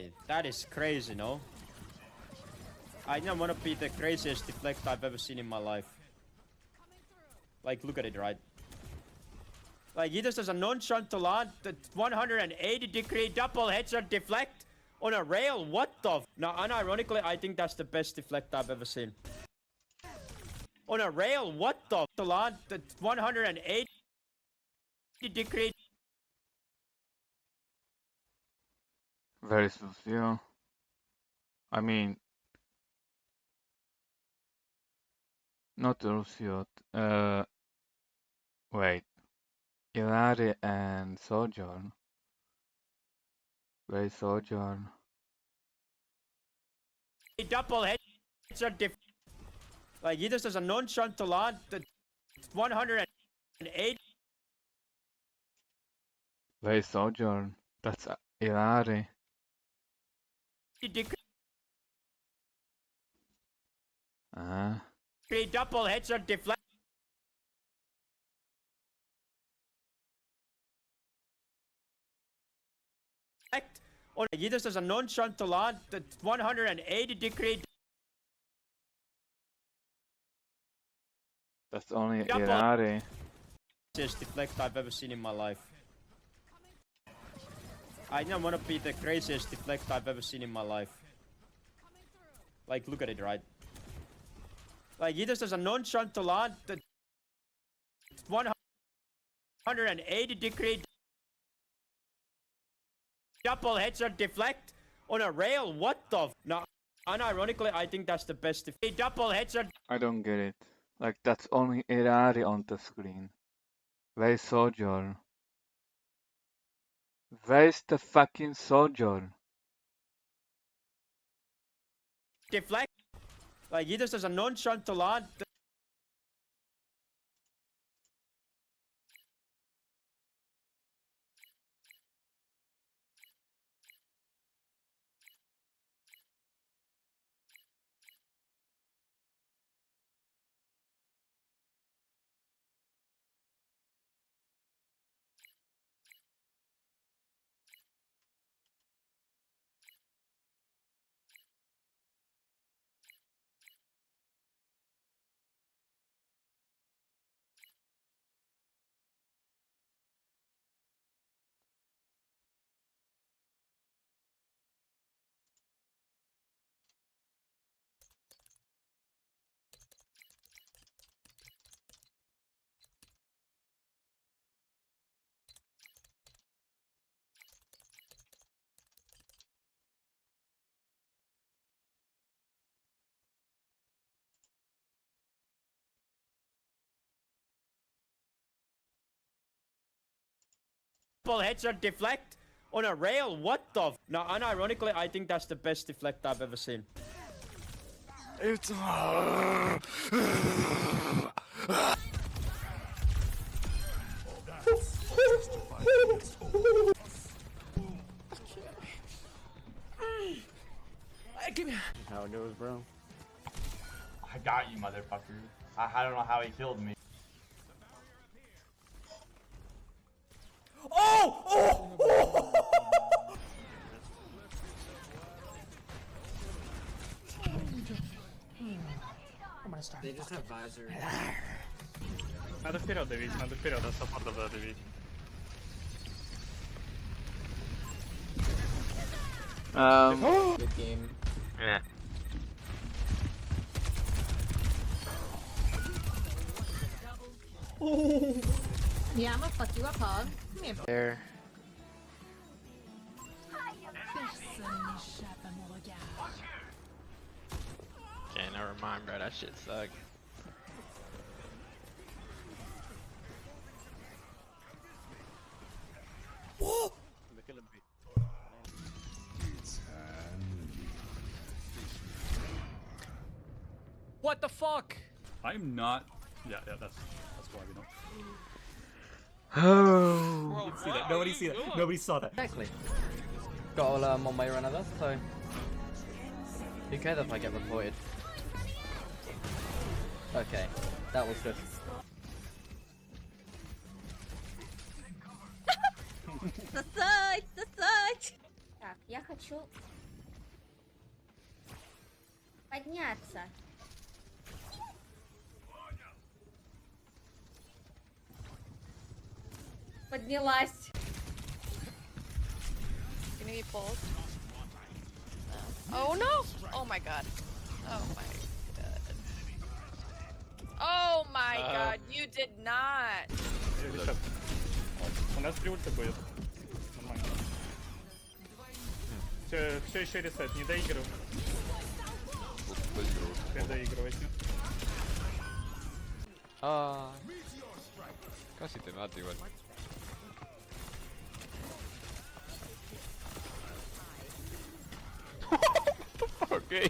way. That is crazy, no? I don't want to be the craziest deflect I've ever seen in my life. Like, look at it, right? Like, he just has a nonchalant 180-degree double headshot deflect on a rail. What the f? Now, unironically, I think that's the best deflect I've ever seen. On a rail, what the f? 180-degree. Where is Lucio? I mean, not Lucio. Wait. Ilari and Sojourn. Where is Sojourn? Double headshot deflect. Like, he just has a nonchalant 180. Where is Sojourn? That's Ilari. Double headshot deflect. Or he just has a nonchalant 180-degree. That's only Ilari. Best deflect I've ever seen in my life. I don't want to be the craziest deflect I've ever seen in my life. Like, look at it, right? Like, he just has a nonchalant 180-degree double headshot deflect on a rail. What the f? Now, unironically, I think that's the best double headshot. I don't get it. Like, that's only Ilari on the screen. Where is Sojourn? Where is the fucking Sojourn? Deflect. Like, he just has a nonchalant headshot deflect on a rail. What the f? Now, unironically, I think that's the best deflect I've ever seen. It's Give me. How it goes, bro. I got you, motherfucker. I don't know how he killed me. Oh! Oh! Oh! They just have visor. Надо вперед давить, а саппорта надо давить. Good game. Yeah. Yeah, I'm gonna fuck you up, hog. Come here. There. Okay, never mind, bro. That shit sucked. what the fuck? I'm not. Yeah, that's why we don't. Oh. See that? Nobody see that. Nobody saw that. Exactly. Got all one way or another, so who cares if I get reported? Okay, that was good. Сосать, сосать. Так, я хочу Подняться. Поднялась. Gonna be pulled. Oh no! Oh my god. Oh my god. Oh my god, you did not! Сейчас. У нас 3 ульта будет. Нормально. Все еще ресет, не доигрывай. Не доигрывайте. Käsittämättömät. Okay.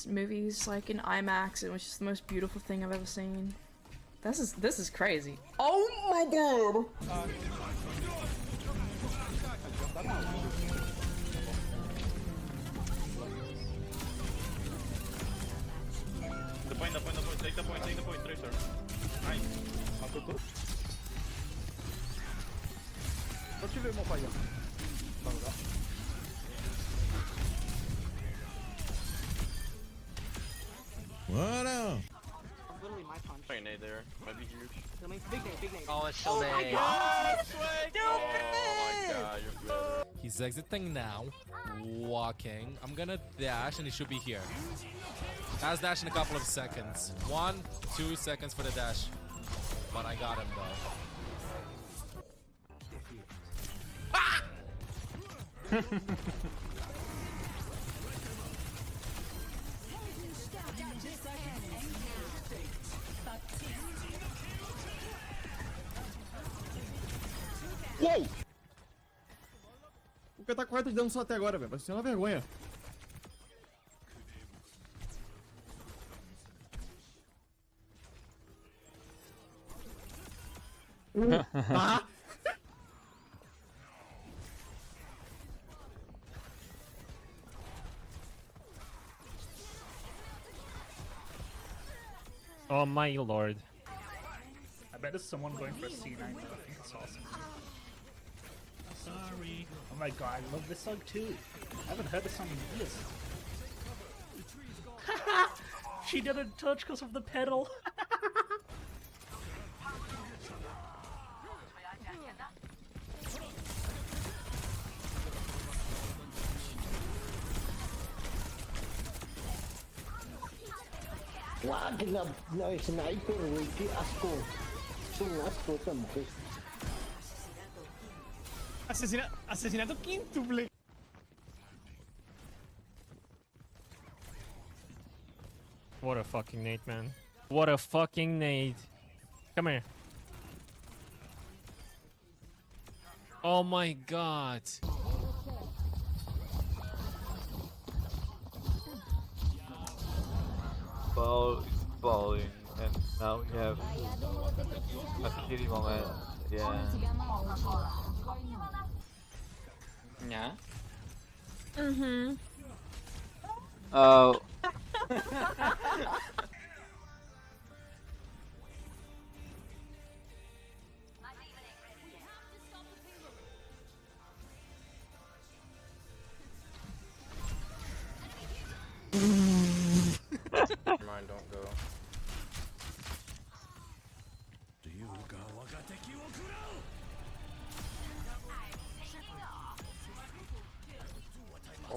Movies like in IMAX, it was just the most beautiful thing I've ever seen. This is crazy. Oh my god! The point, take the point, Tracer. Nice. Don't you do more fire? What up? Literally my punch. Nade there. Might be huge. Big name. Oh, it's so bad. Oh my god, you're good. He's exiting now. Walking. I'm gonna dash and he should be here. Has dash in a couple of seconds. 1, 2 seconds for the dash. But I got him though. Ah! Uou! O cara tá 4 de dano só até agora, velho. Vai ser uma vergonha. Tá? Oh my lord. I bet there's someone going for a C9. I think it's awesome. Sorry. Oh my god, I love this song too. I haven't heard this song in years. She didn't touch because of the pedal. Wag na sniper, güey. Qué asco. Es un asco esa mujer. Asesinato quíntuple. What a fucking nade, man. What a fucking nade. Come here. Oh my god. Ball is balling, and now we have a shitty moment. Yeah. Yeah. Mm-hmm. Oh. Mind, don't go.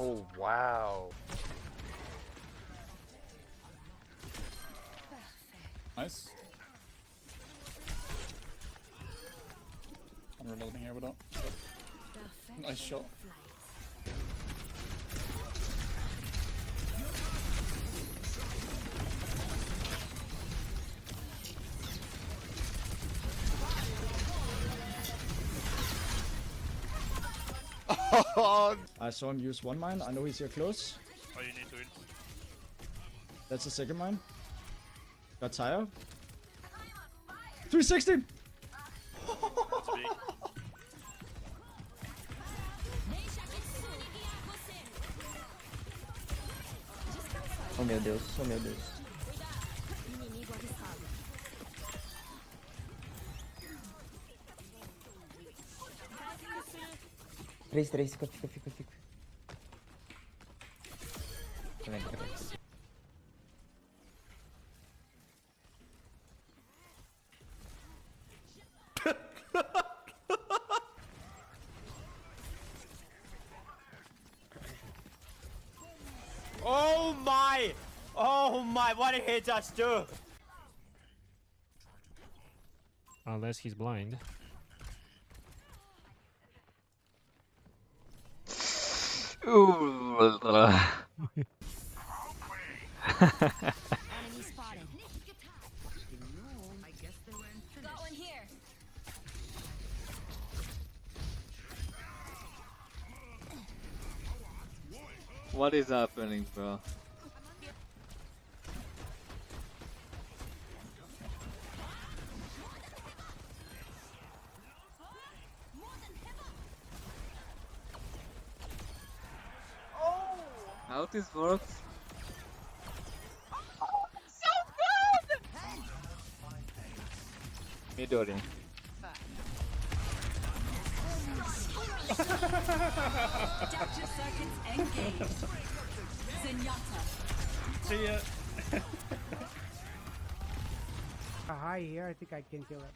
Oh wow. Nice. I'm reloading here without. Nice shot. I saw him use one mine. I know he's here close. Oh, you need to ult. That's the second mine. Got tired. 360! Oh meu Deus, oh meu Deus. Três, fica. Vem, Oh my! Oh my! What did he just do? Unless he's blind. Ooh. What is happening, bro? How this works? So good! Midori. See ya. High here, I think I can kill it.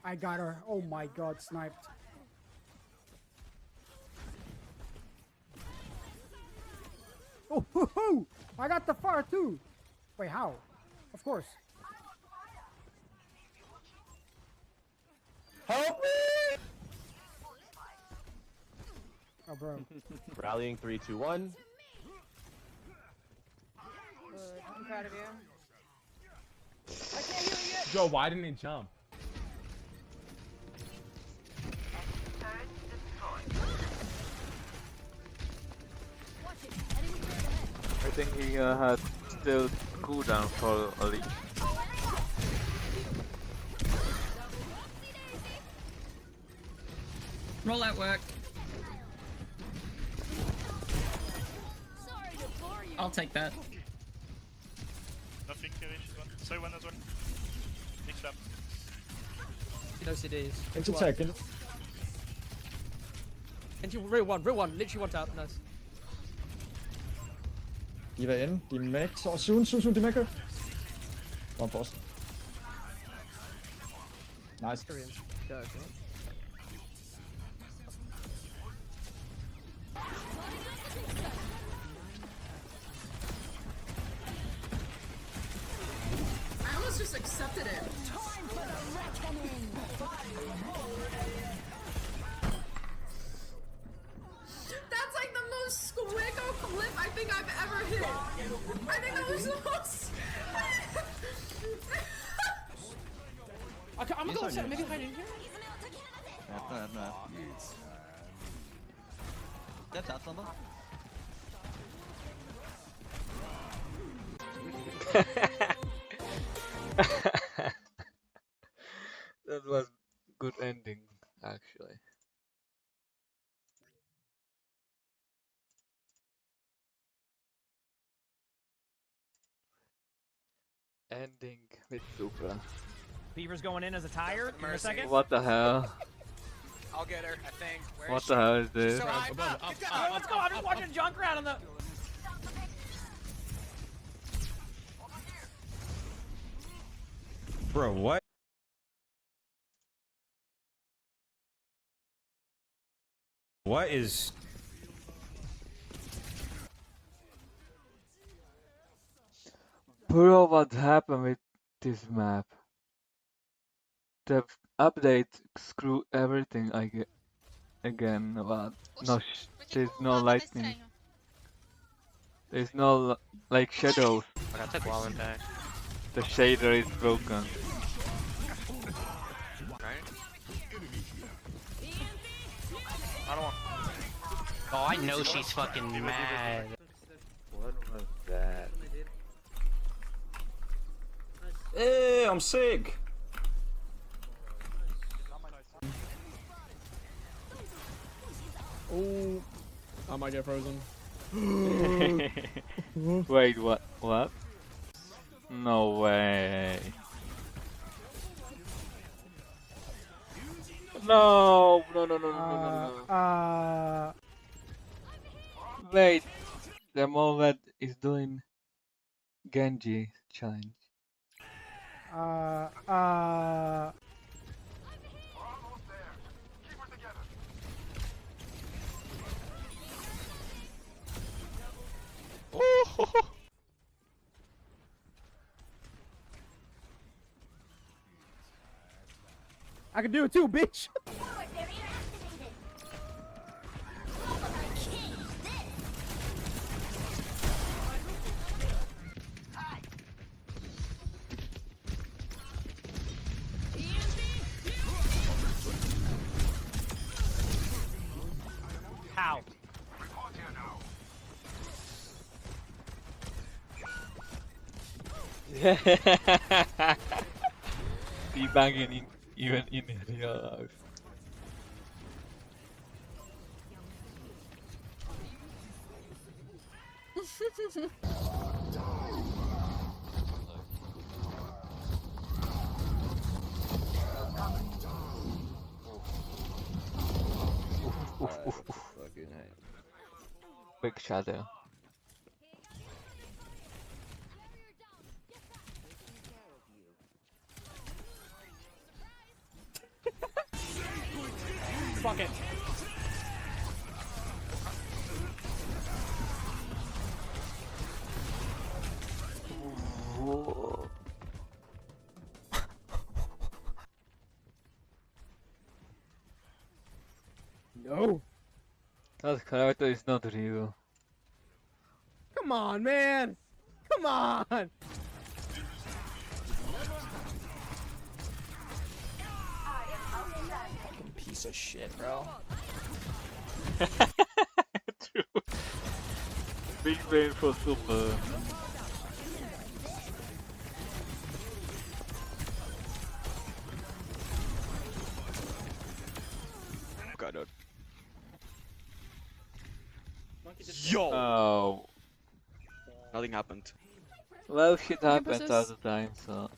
I got her. Oh my god, sniped. Oh, hoo, hoo. I got the fire too. Wait, how? Of course. Help me! Oh, bro. Rallying 3, 2, 1. I'm proud of you. Joe, why didn't he jump? I think he had still cooldown for a leak. Roll out work. I'll take that. Nothing, so one as well. Mix up. No CDs. Into second. Into real one, literally one tap, nice. De er inde. De max. Og soon, de maker. One boss. Nice. Go, I almost just accepted it. That's like the most squiggle clip I think I've ever hit. I think that was the most. Okay, I'm gonna go inside. Maybe hide in here. That's awesome. That was good ending, actually. Ending with Supra. Beaver's going in as a tire. In a second. What the hell? I'll get her, I think. What the hell is this? So high. Let's go. I'm just watching Junkrat on the. Bro, what? What is... Bro, what happened with this map? The update screwed everything again, but no, there's no lightning. There's no like shadows. I gotta take wall impact. The shader is broken. Right? I don't want. Oh, I know she's fucking mad. What was that? Hey, I'm sick. Oh, I might get frozen. Wait, what? What? No way. No, no, no, no, no, no, no. Wait, the moment is doing Genji challenge. I can do it too, bitch. How? Debugging even in real life. Big shadow. Fuck it. No. That character is not real. Come on, man. Come on. Piece of shit, bro. True. Big brain for super. Got it. Yo! Oh. Nothing happened. Well, shit happens all the time, so.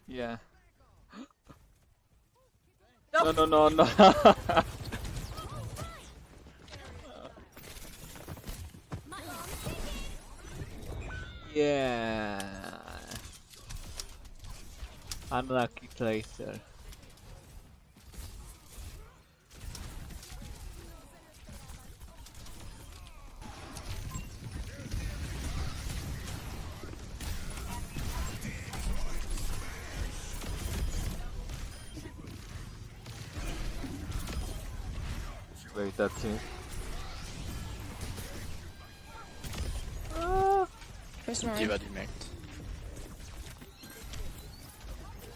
Yeah. No, no, no, no. Yeah. Unlucky placer. Wait, that's it. Diva mate.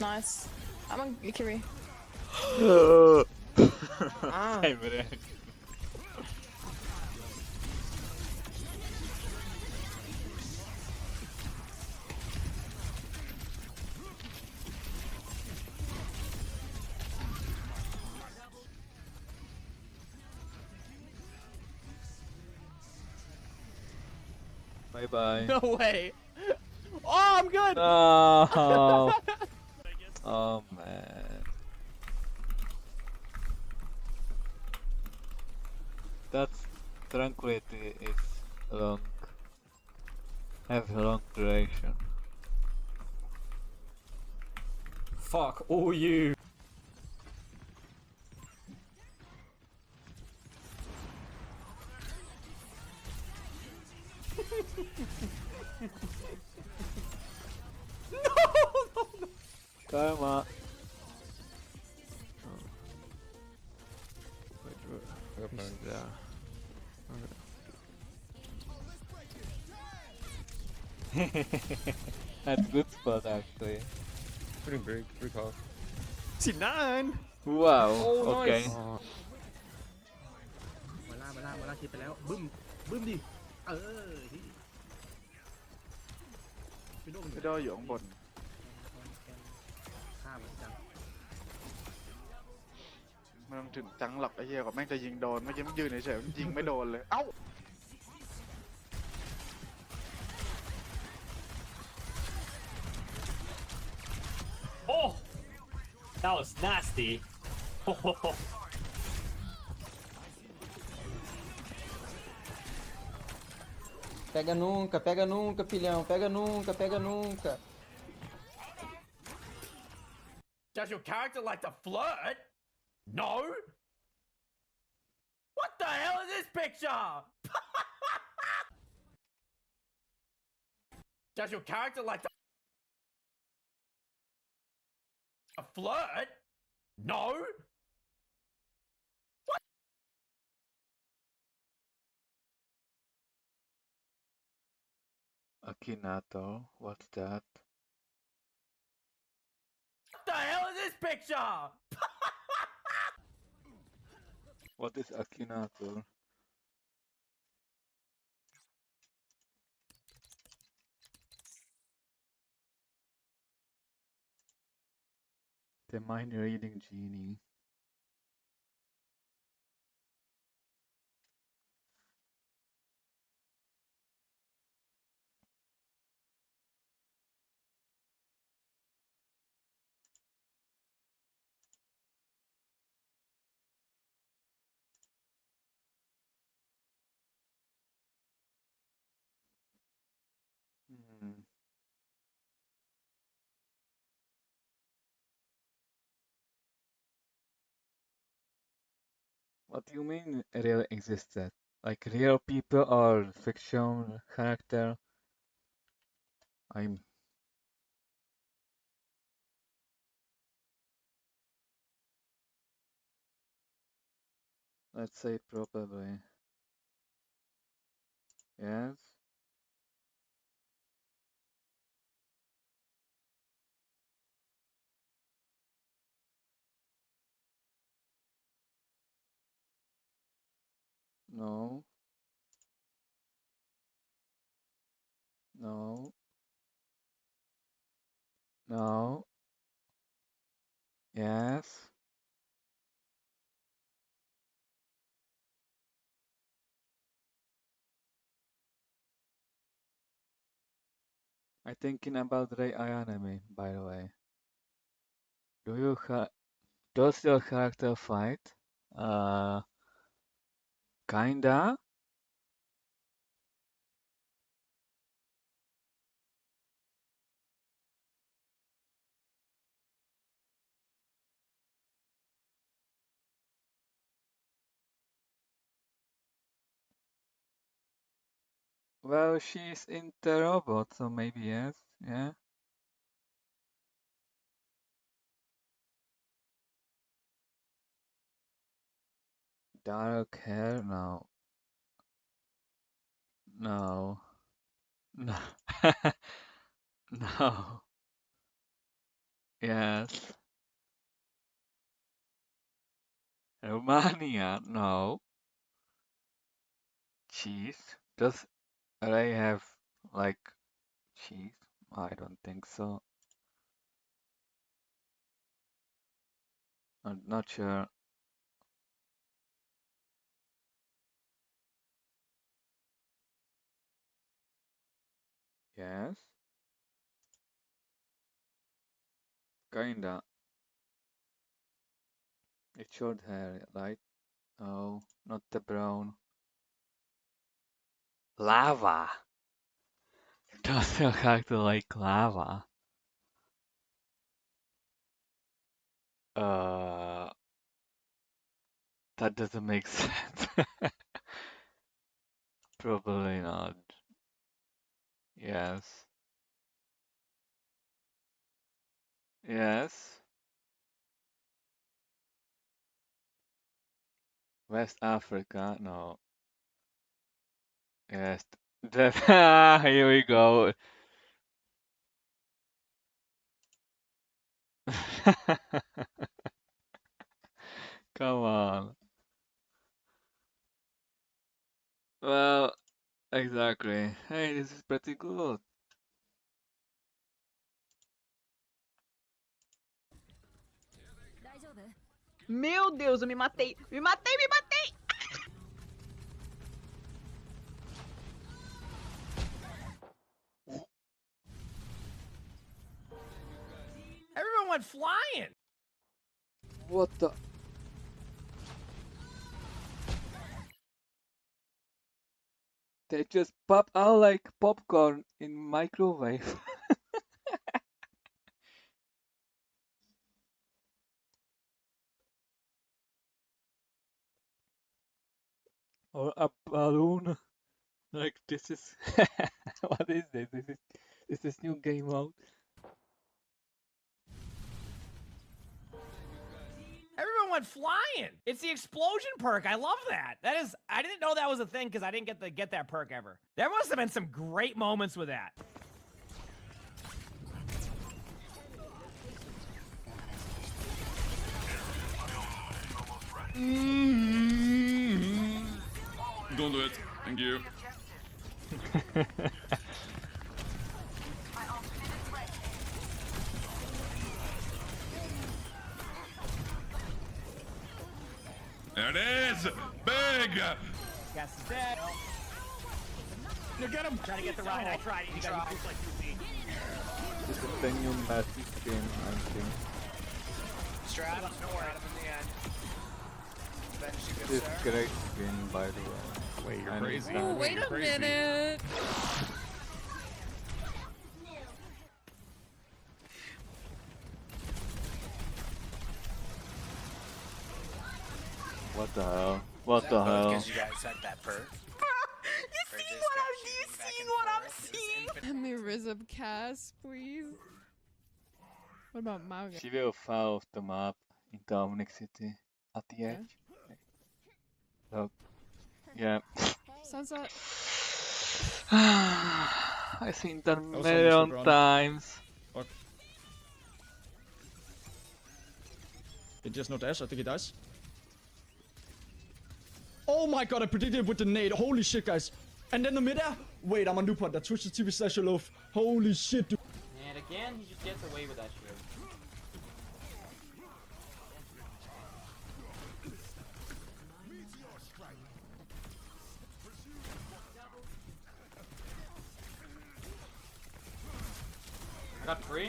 Nice. I'm on Ikiri. Same reaction. Bye bye. No way. Oh, I'm good. No. Oh man. That's tranquility is long. Have a long duration. Fuck all you. Karma. That's good spot actually. Pretty big, pretty hard. C9. Wow. Oh, okay. nice. มาล่าคิดไปแล้วบึ้มดิพี่โด ไม่ได้อยู่ข้างบน ไอ้ าเหมือนกัน ไม่ต้องถึงจังหรอกไอ้เหี้ยกับแม่งจะยิงโดนเมื่อกี้มันยืนเฉยๆมันยิงไม่โดนเลย เอ้า Oh! That was nasty. Pega nunca, filhão. Pega nunca. Does your character like to flirt? No? What the hell is this picture? Does your character like to flirt? No? Akinato, what's that? What the hell is this picture? What is Akinato? The mind reading genie. Hmm. What do you mean real existed? Like real people or fiction character? I'm let's say probably. Yes. No. No. No. Yes. I'm thinking about Ray anime, by the way. Does your character fight? Kinda. Well, she's into robot, so maybe yes. Yeah. Dark hair? No. No. No. No. Yes. Romania? No. Cheese? Does Ray have like cheese? I don't think so. I'm not sure. Yes. Kinda. It's short hair, right? No, not the brown. Lava. Does your character like lava? Uh, that doesn't make sense. Probably not. Yes. Yes. West Africa? No. Yes. Here we go. Come on. Well, exactly. Hey, this is pretty good. Meu Deus, eu me matei. Me matei, me matei. Everyone went flying. What the? They just pop out like popcorn in microwave. Or a balloon. Like this is what is this? Is this new game mode? Everyone went flying. It's the explosion perk. I love that. That is, I didn't know that was a thing because I didn't get that perk ever. There must have been some great moments with that. Don't do it. Thank you. There it is! Big! Gas is dead. You get him! Trying to get the ride. I tried. You got me like 2 feet. This is the new magic game, I think. Strap. Don't worry. In the end. This is great skin, by the way. Wait, you're And crazy. Oh, wait a minute. What the hell? What the hell? Because you guys had that perk. You seen what I'm seeing? Let me rizz up Cass, please. What about Mauga? She will fall off the map in Dominic City at the edge. So, yeah. Sounds like... I've seen that a million times. Fuck. It just not dash? I think it does. Oh my god, I predicted it with the nade. Holy shit, guys. And then the mid-air. Wait, I'm on Newport. That Twitch TV / loaf. Holy shit, dude. And again, he just gets away with that shit. I got 3.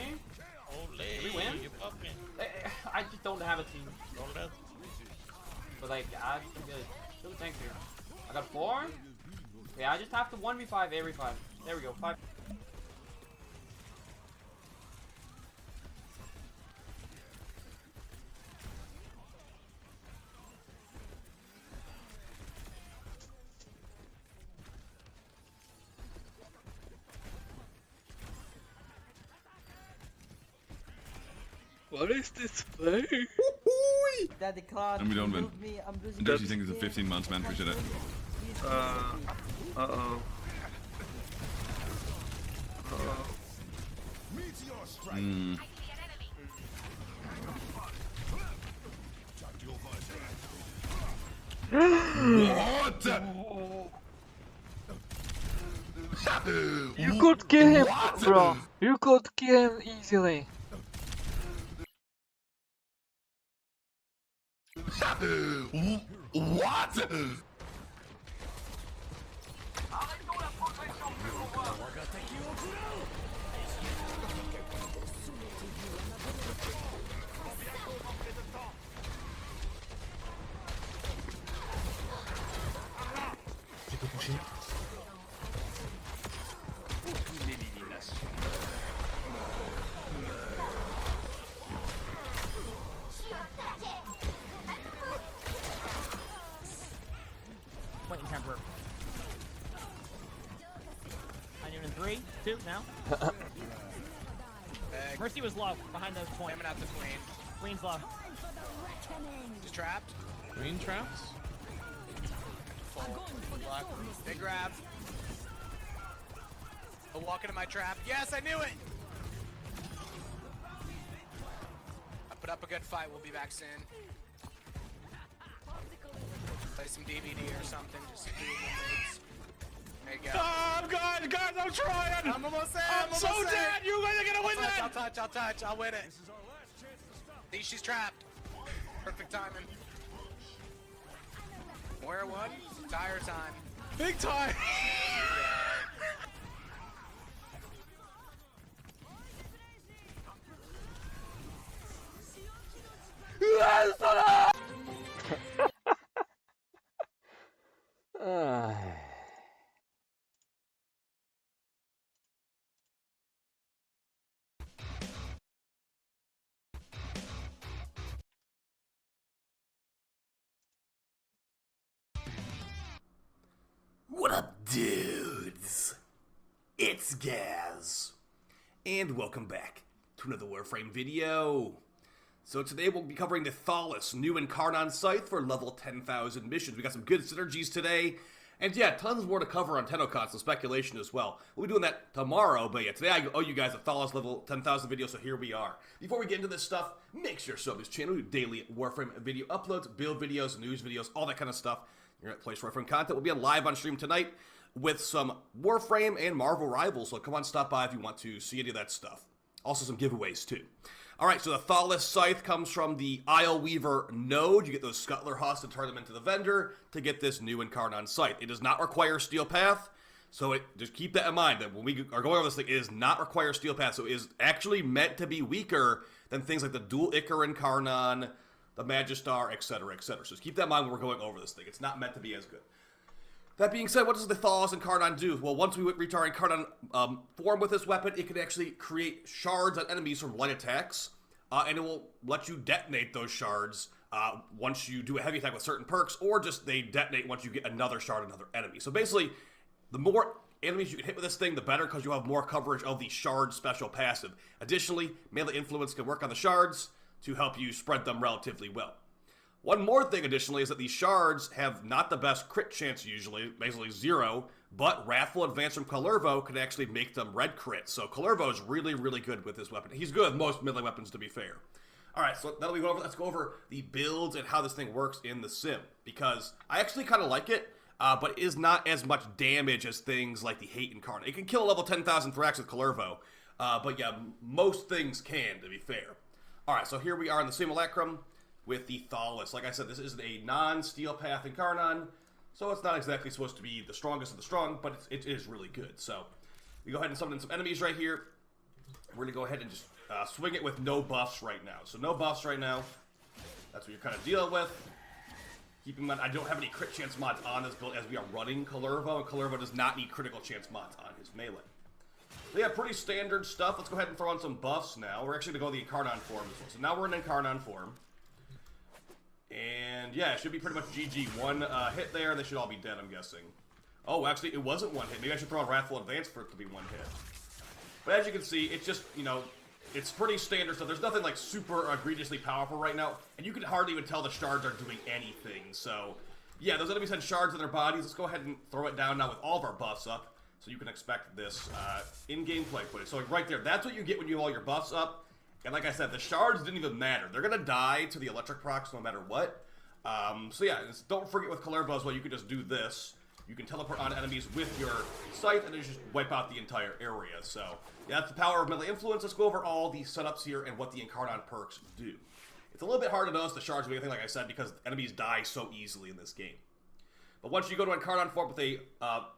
Did we win? I just don't have a team. But like, I'm good. Still thank you. I got 4. Yeah, I just have to 1v5 every 5. There we go, 5. What is this play? Daddy Cloud. And we don't win. I'm losing. And Dusty thinks it's a 15 months man for shit. Uh-oh. Mm. What? You could kill him, What? bro. You could kill him easily. What? Point in temper. I'm in 3, 2 now. Mercy was low behind those points. Coming out the queen. Queen's low. She's trapped. Green traps? Full. Block. Big grab. I'll walk into my trap. Yes, I knew it! I put up a good fight. We'll be back soon. Play some DVD or something. Just do it. There you go. Oh, I'm good, guys, I'm trying! I'm almost there. I'm so dead! You guys are gonna win that! I'll touch. I'll win it. See, she's trapped. Perfect timing. Where one? Tire time. Big time! What up, dudes? It's Gaz, and welcome back to another Warframe video. So today we'll be covering the THALYS new Incarnon Scythe for level 10,000 missions. We got some good synergies today, and yeah, tons more to cover on Tennocon, some speculation as well. We'll be doing that tomorrow, but yeah, today I owe you guys a THALYS level 10,000 video, so here we are. Before we get into this stuff, make sure to sub this channel. We do daily Warframe video uploads, build videos, news videos, all that kind of stuff. You're at Place Warframe content. We'll be on live on stream tonight with some Warframe and Marvel Rivals, so come on, stop by if you want to see any of that stuff. Also some giveaways too. Alright, so the THALYS Scythe comes from the Isle Weaver node. You get those Scuttler husks to turn them into the vendor to get this new Incarnon Scythe. It does not require Steel Path, so just keep that in mind, that when we are going over this thing, it does not require Steel Path, so it is actually meant to be weaker than things like the Dual Ichor Incarnon, the Magistar, etc., etc. So just keep that in mind when we're going over this thing. It's not meant to be as good. That being said, what does the THALYS Incarnon do? Well, once we reach our Incarnon form with this weapon, it can actually create shards on enemies from light attacks, and it will let you detonate those shards once you do a heavy attack with certain perks, or just they detonate once you get another shard on another enemy. So basically, the more enemies you can hit with this thing, the better, because you'll have more coverage of the shard special passive. Additionally, melee influence can work on the shards to help you spread them relatively well. One more thing additionally is that these shards have not the best crit chance usually, basically 0, but Wrathful Advance from KULLERVO can actually make them red crits. So KULLERVO is really, really good with this weapon. He's good with most melee weapons, to be fair. Alright, so that'll be over. Let's go over the builds and how this thing works in the sim, because I actually kind of like it, but it is not as much damage as things like the Hate Incarnate. It can kill a level 10,000 Thrax with KULLERVO, but yeah, most things can, to be fair. Alright, so here we are in the Simulacrum with the THALYS. Like I said, this is a non-Steel Path Incarnon, so it's not exactly supposed to be the strongest of the strong, but it is really good. So, we go ahead and summon in some enemies right here. We're going to go ahead and just swing it with no buffs right now. So no buffs right now. That's what you're kind of dealing with. Keep in mind, I don't have any crit chance mods on this build as we are running KULLERVO, and KULLERVO does not need critical chance mods on his melee. So yeah, pretty standard stuff. Let's go ahead and throw on some buffs now. We're actually going to go the Incarnon form as well. So now we're in Incarnon form. And yeah, it should be pretty much GG. One hit there, and they should all be dead, I'm guessing. Oh, actually, it wasn't one hit. Maybe I should throw on Wrathful Advance for it to be one hit. But as you can see, it's just, you know, it's pretty standard stuff. There's nothing like super egregiously powerful right now, and you can hardly even tell the shards are doing anything. So yeah, those enemies had shards in their bodies. Let's go ahead and throw it down now with all of our buffs up, so you can expect this in-game play footage. So like right there, that's what you get when you have all your buffs up. And like I said, the shards didn't even matter. They're going to die to the electric procs no matter what. So yeah, don't forget with KULLERVO as well, you can just do this. You can teleport on enemies with your scythe and just wipe out the entire area. So yeah, that's the power of melee influence. Let's go over all the setups here and what the Incarnon perks do. It's a little bit hard to notice the shards doing anything, like I said, because enemies die so easily in this game. But once you go to Incarnon form with a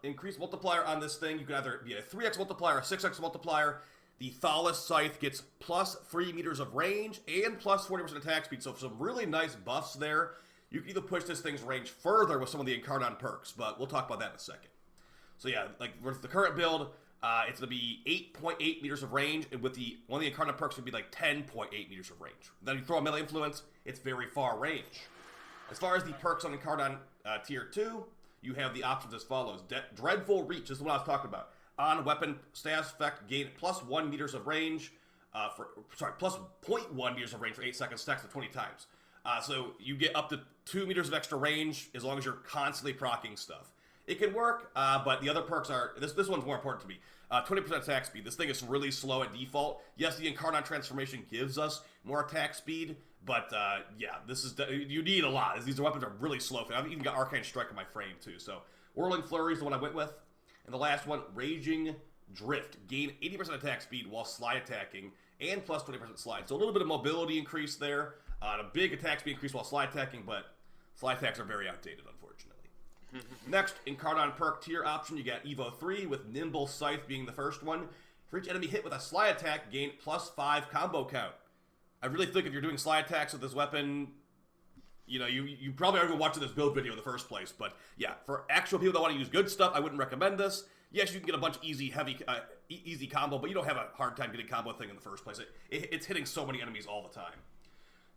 increased multiplier on this thing, you can either be a 3x multiplier or a 6x multiplier. The THALYS Scythe gets plus 3 meters of range and plus 40% attack speed, so some really nice buffs there. You can either push this thing's range further with some of the Incarnon perks, but we'll talk about that in a second. So yeah, like with the current build, it's going to be 8.8 meters of range, and with one of the Incarnon perks would be like 10.8 meters of range. Then you throw a melee influence, it's very far range. As far as the perks on Incarnon Tier 2, you have the options as follows. Dreadful Reach is the one I was talking about. On weapon status effect, gain plus 1 meters of range, plus 0.1 meters of range for 8 seconds, stacks to 20 times. So you get up to 2 meters of extra range as long as you're constantly proccing stuff. It can work, but the other perks are, this one's more important to me. 20% attack speed. This thing is really slow at default. Yes, the Incarnon transformation gives us more attack speed, but yeah, this is, you need a lot. These weapons are really slow. I've even got Arcane Strike in my frame too. So Whirling Flurry is the one I went with. And the last one, Raging Drift. Gain 80% attack speed while slide attacking, and plus 20% slide. So a little bit of mobility increase there. The big attacks be increased while slide attacking, but slide attacks are very outdated, unfortunately. Next, Incarnon perk tier option, you got Evo 3 with Nimble Scythe being the first one. For each enemy hit with a slide attack, gain +5 combo count. I really think if you're doing slide attacks with this weapon, you know, you probably aren't even watching this build video in the first place. But yeah, for actual people that want to use good stuff, I wouldn't recommend this. Yes, you can get a bunch of easy combo, but you don't have a hard time getting combo thing in the first place. It's hitting so many enemies all the time.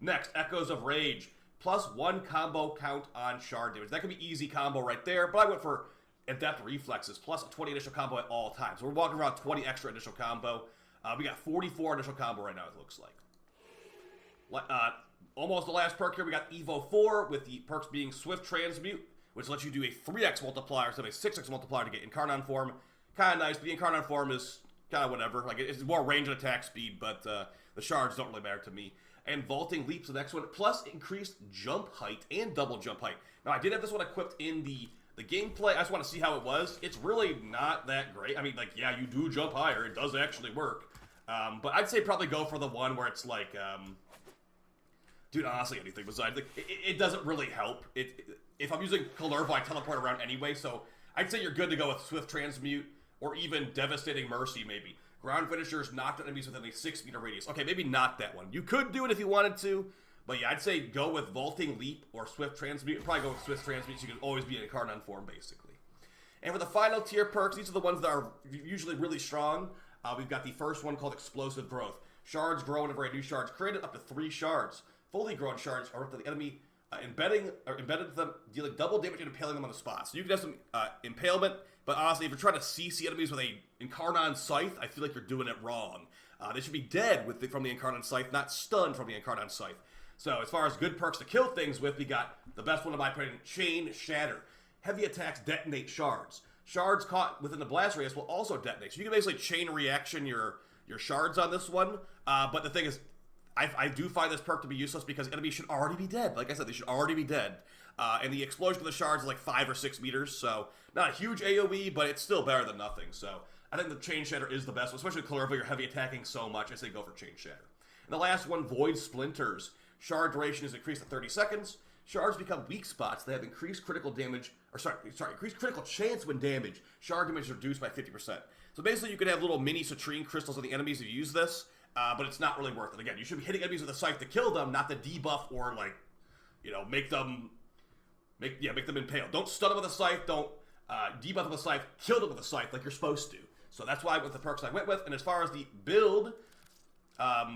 Next, Echoes of Rage. +1 combo count on shard damage. That could be easy combo right there, but I went for Adept Reflexes, plus a 20 initial combo at all times. So we're walking around 20 extra initial combo. We got 44 initial combo right now, it looks like. Almost the last perk here, we got Evo 4 with the perks being Swift Transmute, which lets you do a 3x multiplier instead of a 6x multiplier to get Incarnon form. Kind of nice, but the Incarnon form is kind of whatever. Like, it's more range and attack speed, but the shards don't really matter to me. And Vaulting Leap's the next one, plus increased jump height and double jump height. Now, I did have this one equipped in the gameplay. I just want to see how it was. It's really not that great. I mean, like, yeah, you do jump higher. It does actually work. But I'd say probably go for the one where it's like, dude, honestly, anything besides, like, it doesn't really help. If I'm using KULLERVO, I teleport around anyway, so I'd say you're good to go with Swift Transmute or even Devastating Mercy, maybe. Ground finishers knocked enemies within a 6-meter radius. Okay, maybe not that one. You could do it if you wanted to, but yeah, I'd say go with Vaulting Leap or Swift Transmute. Probably go with Swift Transmute so you can always be in a Incarnon form, basically. And for the final tier perks, these are the ones that are usually really strong. We've got the first one called Explosive Growth. Shards grow whenever a new shard's created, up to 3 shards. Fully grown shards are up to the enemy, embedded them, dealing double damage and impaling them on the spot. So you can have some impalement, but honestly, if you're trying to CC enemies with a Incarnon Scythe, I feel like you're doing it wrong. They should be dead from the Incarnon Scythe, not stunned from the Incarnon Scythe. So as far as good perks to kill things with, we got the best one in my opinion, Chain Shatter. Heavy attacks detonate shards. Shards caught within the blast radius will also detonate. So you can basically chain reaction your shards on this one. But the thing is, I do find this perk to be useless because enemies should already be dead. Like I said, they should already be dead. And the explosion of the shards is like 5 or 6 meters, so not a huge AoE, but it's still better than nothing. So I think the Chain Shatter is the best one, especially with KULLERVO, you're heavy attacking so much. I say go for Chain Shatter. And the last one, Void Splinters. Shard duration is increased to 30 seconds. Shards become weak spots. They have increased critical damage, or increased critical chance when damaged. Shard damage is reduced by 50%. So basically, you could have little mini citrine crystals on the enemies if you use this, but it's not really worth it. Again, you should be hitting enemies with a scythe to kill them, not to debuff or like, you know, make them impale. Don't stun them with a scythe. Don't debuff them with a scythe. Kill them with a scythe like you're supposed to. So that's why with the perks I went with. And as far as the build,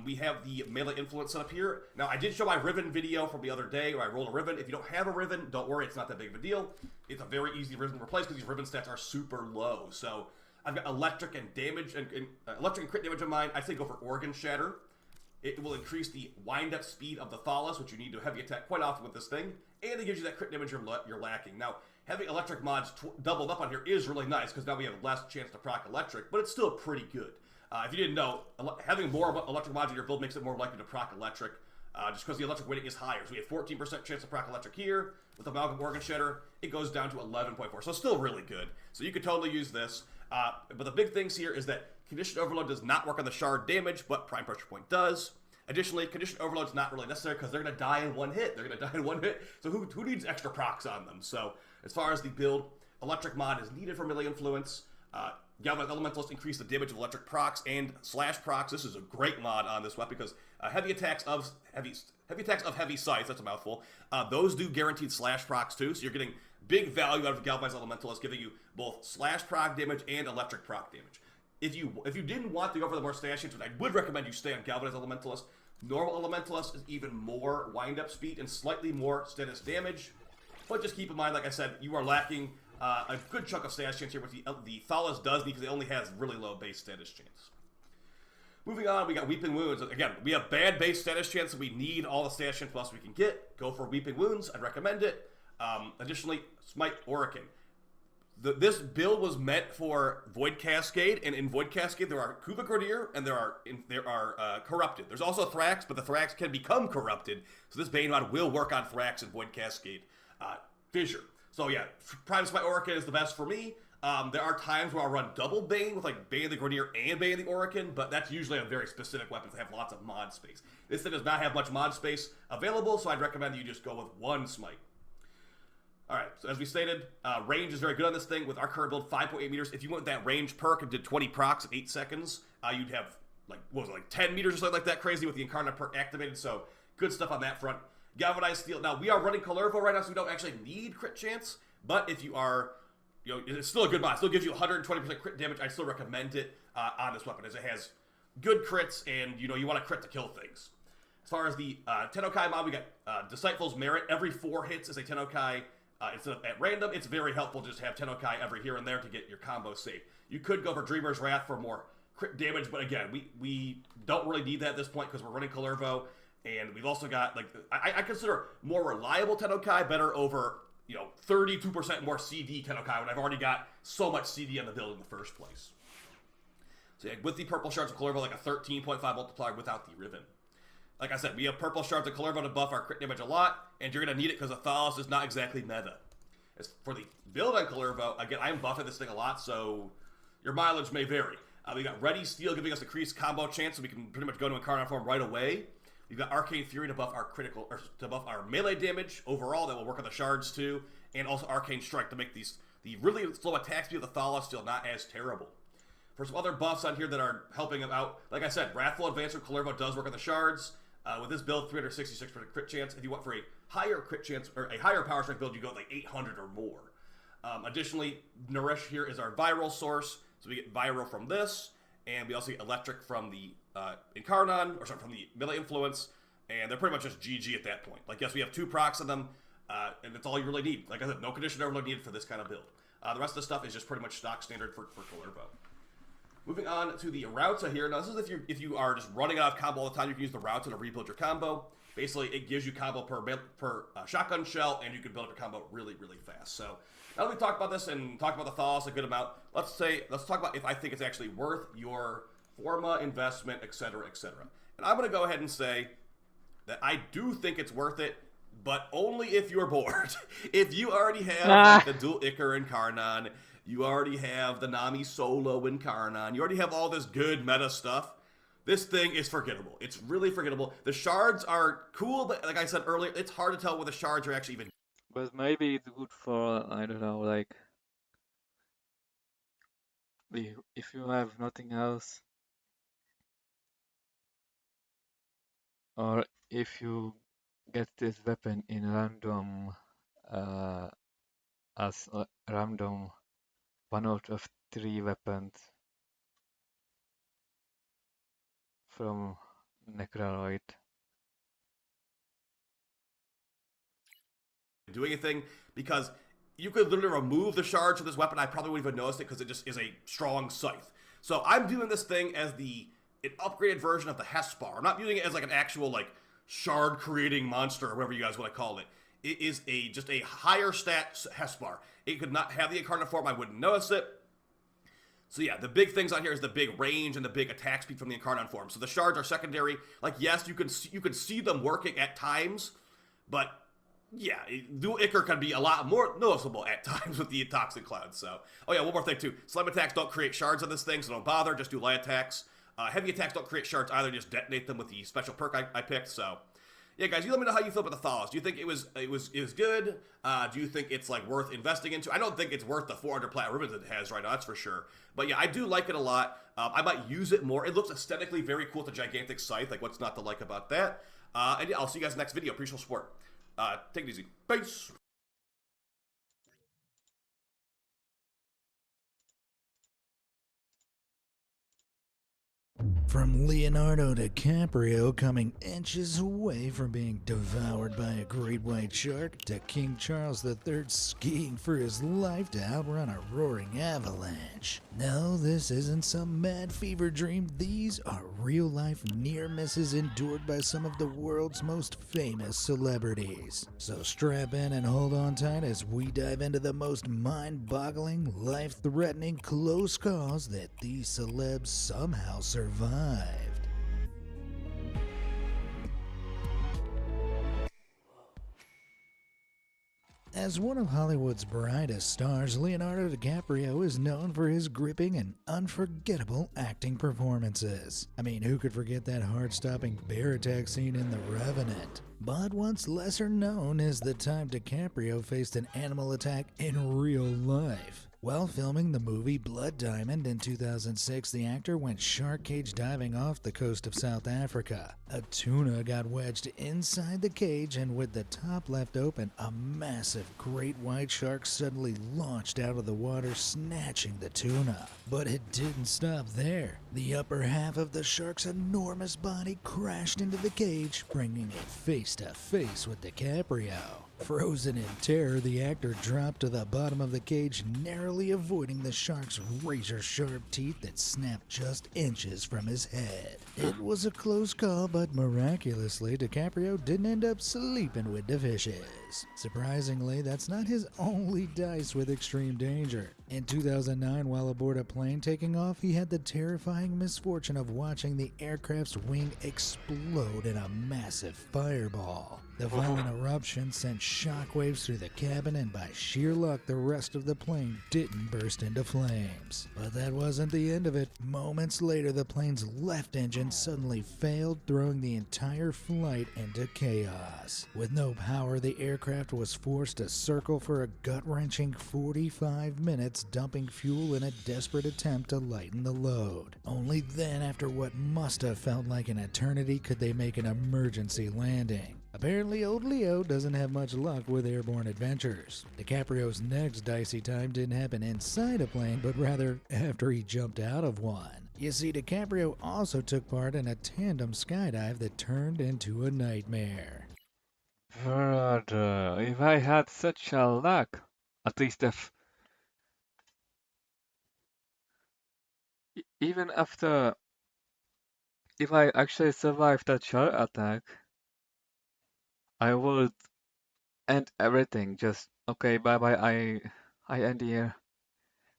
we have the melee influence set up here. Now, I did show my Riven video from the other day where I rolled a Riven. If you don't have a Riven, don't worry, it's not that big of a deal. It's a very easy Riven to replace because these Riven stats are super low. So I've got electric and damage and electric and crit damage in mind. I say go for Organ Shatter. It will increase the wind-up speed of the THALYS, which you need to heavy attack quite often with this thing, and it gives you that crit damage you're lacking. Now, having electric mods doubled up on here is really nice because now we have less chance to proc electric, but it's still pretty good. If you didn't know, having more electric mods in your build makes it more likely to proc electric, just because the electric weighting is higher. So we have 14% chance to proc electric here. With Amalgam Organ Shatter, it goes down to 11.4, so still really good. So you could totally use this. But the big things here is that Conditioned Overload does not work on the shard damage, but Prime Pressure Point does. Additionally, Conditioned Overload is not really necessary because they're going to die in one hit. So who needs extra procs on them? So as far as the build, Electric mod is needed for melee influence. Galvanized Elementalist increase the damage of electric procs and slash procs. This is a great mod on this weapon because heavy attacks of heavy scythes, that's a mouthful, those do guaranteed slash procs too, so you're getting big value out of Galvanized Elementalist, giving you both slash proc damage and electric proc damage. If you didn't want to go for the more stash hits, I would recommend you stay on Galvanized Elementalist. Normal Elementalist is even more wind-up speed and slightly more status damage, but just keep in mind, like I said, you are lacking a good chunk of status chance here, which the THALYS does need because it only has really low base status chance. Moving on, we got Weeping Wounds. Again, we have bad base status chance, so we need all the status chance plus we can get. Go for Weeping Wounds. I'd recommend it. Additionally, Smite Orokin. This build was meant for Void Cascade, and in Void Cascade there are Kuva Grenadier and there are Corrupted. There's also Thrax, but the Thrax can become corrupted, so this Bane mod will work on Thrax and Void Cascade. Fissure. So yeah, Prime Smite Orokin is the best for me. There are times where I'll run double Bane with like Bane the Grenadier and Bane the Orokin, but that's usually on very specific weapons that have lots of mod space. This thing does not have much mod space available, so I'd recommend you just go with one smite. Alright, so as we stated, range is very good on this thing. With our current build, 5.8 meters. If you went with that range perk and did 20 procs in 8 seconds, you'd have, like, what was it, like 10 meters or something like that crazy with the Incarnate perk activated, so good stuff on that front. Galvanized Steel. Now, we are running KULLERVO right now, so we don't actually need crit chance, but if you are... You know, it's still a good mod. It still gives you 120% crit damage. I still recommend it on this weapon, as it has good crits, and you know you want to crit to kill things. As far as the Tennocon mod, we got Disciple's Merit. Every 4 hits is a Tennocon. Instead of at random, it's very helpful to just have Tennocon every here and there to get your combo safe. You could go for Dreamer's Wrath for more crit damage, but again, we don't really need that at this point because we're running KULLERVO, and we've also got like I consider more reliable Tennocon better over, you know, 32% more CD Tennocon when I've already got so much CD on the build in the first place. So yeah, with the purple shards of KULLERVO, like a 13.5 multiplier without the ribbon. Like I said, we have purple shards of KULLERVO to buff our crit damage a lot, and you're going to need it because the THALYS is not exactly meta. As for the build on KULLERVO, again, I'm buffing this thing a lot, so your mileage may vary. We got Ready Steel giving us increased combo chance, so we can pretty much go to Incarnate form right away. We've got Arcane Fury to buff our critical, or to buff our melee damage overall. That will work on the shards too, and also Arcane Strike to make the really slow attack speed of the THALYS still not as terrible. For some other buffs on here that are helping them out, like I said, Wrathful Advance from KULLERVO does work on the shards. With this build, 366% crit chance. If you want for a higher crit chance or a higher power strike build, you go like 800 or more. Additionally, Nourish here is our viral source, so we get viral from this, and we also get electric from the Incarnon, or sorry, from the melee influence, and they're pretty much just GG at that point. Like, yes, we have 2 procs on them, and that's all you really need. Like I said, no conditioner really needed for this kind of build. The rest of the stuff is just pretty much stock standard for KULLERVO. Moving on to the Rauta here. Now, this is if you are just running out of combo all the time, you can use the Rauta to rebuild your combo. Basically, it gives you combo per shotgun shell, and you can build up your combo really, really fast. So, now that we talked about this and talked about the THALYS a good amount, let's talk about if I think it's actually worth your Forma investment, etc., etc. And I'm going to go ahead and say that I do think it's worth it, but only if you're bored. If you already have like, the dual Icar Incarnon, you already have the Nami Solo Incarnon, you already have all this good meta stuff, this thing is forgettable. It's really forgettable. The shards are cool, but like I said earlier, it's hard to tell where the shards are actually even. But maybe it's good for, I don't know, like, if you have nothing else, or if you get this weapon in random, as a random 1 out of 3 weapons from Necraloid. Do anything, because you could literally remove the shards from this weapon. I probably wouldn't even notice it because it just is a strong scythe. So I'm doing this thing as an upgraded version of the Hespar. I'm not using it as like an actual like shard creating monster or whatever you guys want to call it. It is just a higher stat Hespar. It could not have the Incarnate form. I wouldn't notice it. So yeah, the big things on here is the big range and the big attack speed from the Incarnate form. So the shards are secondary. Like, yes, you can see them working at times, but yeah, dual Icar can be a lot more noticeable at times with the Toxic Cloud. So, oh yeah, one more thing too. Slam attacks don't create shards on this thing, so don't bother. Just do light attacks. Heavy attacks don't create shards either. Just detonate them with the special perk I picked. So, yeah, guys, you let me know how you feel about the THALYS. Do you think it was good? Do you think it's like worth investing into? I don't think it's worth the 400 plat ribbons it has right now. That's for sure. But yeah, I do like it a lot. I might use it more. It looks aesthetically very cool with the gigantic scythe. Like, what's not to like about that? And yeah, I'll see you guys in the next video. Appreciate your support. Take it easy. Peace. From Leonardo DiCaprio coming inches away from being devoured by a great white shark to King Charles III skiing for his life to outrun a roaring avalanche. No, this isn't some mad fever dream. These are real-life near misses endured by some of the world's most famous celebrities. So strap in and hold on tight as we dive into the most mind-boggling, life-threatening close calls that these celebs somehow survived. As one of Hollywood's brightest stars, Leonardo DiCaprio is known for his gripping and unforgettable acting performances. I mean, who could forget that heart-stopping bear attack scene in The Revenant? But what's lesser known is the time DiCaprio faced an animal attack in real life. While filming the movie Blood Diamond in 2006, the actor went shark cage diving off the coast of South Africa. A tuna got wedged inside the cage, and with the top left open, a massive great white shark suddenly launched out of the water, snatching the tuna. But it didn't stop there. The upper half of the shark's enormous body crashed into the cage, bringing it face to face with DiCaprio. Frozen in terror, the actor dropped to the bottom of the cage, narrowly avoiding the shark's razor-sharp teeth that snapped just inches from his head. It was a close call, but miraculously, DiCaprio didn't end up sleeping with the fishes. Surprisingly, that's not his only dice with extreme danger. In 2009, while aboard a plane taking off, he had the terrifying misfortune of watching the aircraft's wing explode in a massive fireball. The violent eruption sent shockwaves through the cabin, and by sheer luck, the rest of the plane didn't burst into flames. But that wasn't the end of it. Moments later, the plane's left engine suddenly failed, throwing the entire flight into chaos. With no power, the aircraft was forced to circle for a gut-wrenching 45 minutes, dumping fuel in a desperate attempt to lighten the load. Only then, after what must have felt like an eternity, could they make an emergency landing. Apparently, old Leo doesn't have much luck with airborne adventures. DiCaprio's next dicey time didn't happen inside a plane, but rather after he jumped out of one. You see, DiCaprio also took part in a tandem skydive that turned into a nightmare. Brother, if I had such a luck, at least even after, if I actually survived that shark attack, I would end everything. Just okay, bye bye. I end here.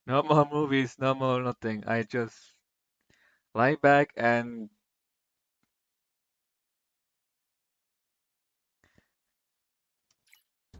No more movies, no more nothing. I just lie back and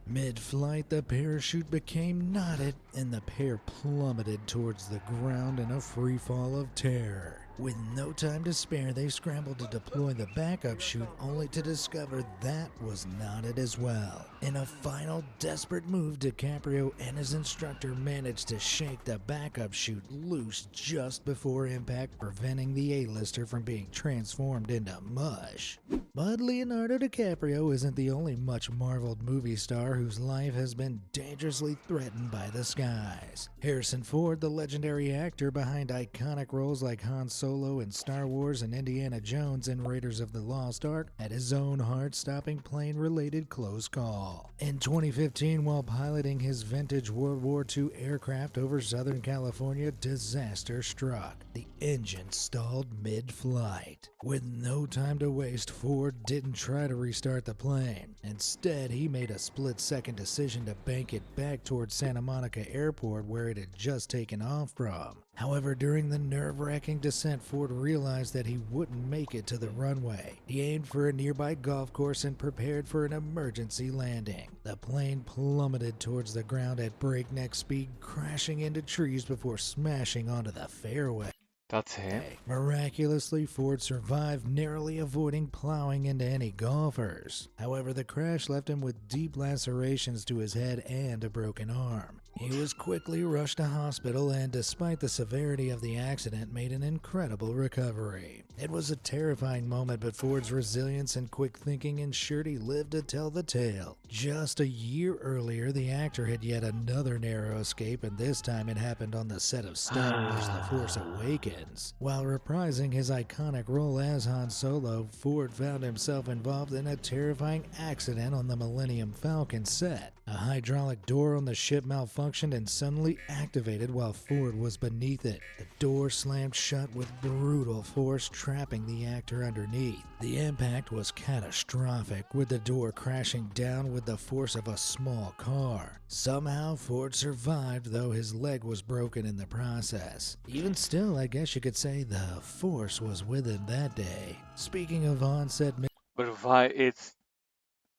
Mid-flight, the parachute became knotted, and the pair plummeted towards the ground in a free fall of terror. With no time to spare, they scrambled to deploy the backup chute, only to discover that was knotted as well. In a final desperate move, DiCaprio and his instructor managed to shake the backup chute loose just before impact, preventing the A-lister from being transformed into mush. But Leonardo DiCaprio isn't the only much marveled movie star whose life has been dangerously threatened by the skies. Harrison Ford, the legendary actor behind iconic roles like Han Solo in Star Wars and Indiana Jones in Raiders of the Lost Ark, had his own heart-stopping plane-related close call. In 2015, while piloting his vintage World War II aircraft over Southern California, disaster struck. The engine stalled mid-flight. With no time to waste, Ford didn't try to restart the plane. Instead, he made a split-second decision to bank it back towards Santa Monica Airport, where it had just taken off from. However, during the nerve-wracking descent, Ford realized that he wouldn't make it to the runway. He aimed for a nearby golf course and prepared for an emergency landing. The plane plummeted towards the ground at breakneck speed, crashing into trees before smashing onto the fairway. that's him. Miraculously, Ford survived, narrowly avoiding plowing into any golfers. However, the crash left him with deep lacerations to his head and a broken arm. He was quickly rushed to hospital and, despite the severity of the accident, made an incredible recovery. It was a terrifying moment, but Ford's resilience and quick thinking ensured he lived to tell the tale. Just a year earlier, the actor had yet another narrow escape, and this time it happened on the set of Star Wars The Force Awakens. While reprising his iconic role as Han Solo, Ford found himself involved in a terrifying accident on the Millennium Falcon set. A hydraulic door on the ship malfunctioned and suddenly activated while Ford was beneath it. The door slammed shut with brutal force, trapping the actor underneath. The impact was catastrophic, with the door crashing down with the force of a small car. Somehow, Ford survived, though his leg was broken in the process. Even still, I guess you could say the force was with him that day. Speaking of on-set... But why it's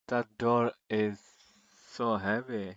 that door is so heavy?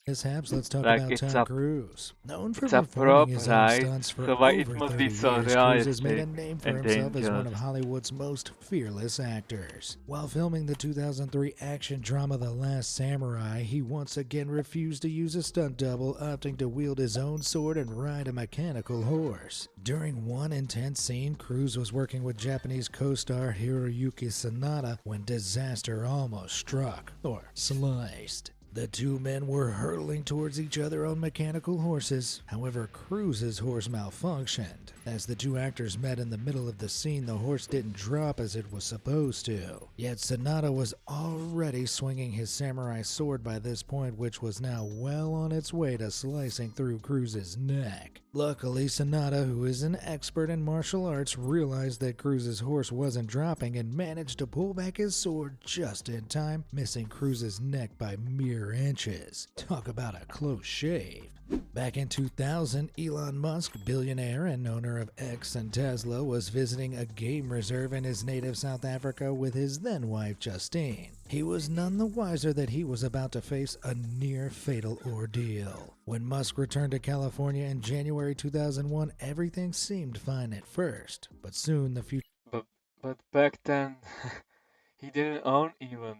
mishaps, let's talk Like, about it's Tom a- Cruise. Known for it's a performing prop, his own right? stunts for So why over it must 30 be so years, Cruise has made a realistic name for and himself as one of dangerous. Hollywood's most fearless actors. While filming the 2003 action drama The Last Samurai, he once again refused to use a stunt double, opting to wield his own sword and ride a mechanical horse. During one intense scene, Cruise was working with Japanese co-star Hiroyuki Sanada when disaster almost struck, or sliced. The two men were hurtling towards each other on mechanical horses. However, Cruise's horse malfunctioned. As the two actors met in the middle of the scene, the horse didn't drop as it was supposed to. Yet Sanada was already swinging his samurai sword by this point, which was now well on its way to slicing through Cruise's neck. Luckily, Sanada, who is an expert in martial arts, realized that Cruise's horse wasn't dropping and managed to pull back his sword just in time, missing Cruise's neck by mere inches. Talk about a close shave. Back in 2000, Elon Musk, billionaire and owner of X and Tesla, was visiting a game reserve in his native South Africa with his then-wife Justine. He was none the wiser that he was about to face a near-fatal ordeal. When Musk returned to California in January 2001, everything seemed fine at first, but soon the future But back then, he didn't own even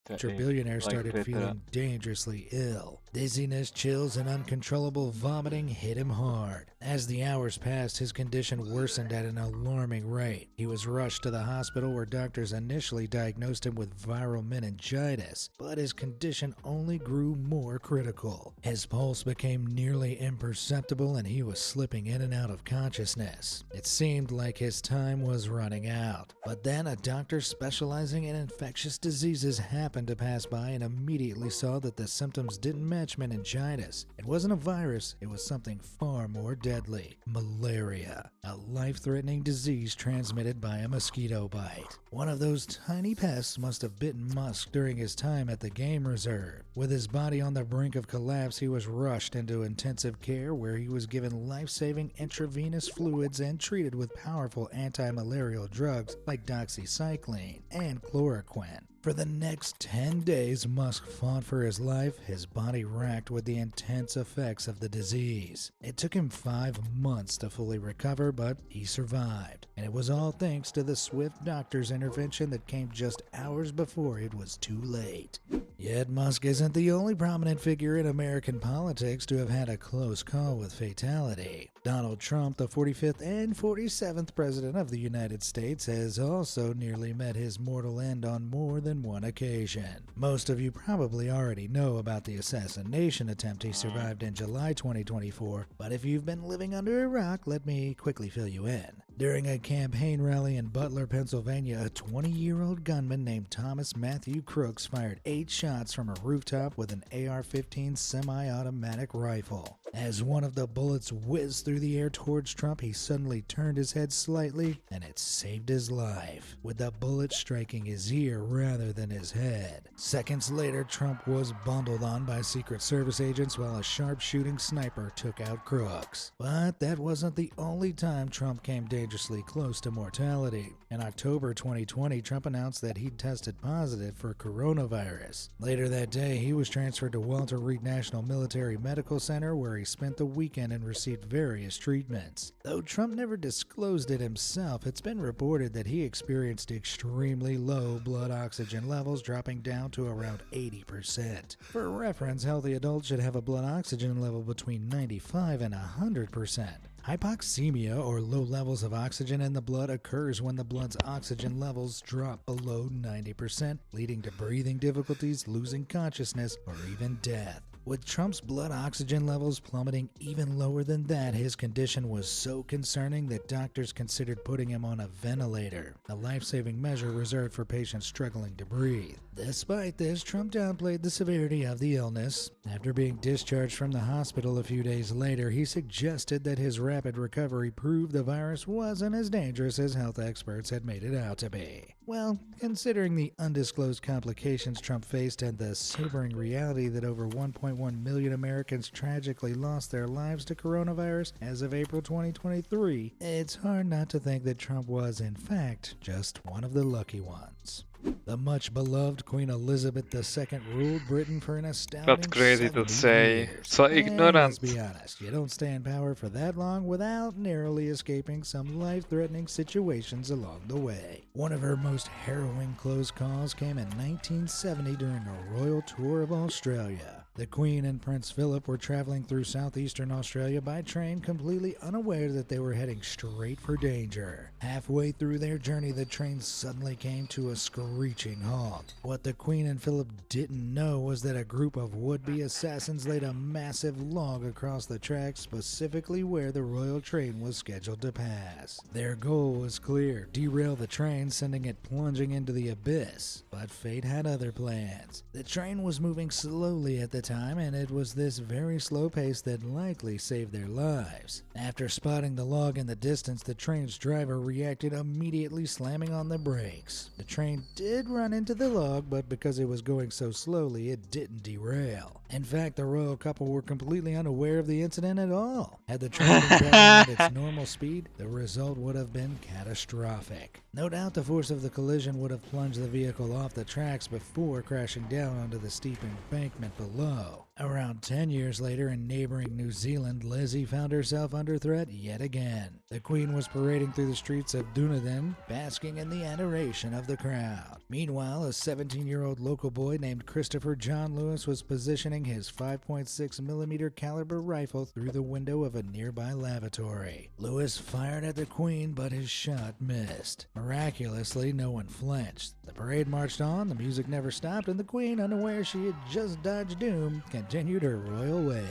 the billionaire like started Twitter. feeling dangerously ill. Dizziness, chills, and uncontrollable vomiting hit him hard. As the hours passed, his condition worsened at an alarming rate. He was rushed to the hospital where doctors initially diagnosed him with viral meningitis, but his condition only grew more critical. His pulse became nearly imperceptible and he was slipping in and out of consciousness. It seemed like his time was running out. But then a doctor specializing in infectious diseases happened to pass by and immediately saw that the symptoms didn't match meningitis. It wasn't a virus, it was something far more deadly. Malaria, a life-threatening disease transmitted by a mosquito bite. One of those tiny pests must have bitten Musk during his time at the game reserve. With his body on the brink of collapse, he was rushed into intensive care where he was given life-saving intravenous fluids and treated with powerful anti-malarial drugs like doxycycline and chloroquine. For the next 10 days, Musk fought for his life, his body racked with the intense effects of the disease. It took him 5 months to fully recover, but he survived. And it was all thanks to the swift doctor's intervention that came just hours before it was too late. Yet Musk isn't the only prominent figure in American politics to have had a close call with fatality. Donald Trump, the 45th and 47th President of the United States, has also nearly met his mortal end on more than one occasion. Most of you probably already know about the assassination attempt he survived in July 2024, but if you've been living under a rock, let me quickly fill you in. During a campaign rally in Butler, Pennsylvania, a 20-year-old gunman named Thomas Matthew Crooks fired 8 shots from a rooftop with an AR-15 semi-automatic rifle. As one of the bullets whizzed through the air towards Trump, he suddenly turned his head slightly, and it saved his life, with the bullet striking his ear rather than his head. Seconds later, Trump was bundled on by Secret Service agents while a sharpshooting sniper took out Crooks. But that wasn't the only time Trump came dangerously close to mortality. In October 2020, Trump announced that he'd tested positive for coronavirus. Later that day, he was transferred to Walter Reed National Military Medical Center, where he spent the weekend and received various treatments. Though Trump never disclosed it himself, it's been reported that he experienced extremely low blood oxygen levels, dropping down to around 80%. For reference, healthy adults should have a blood oxygen level between 95 and 100%. Hypoxemia, or low levels of oxygen in the blood, occurs when the blood's oxygen levels drop below 90%, leading to breathing difficulties, losing consciousness, or even death. With Trump's blood oxygen levels plummeting even lower than that, his condition was so concerning that doctors considered putting him on a ventilator, a life-saving measure reserved for patients struggling to breathe. Despite this, Trump downplayed the severity of the illness. After being discharged from the hospital a few days later, he suggested that his rapid recovery proved the virus wasn't as dangerous as health experts had made it out to be. Well, considering the undisclosed complications Trump faced and the sobering reality that over 1.1 million Americans tragically lost their lives to coronavirus as of April 2023, it's hard not to think that Trump was, in fact, just one of the lucky ones. The much beloved Queen Elizabeth II ruled Britain for an astounding That's crazy to 70 say. years. So And let's ignorant. be honest, you don't stay in power for that long without narrowly escaping some life-threatening situations along the way. One of her most harrowing close calls came in 1970 during a royal tour of Australia. The Queen and Prince Philip were traveling through southeastern Australia by train, completely unaware that they were heading straight for danger. Halfway through their journey, the train suddenly came to a screeching halt. What the Queen and Philip didn't know was that a group of would-be assassins laid a massive log across the tracks, specifically where the royal train was scheduled to pass. Their goal was clear: derail the train, sending it plunging into the abyss. But fate had other plans. The train was moving slowly at the time, and it was this very slow pace that likely saved their lives. After spotting the log in the distance, the train's driver reacted immediately, slamming on the brakes. The train did run into the log, but because it was going so slowly, it didn't derail. In fact, the royal couple were completely unaware of the incident at all. Had the train been traveling at its normal speed, the result would have been catastrophic. No doubt the force of the collision would have plunged the vehicle off the tracks before crashing down onto the steep embankment below. Around 10 years later, in neighboring New Zealand, Lizzie found herself under threat yet again. The Queen was parading through the streets of Dunedin, basking in the adoration of the crowd. Meanwhile, a 17-year-old local boy named Christopher John Lewis was positioning his 5.6mm caliber rifle through the window of a nearby lavatory. Lewis fired at the Queen, but his shot missed. Miraculously, no one flinched. The parade marched on, the music never stopped, and the Queen, unaware she had just dodged doom, continued her royal way.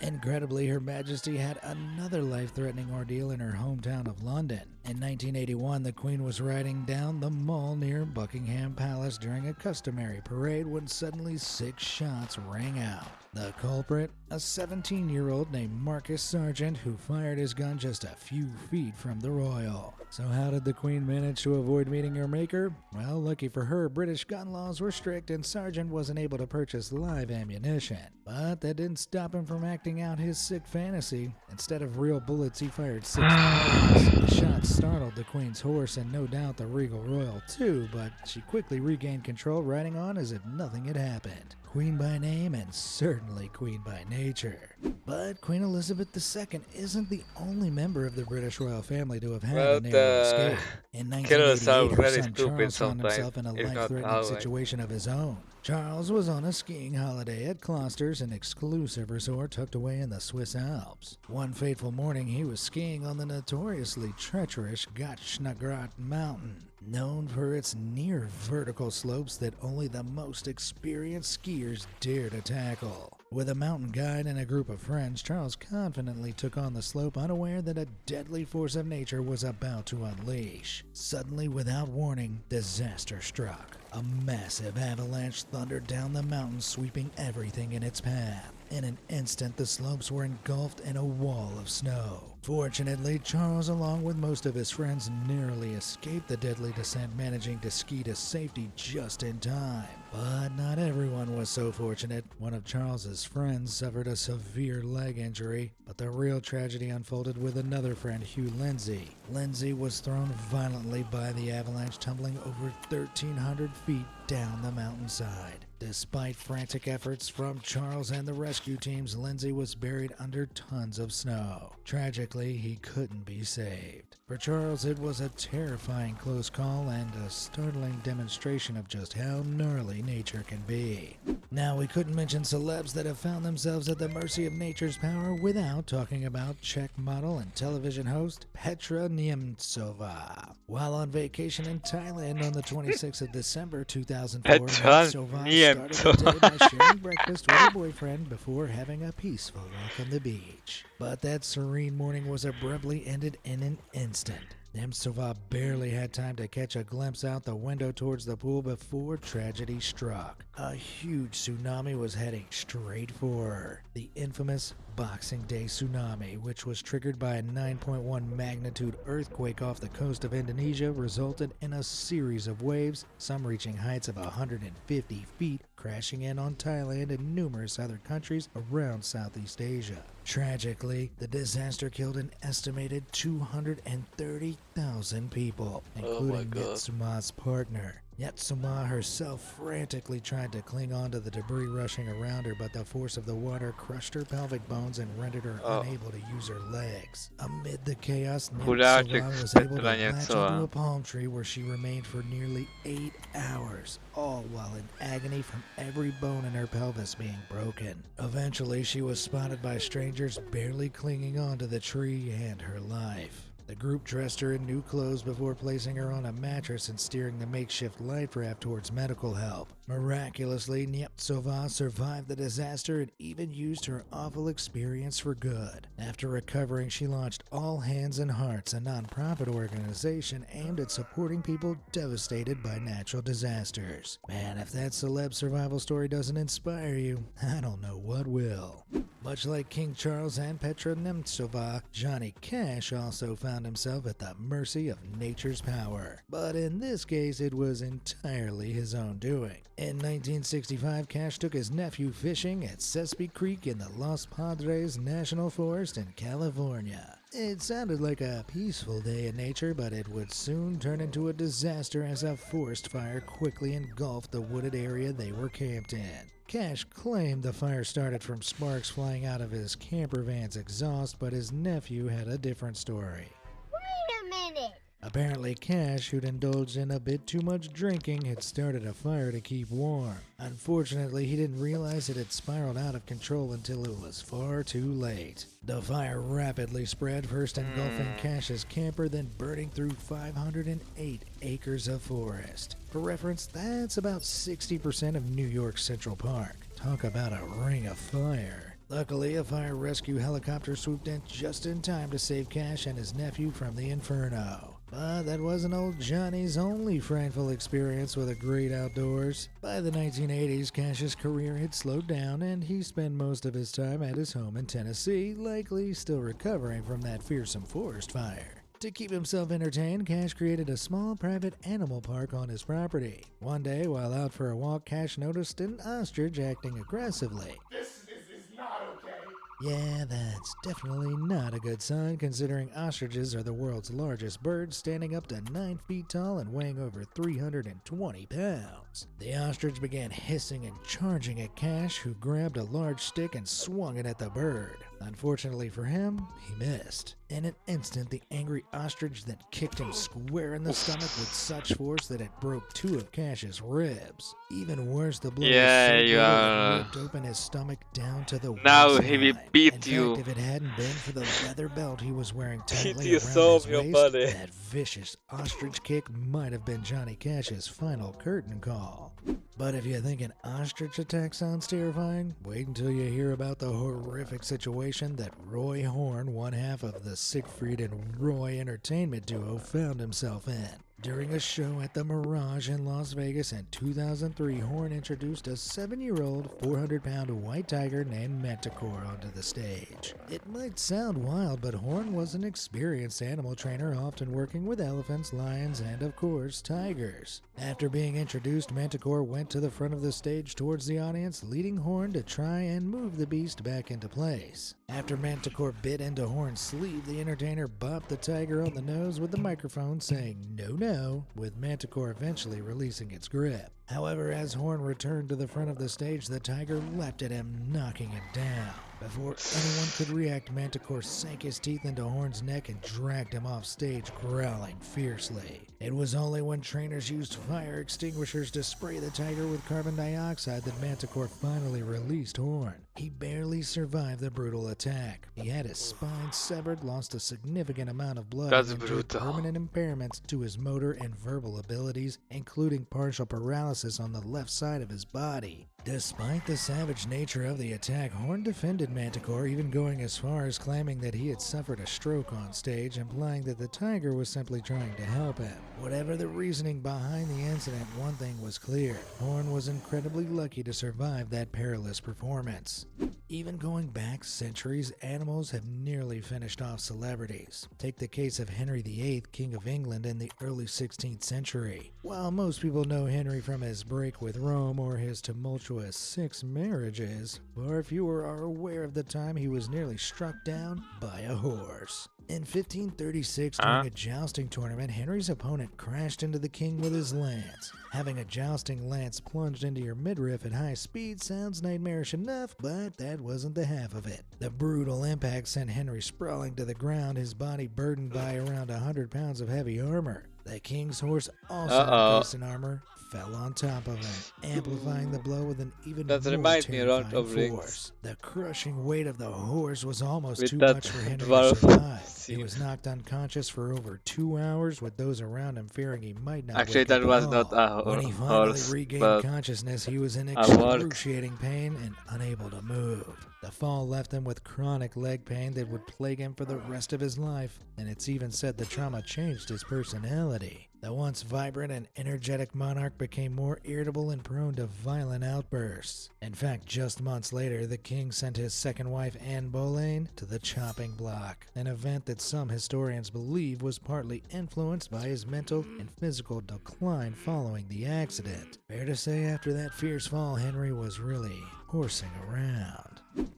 Incredibly, Her Majesty had another life-threatening ordeal in her hometown of London. In 1981, the Queen was riding down the Mall near Buckingham Palace during a customary parade when suddenly 6 shots rang out. The culprit? A 17-year-old named Marcus Sargent, who fired his gun just a few feet from the royal. So how did the Queen manage to avoid meeting her maker? Well, lucky for her, British gun laws were strict and Sargent wasn't able to purchase live ammunition. But that didn't stop him from acting out his sick fantasy. Instead of real bullets, he fired 6 bullets. The shots startled the Queen's horse and no doubt the regal royal too, but she quickly regained control, riding on as if nothing had happened. Queen by name and certainly queen by nature. But Queen Elizabeth II isn't the only member of the British royal family to have had a narrow escape. In 1988, her son Charles found himself in a life-threatening situation of his own. Charles was on a skiing holiday at Klosters, an exclusive resort tucked away in the Swiss Alps. One fateful morning, he was skiing on the notoriously treacherous Gotschnagrat mountain, known for its near vertical slopes that only the most experienced skiers dare to tackle. With a mountain guide and a group of friends, Charles confidently took on the slope, unaware that a deadly force of nature was about to unleash. Suddenly, without warning, disaster struck. A massive avalanche thundered down the mountain, sweeping everything in its path. In an instant, the slopes were engulfed in a wall of snow. Fortunately, Charles, along with most of his friends, narrowly escaped the deadly descent, managing to ski to safety just in time. But not everyone was so fortunate. One of Charles's friends suffered a severe leg injury, but the real tragedy unfolded with another friend, Hugh Lindsay. Lindsay was thrown violently by the avalanche, tumbling over 1,300 feet down the mountainside. Despite frantic efforts from Charles and the rescue teams, Lindsay was buried under tons of snow. Tragically, he couldn't be saved. For Charles, it was a terrifying close call and a startling demonstration of just how gnarly nature can be. Now, we couldn't mention celebs that have found themselves at the mercy of nature's power without talking about Czech model and television host Petra Nemcová. While on vacation in Thailand on the 26th of December 2004, Nemcová started the day by sharing breakfast with her boyfriend before having a peaceful walk on the beach. But that serene morning was abruptly ended in an instant. Nemcová barely had time to catch a glimpse out the window towards the pool before tragedy struck. A huge tsunami was heading straight for her. The infamous Boxing Day tsunami, which was triggered by a 9.1 magnitude earthquake off the coast of Indonesia, resulted in a series of waves, some reaching heights of 150 feet, crashing in on Thailand and numerous other countries around Southeast Asia. Tragically, the disaster killed an estimated 230,000 people, including Nemcová's partner. Yet Soma herself frantically tried to cling on to the debris rushing around her, but the force of the water crushed her pelvic bones and rendered her unable to use her legs. Amid the chaos, Хулячик Soma was able to latch Петранецова. onto a palm tree where she remained for nearly 8 hours, all while in agony from every bone in her pelvis being broken. Eventually, she was spotted by strangers barely clinging onto the tree and her life. The group dressed her in new clothes before placing her on a mattress and steering the makeshift life raft towards medical help. Miraculously, Nyeptsova survived the disaster and even used her awful experience for good. After recovering, she launched All Hands and Hearts, a non-profit organization aimed at supporting people devastated by natural disasters. Man, if that celeb survival story doesn't inspire you, I don't know what will. Much like King Charles and Petra Nemtsova, Johnny Cash also found himself at the mercy of nature's power. But in this case, it was entirely his own doing. In 1965, Cash took his nephew fishing at Sespe Creek in the Los Padres National Forest in California. It sounded like a peaceful day in nature, but it would soon turn into a disaster as a forest fire quickly engulfed the wooded area they were camped in. Cash claimed the fire started from sparks flying out of his camper van's exhaust, but his nephew had a different story. Wait a minute! Apparently, Cash, who'd indulged in a bit too much drinking, had started a fire to keep warm. Unfortunately, he didn't realize it had spiraled out of control until it was far too late. The fire rapidly spread, first engulfing Cash's camper, then burning through 508 acres of forest. For reference, that's about 60% of New York's Central Park. Talk about a ring of fire. Luckily, a fire rescue helicopter swooped in just in time to save Cash and his nephew from the inferno. But that wasn't old Johnny's only frightful experience with the great outdoors. By the 1980s, Cash's career had slowed down, and he spent most of his time at his home in Tennessee, likely still recovering from that fearsome forest fire. To keep himself entertained, Cash created a small private animal park on his property. One day, while out for a walk, Cash noticed an ostrich acting aggressively. This is not okay. Yeah, that's definitely not a good sign, considering ostriches are the world's largest birds, standing up to 9 feet tall and weighing over 320 pounds. The ostrich began hissing and charging at Cash, who grabbed a large stick and swung it at the bird. Unfortunately for him, he missed. In an instant, the angry ostrich then kicked him square in the stomach with such force that it broke 2 of Cash's ribs. Even worse, the blow was so brutal it ripped open his stomach down to the Now he will waistline. beat In you. fact, if it hadn't been for the leather belt he was wearing tightly you around solve his your waist, body. that vicious ostrich kick might have been Johnny Cash's final curtain call. But if you think an ostrich attack sounds terrifying, wait until you hear about the horrific situation that Roy Horn, one half of the Siegfried and Roy entertainment duo, found himself in. During a show at the Mirage in Las Vegas in 2003, Horn introduced a 7-year-old, 400-pound white tiger named Manticore onto the stage. It might sound wild, but Horn was an experienced animal trainer, often working with elephants, lions, and of course, tigers. After being introduced, Manticore went to the front of the stage towards the audience, leading Horn to try and move the beast back into place. After Manticore bit into Horn's sleeve, the entertainer bopped the tiger on the nose with the microphone, saying no, with Manticore eventually releasing its grip. However, as Horn returned to the front of the stage, the tiger leapt at him, knocking him down. Before anyone could react, Manticore sank his teeth into Horn's neck and dragged him off stage, growling fiercely. It was only when trainers used fire extinguishers to spray the tiger with carbon dioxide that Manticore finally released Horn. He barely survived the brutal attack. He had his spine severed, lost a significant amount of blood, That's and endured brutal. permanent impairments to his motor and verbal abilities, including partial paralysis on the left side of his body. Despite the savage nature of the attack, Horn defended Manticore, even going as far as claiming that he had suffered a stroke on stage, implying that the tiger was simply trying to help him. Whatever the reasoning behind the incident, one thing was clear. Horn was incredibly lucky to survive that perilous performance. Even going back centuries, animals have nearly finished off celebrities. Take the case of Henry VIII, King of England in the early 16th century. While most people know Henry from his break with Rome or his tumultuous 6 marriages, far fewer are aware of the time he was nearly struck down by a horse. In 1536, during a jousting tournament, Henry's opponent crashed into the king with his lance. Having a jousting lance plunged into your midriff at high speed sounds nightmarish enough, but that wasn't the half of it. The brutal impact sent Henry sprawling to the ground, his body burdened by around 100 pounds of heavy armor. The king's horse, also encased in armor, fell on top of him, amplifying the blow with an even more terrifying force. The crushing weight of the horse was almost too much for Henry to survive. He was knocked unconscious for over 2 hours, with those around him fearing he might not Actually, wake that up was at not all. a When he finally horse, regained but consciousness, he was in a work. excruciating pain and unable to move. The fall left him with chronic leg pain that would plague him for the rest of his life, and it's even said the trauma changed his personality. The once vibrant and energetic monarch became more irritable and prone to violent outbursts. In fact, just months later, the king sent his second wife, Anne Boleyn, to the chopping block, an event that some historians believe was partly influenced by his mental and physical decline following the accident. Fair to say, after that fierce fall, Henry was really horsing around.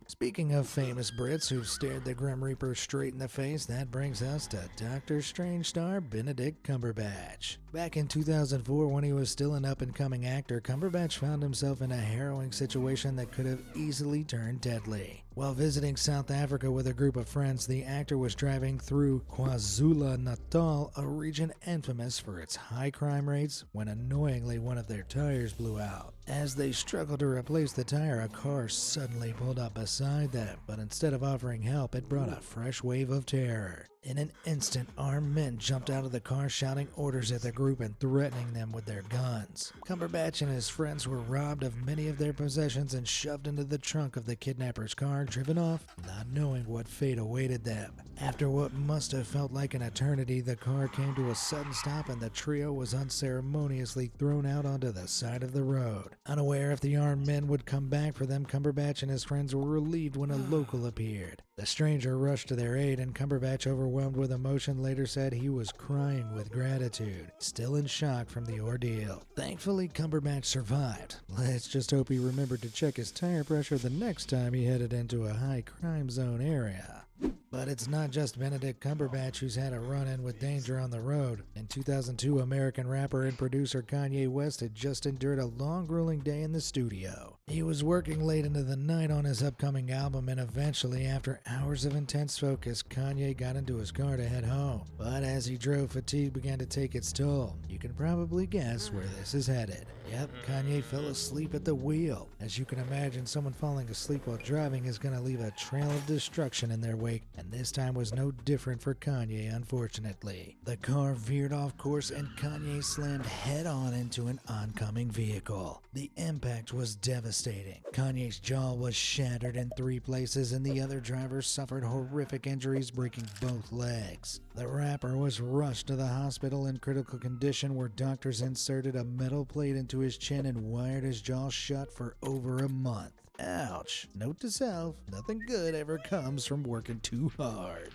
Speaking of famous Brits who've stared the Grim Reaper straight in the face, that brings us to Doctor Strange star Benedict Cumberbatch. Back in 2004, when he was still an up-and-coming actor, Cumberbatch found himself in a harrowing situation that could have easily turned deadly. While visiting South Africa with a group of friends, the actor was driving through KwaZulu-Natal, a region infamous for its high crime rates, when annoyingly one of their tires blew out. As they struggled to replace the tire, a car suddenly pulled up beside them, but instead of offering help, it brought a fresh wave of terror. In an instant, armed men jumped out of the car shouting orders at the group and threatening them with their guns. Cumberbatch and his friends were robbed of many of their possessions and shoved into the trunk of the kidnapper's car, driven off, not knowing what fate awaited them. After what must have felt like an eternity, the car came to a sudden stop and the trio was unceremoniously thrown out onto the side of the road. Unaware if the armed men would come back for them, Cumberbatch and his friends were relieved when a local appeared. The stranger rushed to their aid, and Cumberbatch, overwhelmed with emotion, later said he was crying with gratitude, still in shock from the ordeal. Thankfully, Cumberbatch survived. Let's just hope he remembered to check his tire pressure the next time he headed into a high crime zone area. But it's not just Benedict Cumberbatch who's had a run-in with danger on the road. In 2002, American rapper and producer Kanye West had just endured a long, grueling day in the studio. He was working late into the night on his upcoming album, and eventually, after hours of intense focus, Kanye got into his car to head home. But as he drove, fatigue began to take its toll. You can probably guess where this is headed. Yep, Kanye fell asleep at the wheel. As you can imagine, someone falling asleep while driving is going to leave a trail of destruction in their wake, and this time was no different for Kanye, unfortunately. The car veered off course and Kanye slammed head-on into an oncoming vehicle. The impact was devastating. Kanye's jaw was shattered in 3 places and the other driver suffered horrific injuries, breaking both legs. The rapper was rushed to the hospital in critical condition, where doctors inserted a metal plate into his chin and wired his jaw shut for over a month. Ouch. Note to self, nothing good ever comes from working too hard.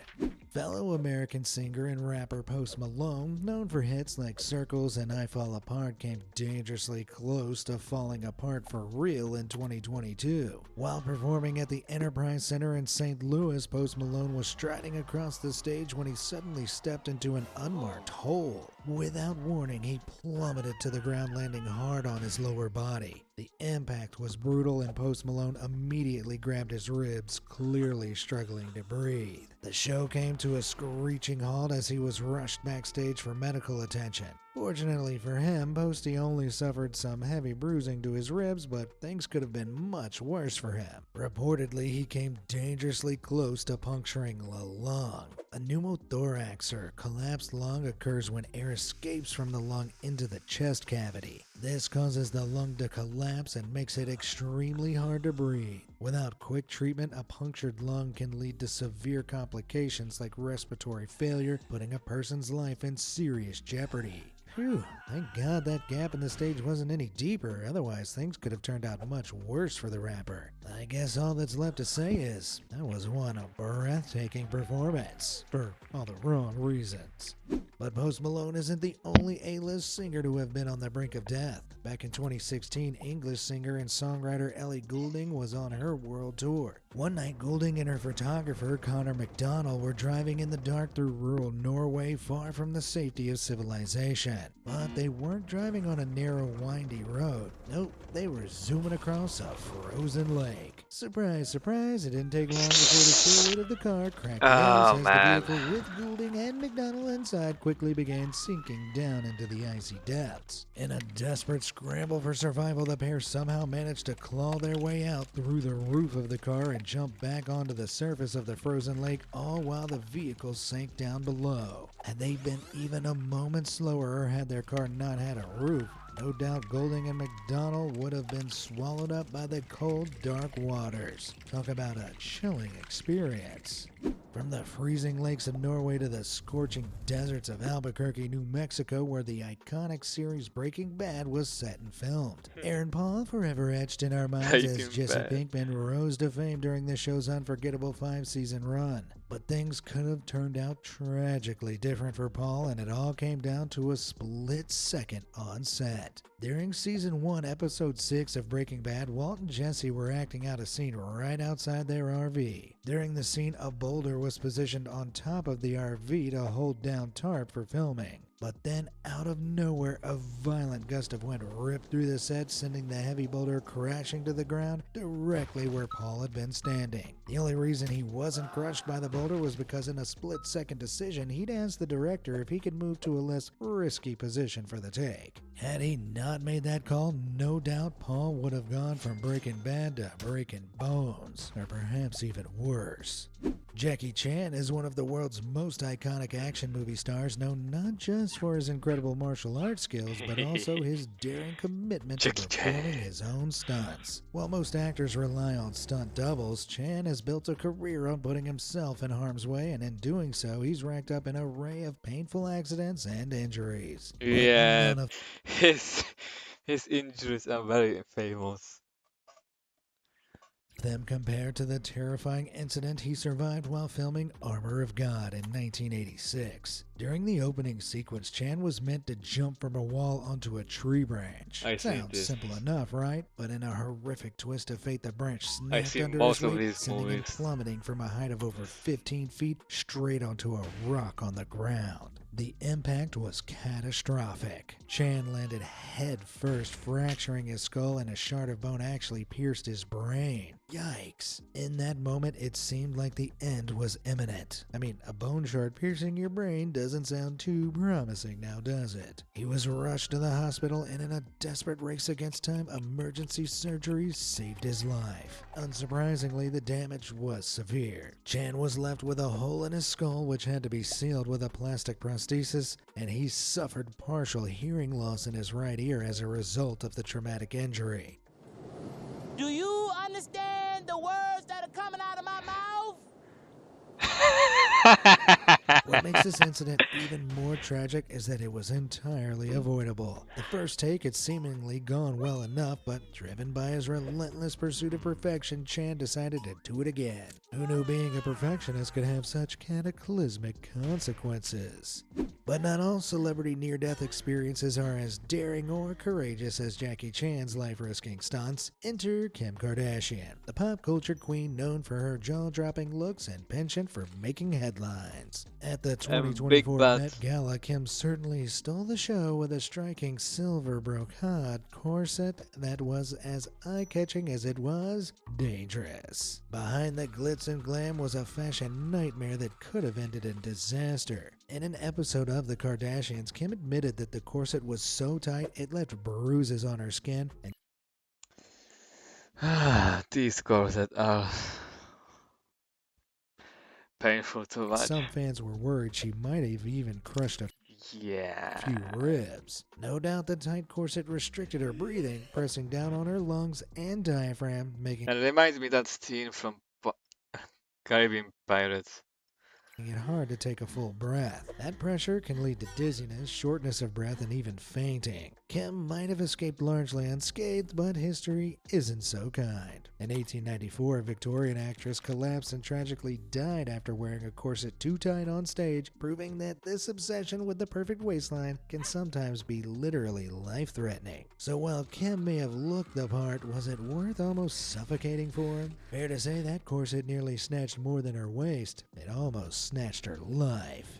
Fellow American singer and rapper Post Malone, known for hits like Circles and I Fall Apart, came dangerously close to falling apart for real in 2022. While performing at the Enterprise Center in St. Louis, Post Malone was striding across the stage when he suddenly stepped into an unmarked hole. Without warning, he plummeted to the ground, landing hard on his lower body. The impact was brutal and Post Malone immediately grabbed his ribs, clearly struggling to breathe. The show came to a screeching halt as he was rushed backstage for medical attention. Fortunately for him, Posty only suffered some heavy bruising to his ribs, but things could have been much worse for him. Reportedly, he came dangerously close to puncturing the lung. A pneumothorax, or collapsed lung, occurs when air escapes from the lung into the chest cavity. This causes the lung to collapse and makes it extremely hard to breathe. Without quick treatment, a punctured lung can lead to severe complications like respiratory failure, putting a person's life in serious jeopardy. Phew, thank God that gap in the stage wasn't any deeper, otherwise things could have turned out much worse for the rapper. I guess all that's left to say is, that was one breathtaking performance, for all the wrong reasons. But Post Malone isn't the only A-list singer to have been on the brink of death. Back in 2016, English singer and songwriter Ellie Goulding was on her world tour. One night, Goulding and her photographer, Connor McDonald, were driving in the dark through rural Norway, far from the safety of civilization. But they weren't driving on a narrow, windy road. Nope, they were zooming across a frozen lake. Surprise, surprise, it didn't take long before the silhouette of the car cracked the ice as the vehicle with Goulding and McDonald inside quickly began sinking down into the icy depths. In a desperate scramble for survival, the pair somehow managed to claw their way out through the roof of the car and jump back onto the surface of the frozen lake, all while the vehicle sank down below. Had they been even a moment slower, or had their car not had a roof, no doubt Goulding and McDonald would have been swallowed up by the cold, dark waters. Talk about a chilling experience. From the freezing lakes of Norway to the scorching deserts of Albuquerque, New Mexico, where the iconic series Breaking Bad was set and filmed. Aaron Paul, forever etched in our minds as Jesse Pinkman, rose to fame during the show's unforgettable 5-season run. But things could have turned out tragically different for Paul, and it all came down to a split second on set. During Season 1, Episode 6 of Breaking Bad, Walt and Jesse were acting out a scene right outside their RV. During the scene, a boulder was positioned on top of the RV to hold down tarp for filming. But then, out of nowhere, a violent gust of wind ripped through the set, sending the heavy boulder crashing to the ground directly where Paul had been standing. The only reason he wasn't crushed by the boulder was because in a split-second decision, he'd asked the director if he could move to a less risky position for the take. Had he not made that call, no doubt Paul would have gone from Breaking Bad to Breaking Bones, or perhaps even worse. Jackie Chan is one of the world's most iconic action movie stars, known not just for his incredible martial arts skills, but also his daring commitment to performing his own stunts. While most actors rely on stunt doubles, Chan has built a career on putting himself in harm's way, and in doing so, he's racked up an array of painful accidents and injuries. Yeah, his injuries are very famous. Them compared to the terrifying incident he survived while filming Armor of God in 1986. During the opening sequence, Chan was meant to jump from a wall onto a tree branch. Sounds simple enough, right? But in a horrific twist of fate, the branch snapped under his weight, sending him plummeting from a height of over 15 feet straight onto a rock on the ground. The impact was catastrophic. Chan landed head first, fracturing his skull, and a shard of bone actually pierced his brain. Yikes. In that moment, it seemed like the end was imminent. I mean, a bone shard piercing your brain doesn't sound too promising now, does it? He was rushed to the hospital, and in a desperate race against time, emergency surgery saved his life. Unsurprisingly, the damage was severe. Chan was left with a hole in his skull, which had to be sealed with a plastic prosthesis, and he suffered partial hearing loss in his right ear as a result of the traumatic injury. Do you understand the words that are coming out of my mouth? What makes this incident even more tragic is that it was entirely avoidable. The first take had seemingly gone well enough, but driven by his relentless pursuit of perfection, Chan decided to do it again. Who knew being a perfectionist could have such cataclysmic consequences? But not all celebrity near-death experiences are as daring or courageous as Jackie Chan's life-risking stunts. Enter Kim Kardashian, the pop culture queen known for her jaw-dropping looks and penchant for making headlines. At the 2024 Met Gala, Kim certainly stole the show with a striking silver brocade corset that was as eye-catching as it was dangerous. Behind the glitz and glam was a fashion nightmare that could have ended in disaster. In an episode of The Kardashians, Kim admitted that the corset was so tight it left bruises on her skin. And these corsets are painful to watch. Some fans were worried she might have even crushed a few ribs. No doubt the tight corset restricted her breathing, pressing down on her lungs and diaphragm, making And it reminds me of that scene from Caribbean Pirates. it hard to take a full breath. That pressure can lead to dizziness, shortness of breath, and even fainting. Kim might have escaped largely unscathed, but history isn't so kind. An 1894 Victorian actress collapsed and tragically died after wearing a corset too tight on stage, proving that this obsession with the perfect waistline can sometimes be literally life-threatening. So while Kim may have looked the part, was it worth almost suffocating for him? Fair to say that corset nearly snatched more than her waist. It almost snatched her life.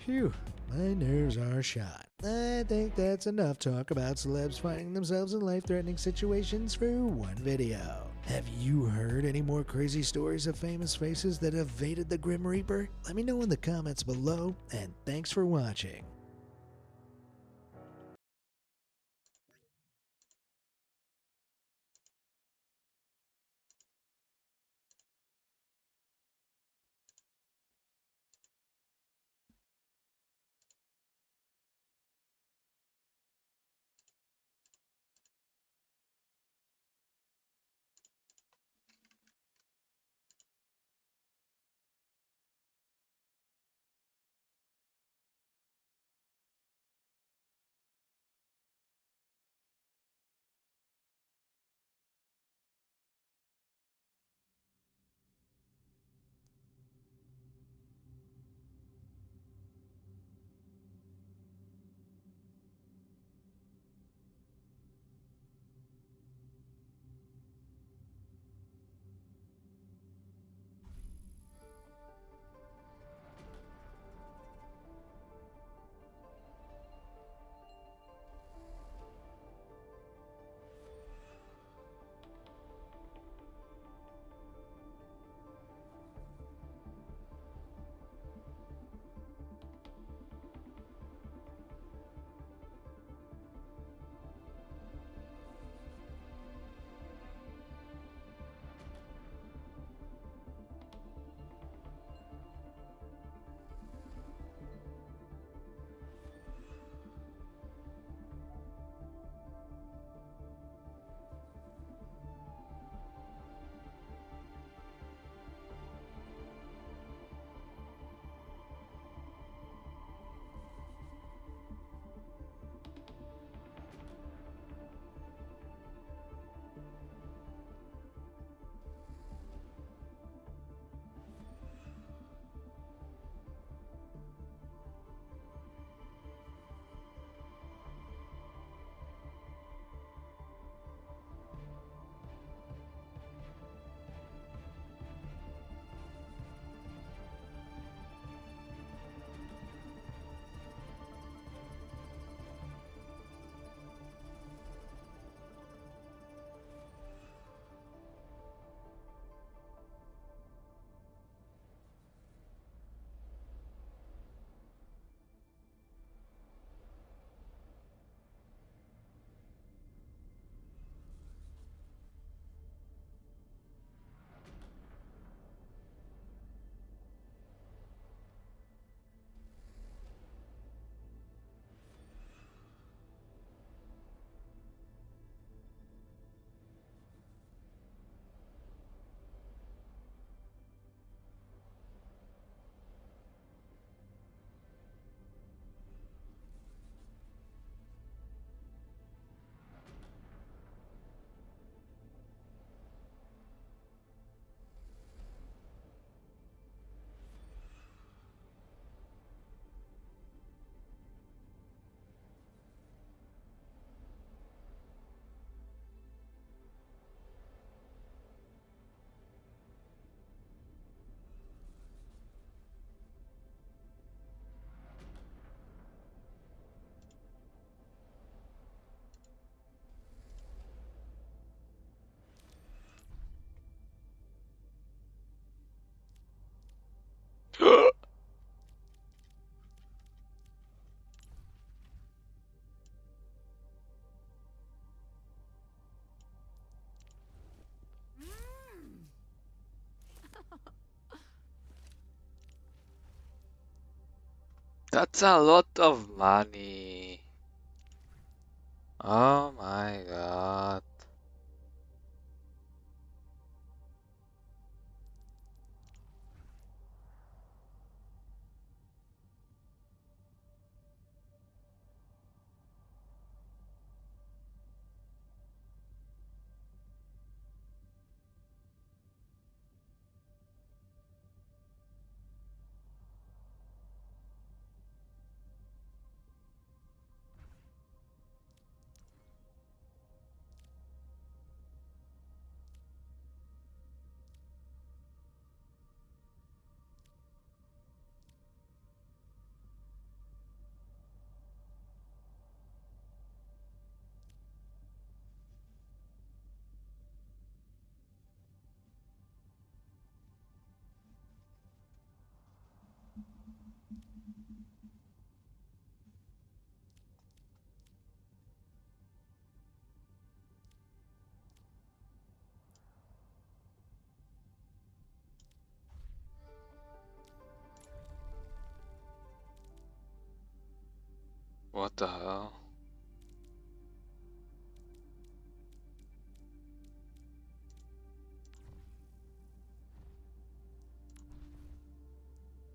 Phew, my nerves are shot. I think that's enough talk about celebs finding themselves in life-threatening situations for one video. Have you heard any more crazy stories of famous faces that evaded the Grim Reaper? Let me know in the comments below, and thanks for watching. That's a lot of money. Oh my god. What the hell?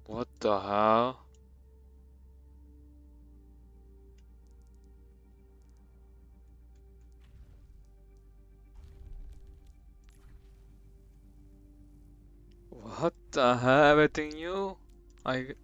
What the hell? What the hell? Everything new? I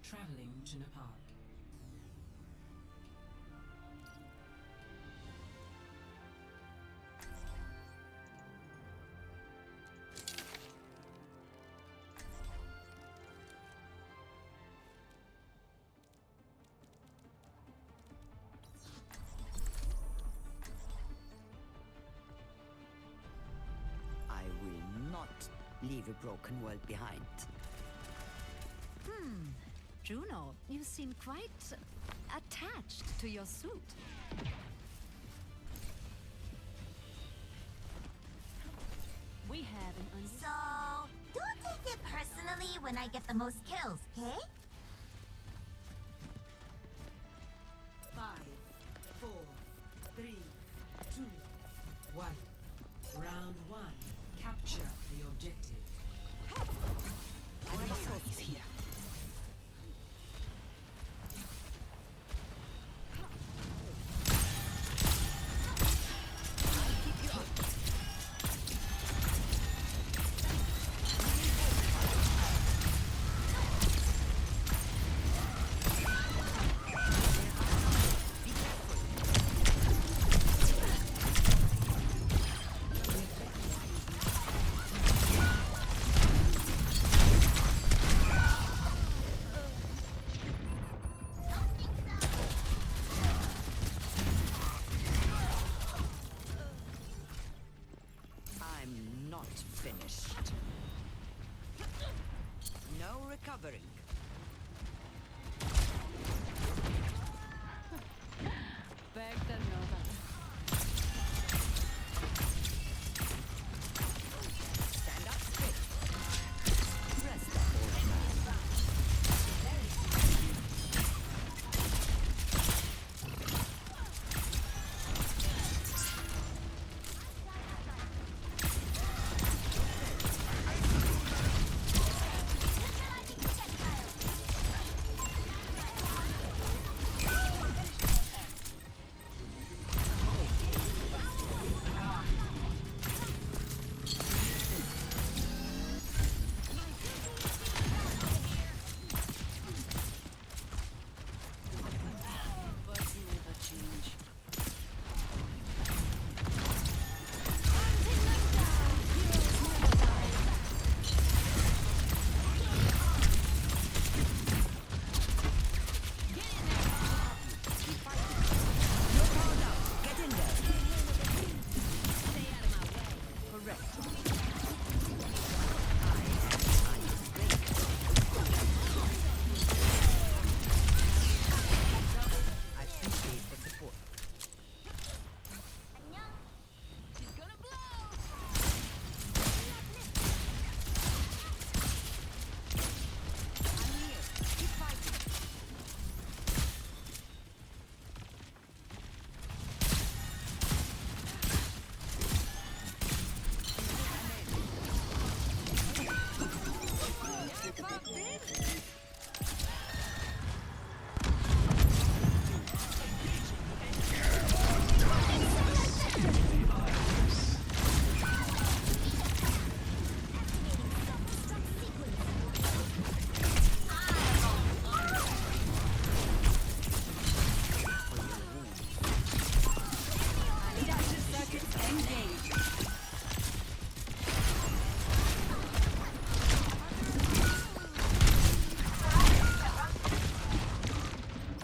Traveling to Nepal. I will not leave a broken world behind. Juno, you seem quite attached to your suit. We have an So, don't take it personally when I get the most kills, okay? 5, 4, 3, 2, 1. Round 1. Capture the objective. He's here. Finished. No recovering. Back the Nova. Stand up straight. Rest up, old man.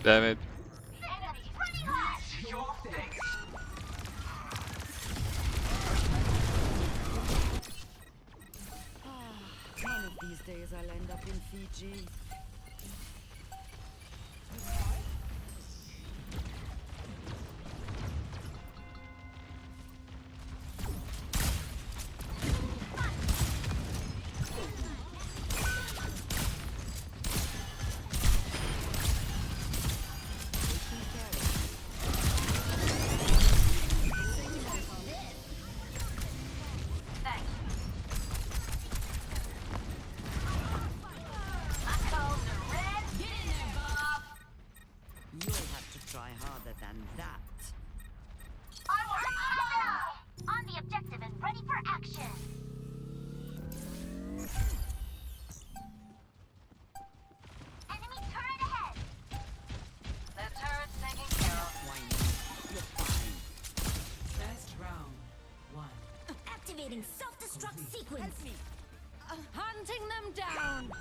Damn it. One of these days I'll end up in Fiji. Try harder than that. On the objective and ready for action. Enemy turret ahead. The turret's taking care of. You're fine. First round, 1. Activating self-destruct sequence. Help me. Hunting them down.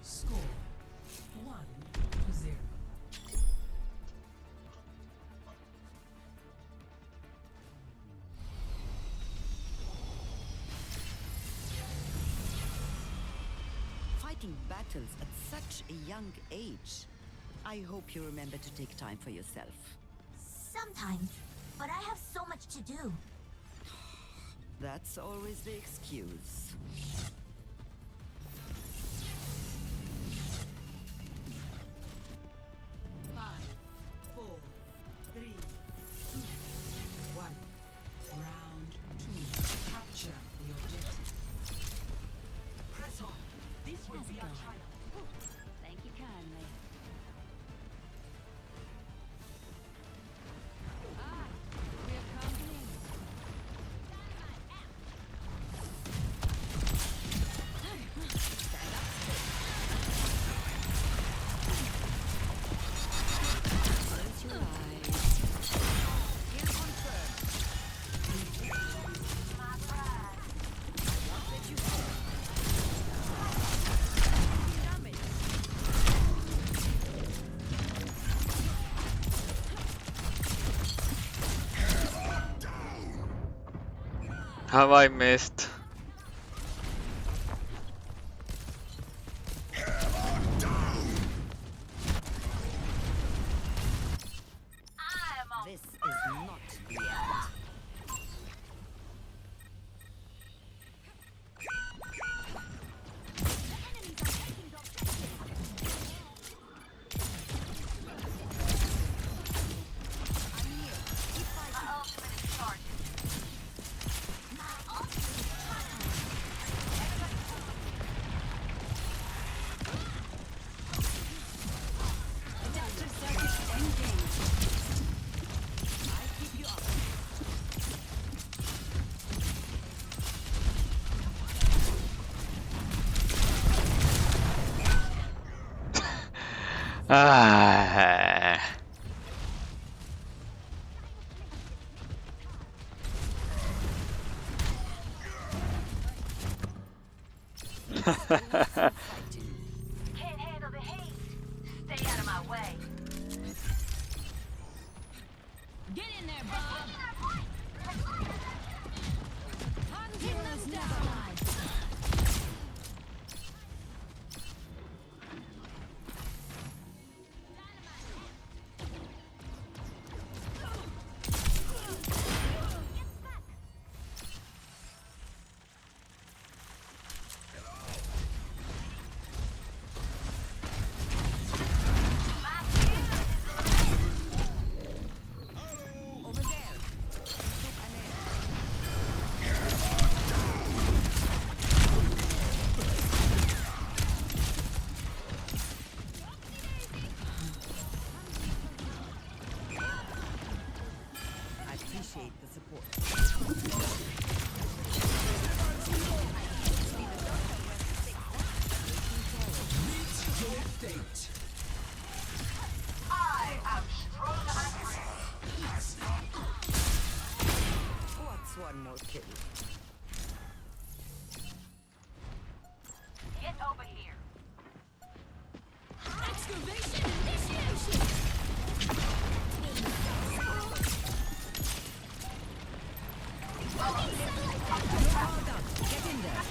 Score 1-0. Fighting battles at such a young age. I hope you remember to take time for yourself. Sometimes, but I have so much to do. That's always the excuse. Five, 4, 3, 2, 1. Round 2. Capture the objective. Press on. This will be our trial. Thank you kindly. We're company. Stand up straight. Close your eyes. Kill confirmed. What did you say? Have I missed? This is not the end. Ah. Can't handle the haste. Stay out of my way. Get in there, Bob. Hunting them down. Over there. Get in there.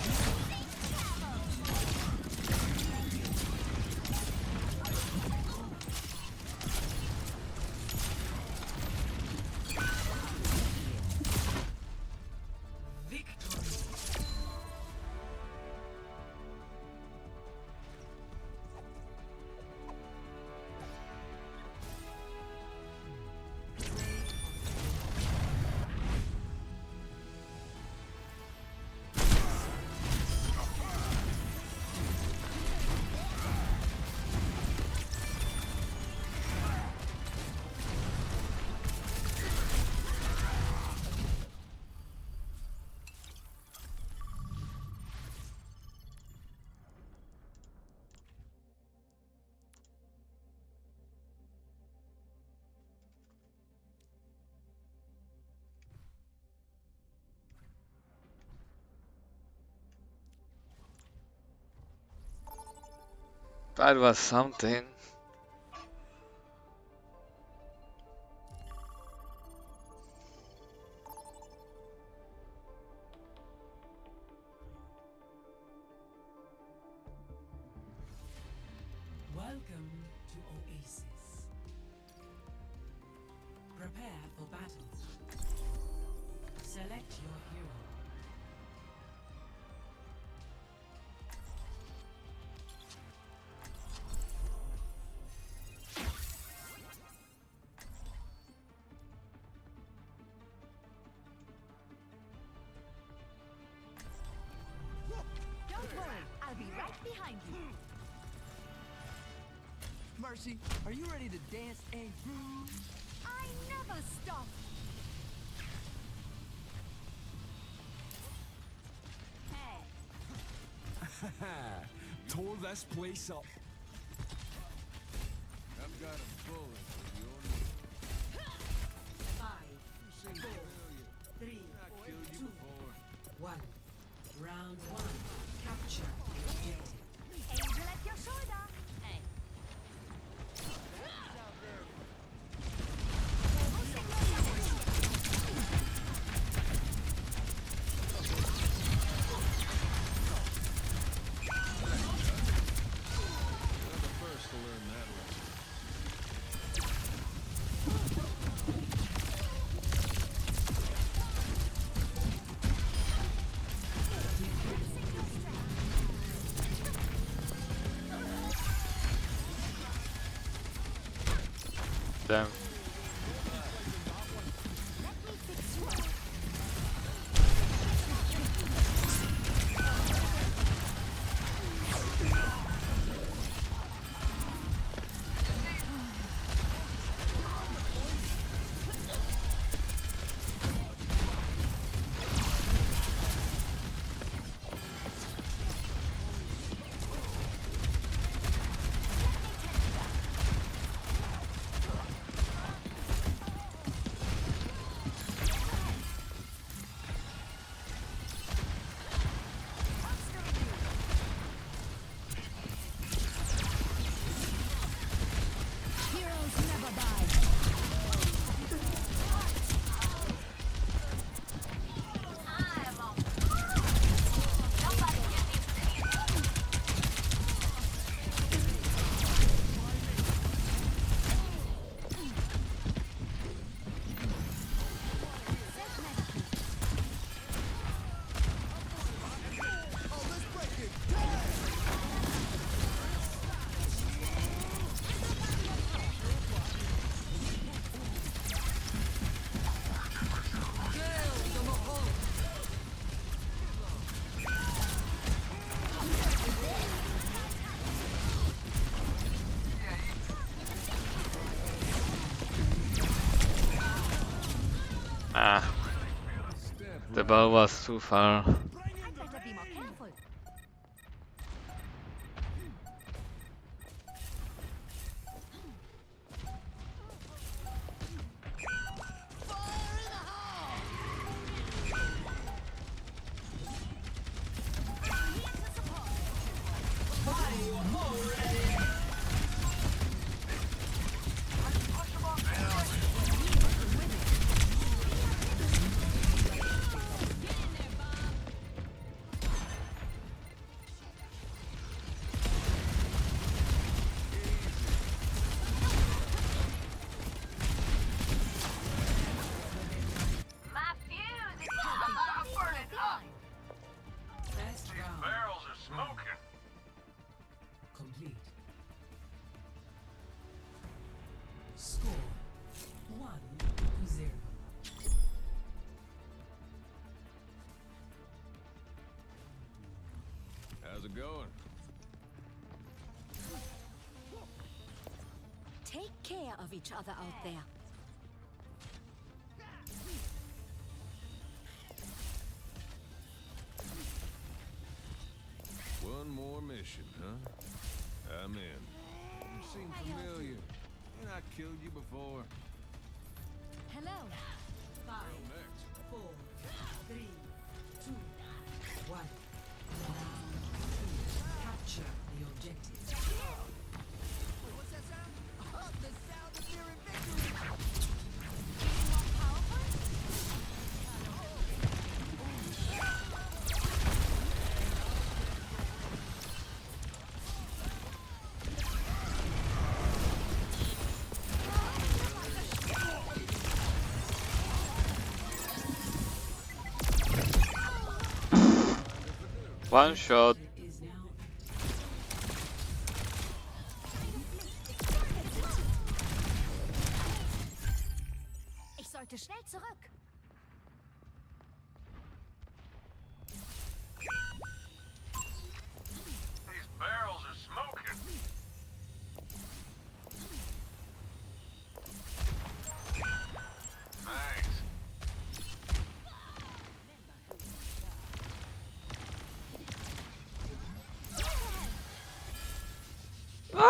That was something. Welcome to Oasis. Prepare for battle. Select your hero. Don't worry, I'll be right behind you. Mercy, are you ready to dance and groove? I never stop. Hey. Tore this place up. I've got a bullet for your knee. 5, 4, 3, 2, 1. Round 1. Capture the objective. Angel at your shoulder. Hey. Damn. Ah, the ball was too far. I'd better be more careful. smoking. Complete. Score 1-0. How's it going? Take care of each other out there. One more mission, huh? I'm in. You seem familiar. And I killed you before. Hello. 5, 4, 3, 2, 1. Capture the objective. What's that sound? Oh, the sound of nearing victory! One shot. Ich sollte schnell zurück. These barrels are smoking. Thanks. Ah!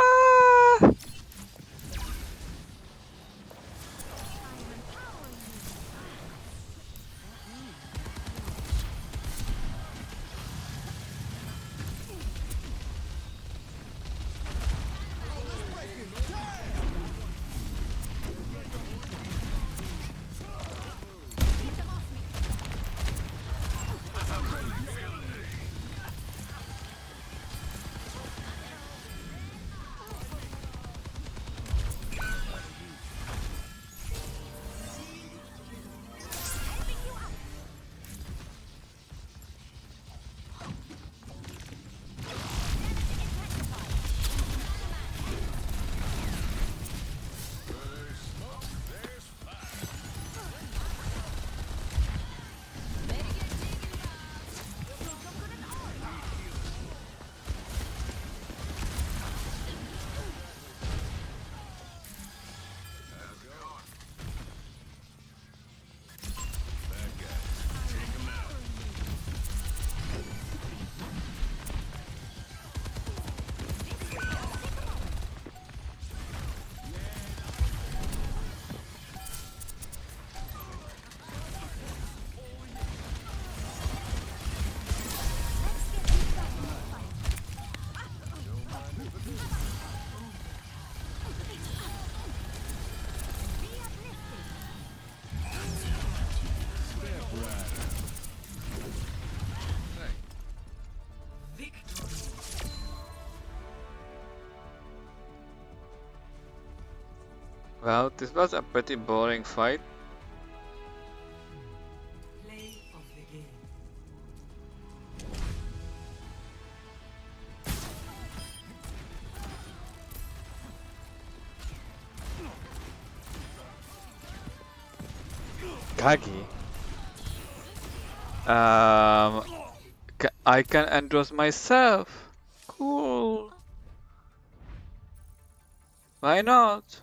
Well, this was a pretty boring fight. Play of the game. Kagi. I can endorse myself. Cool. Why not?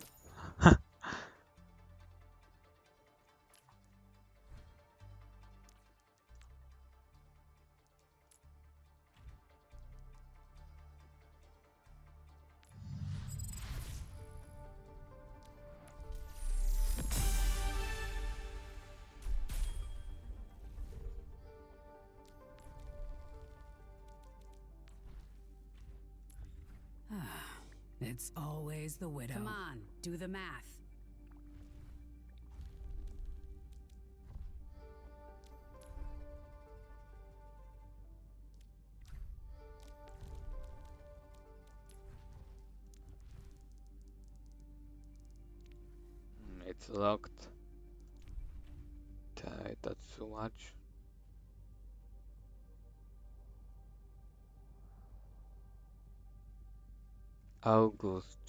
It's always the widow. Come on, do the math. It's locked. That's too much. August.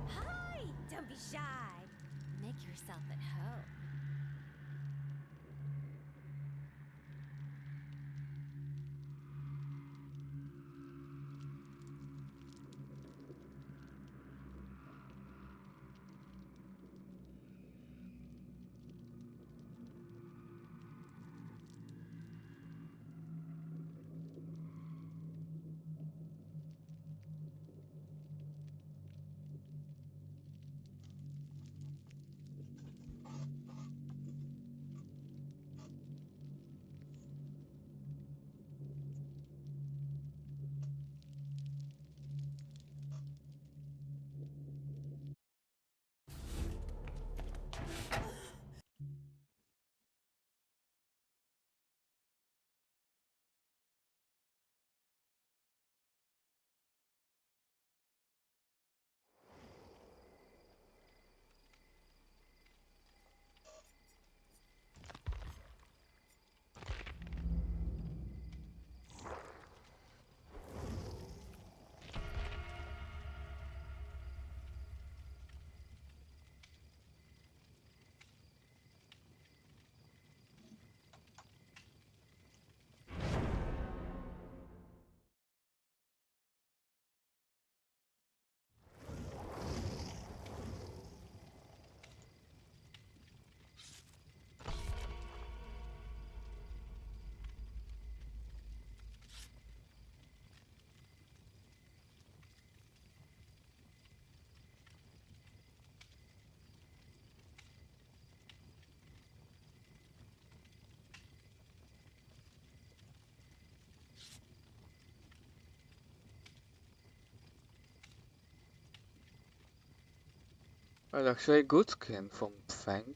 Hi! Don't be shy. Make yourself at home. Well, actually, good skin from Fang.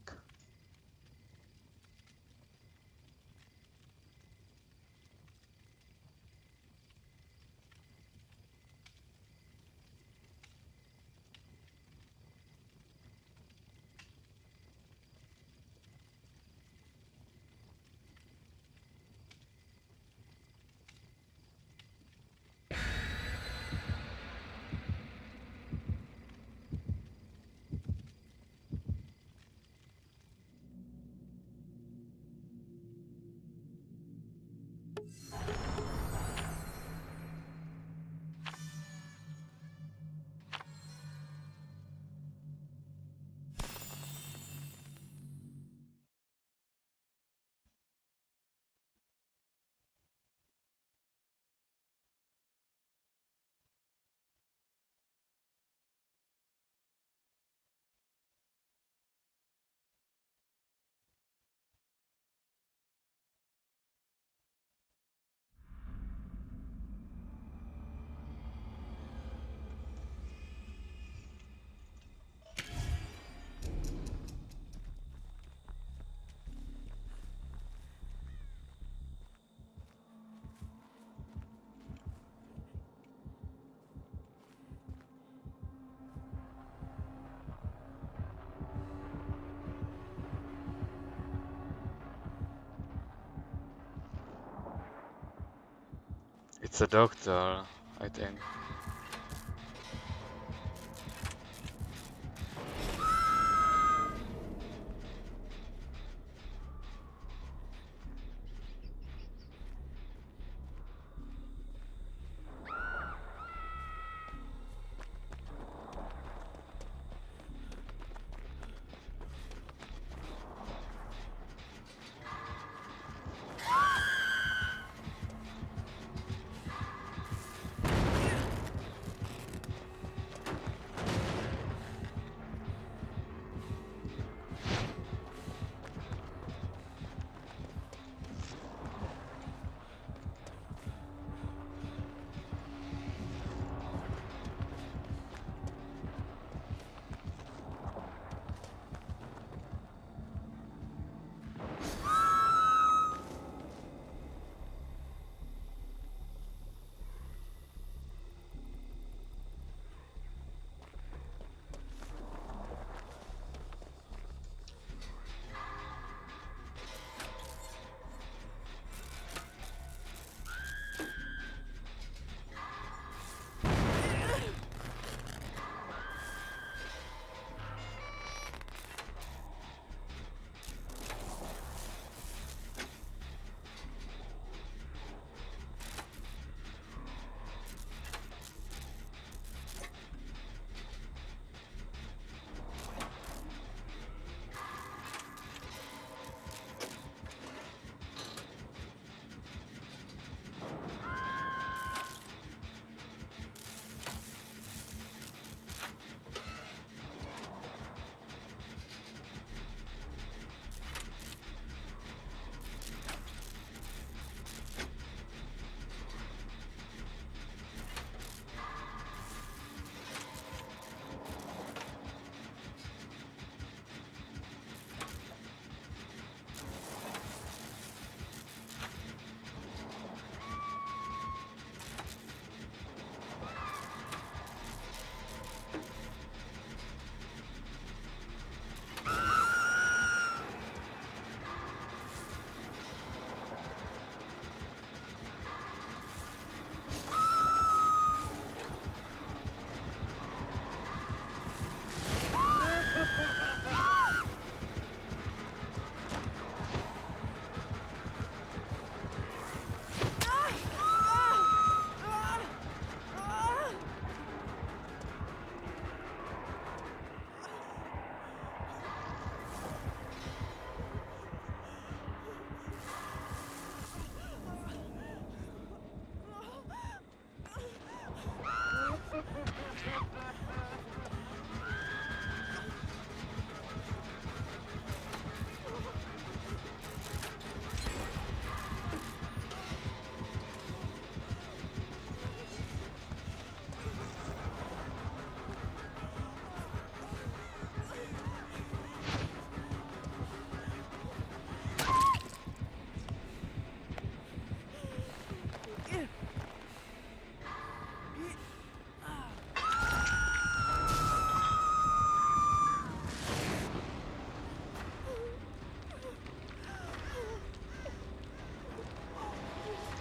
It's a doctor, I think.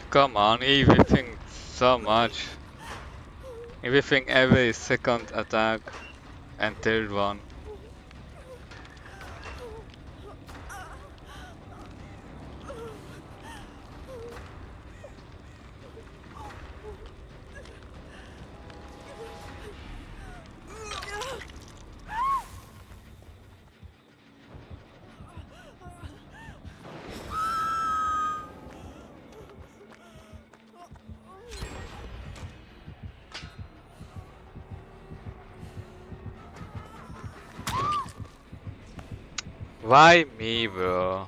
Come on, he whiffing so much. He whiffing every second attack and third one. Why me, bro?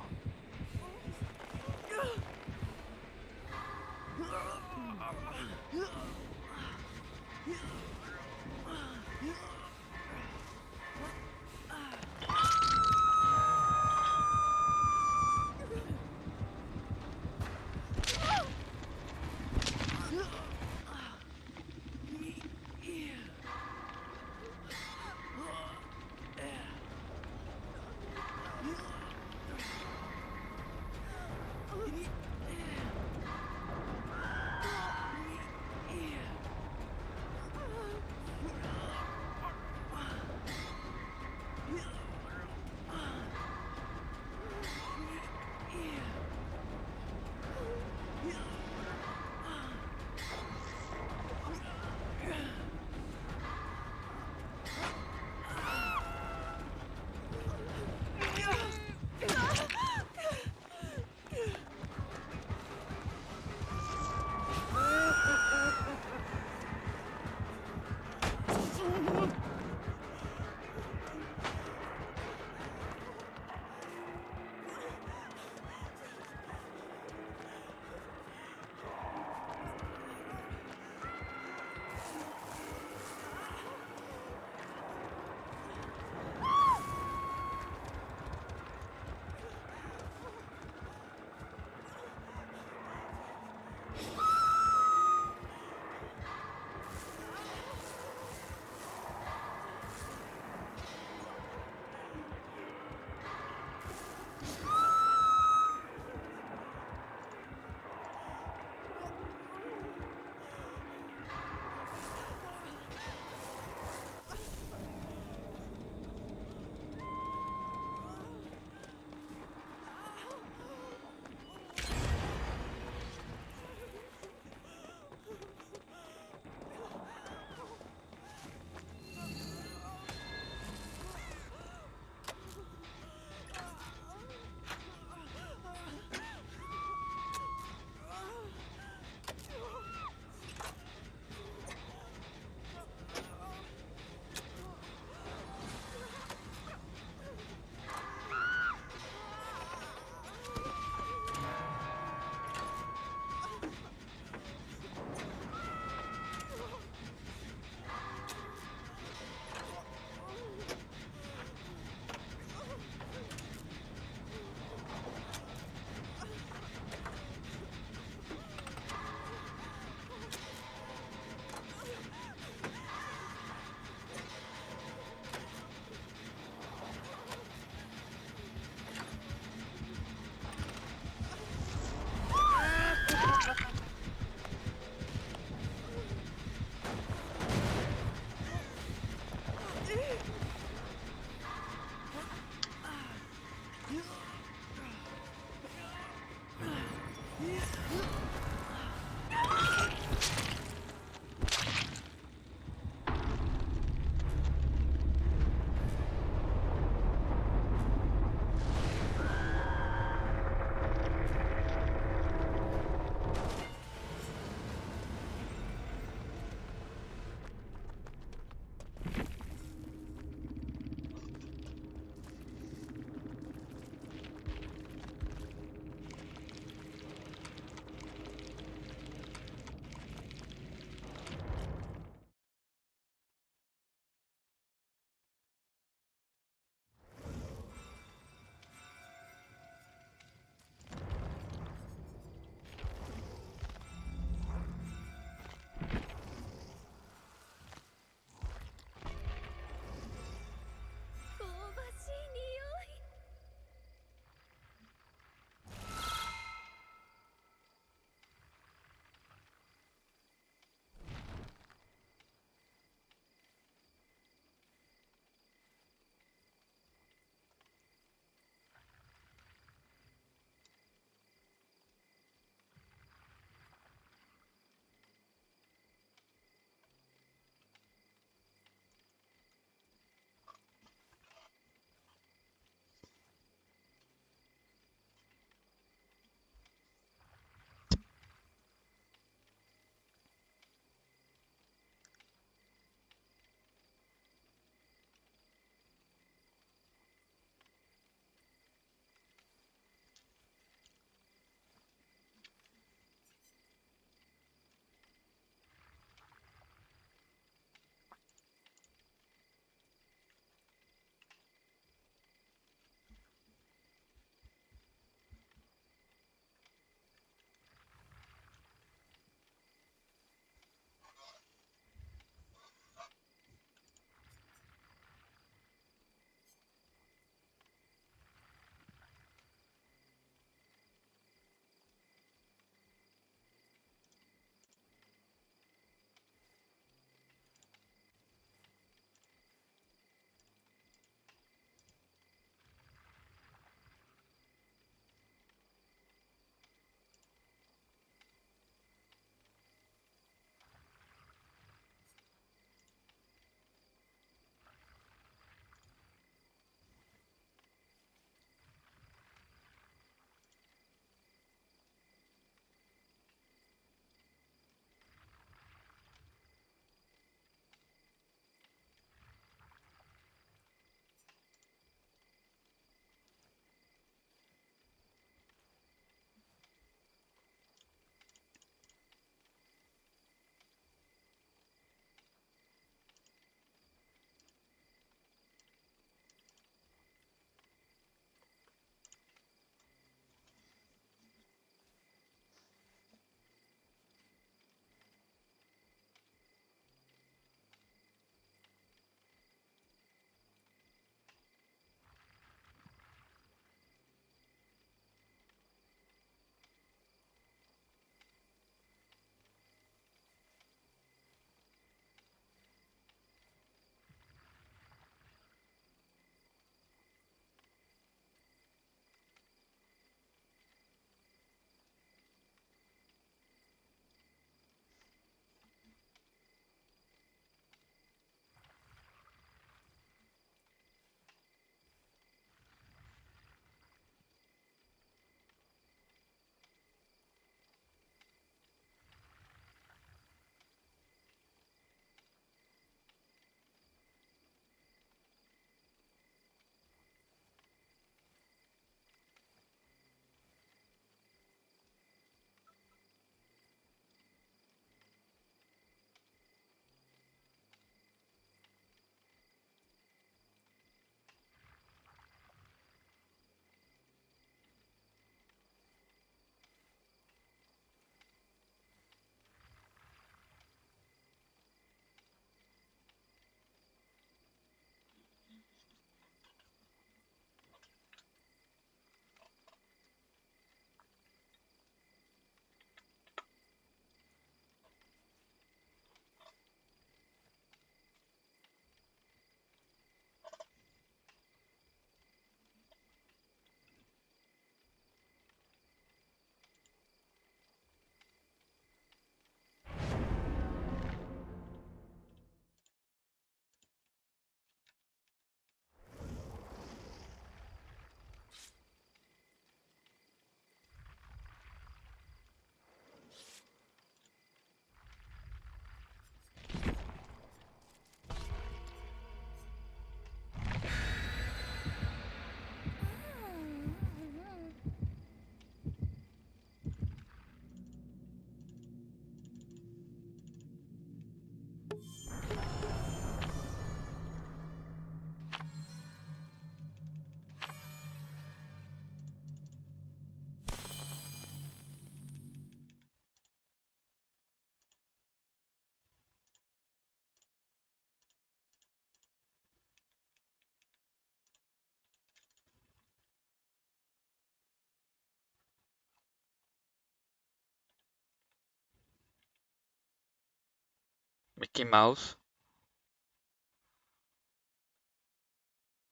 Mickey Mouse.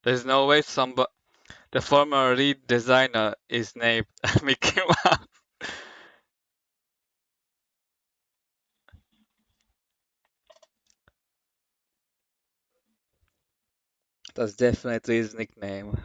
There's no way the former lead designer is named Mickey Mouse. That's definitely his nickname.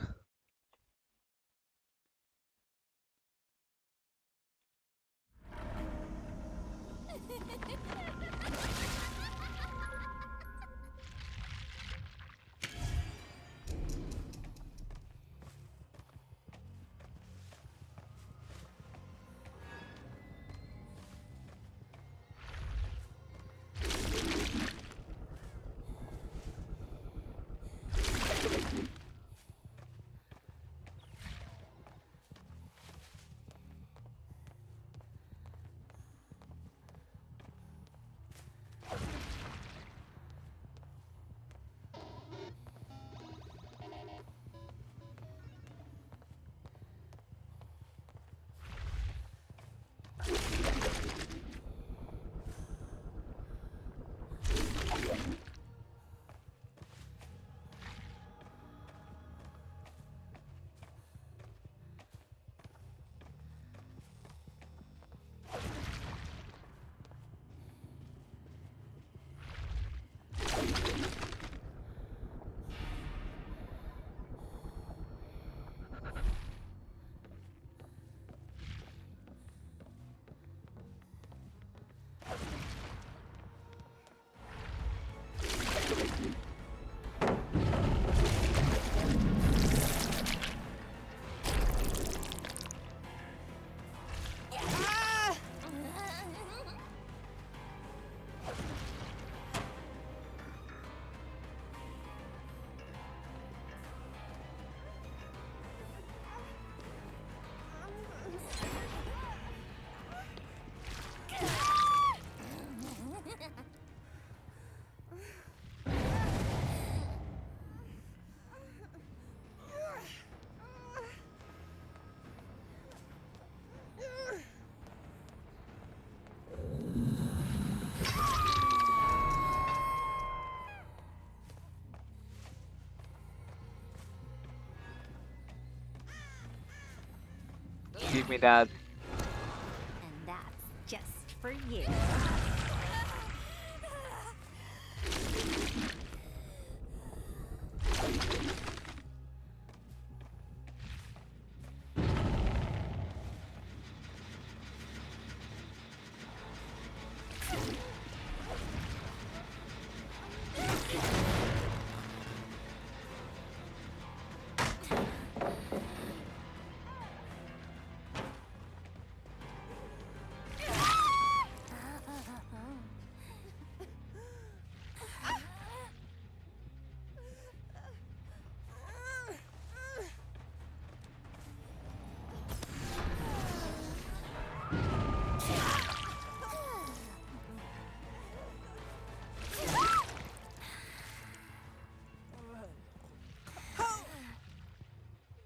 Give me that. And that's just for you.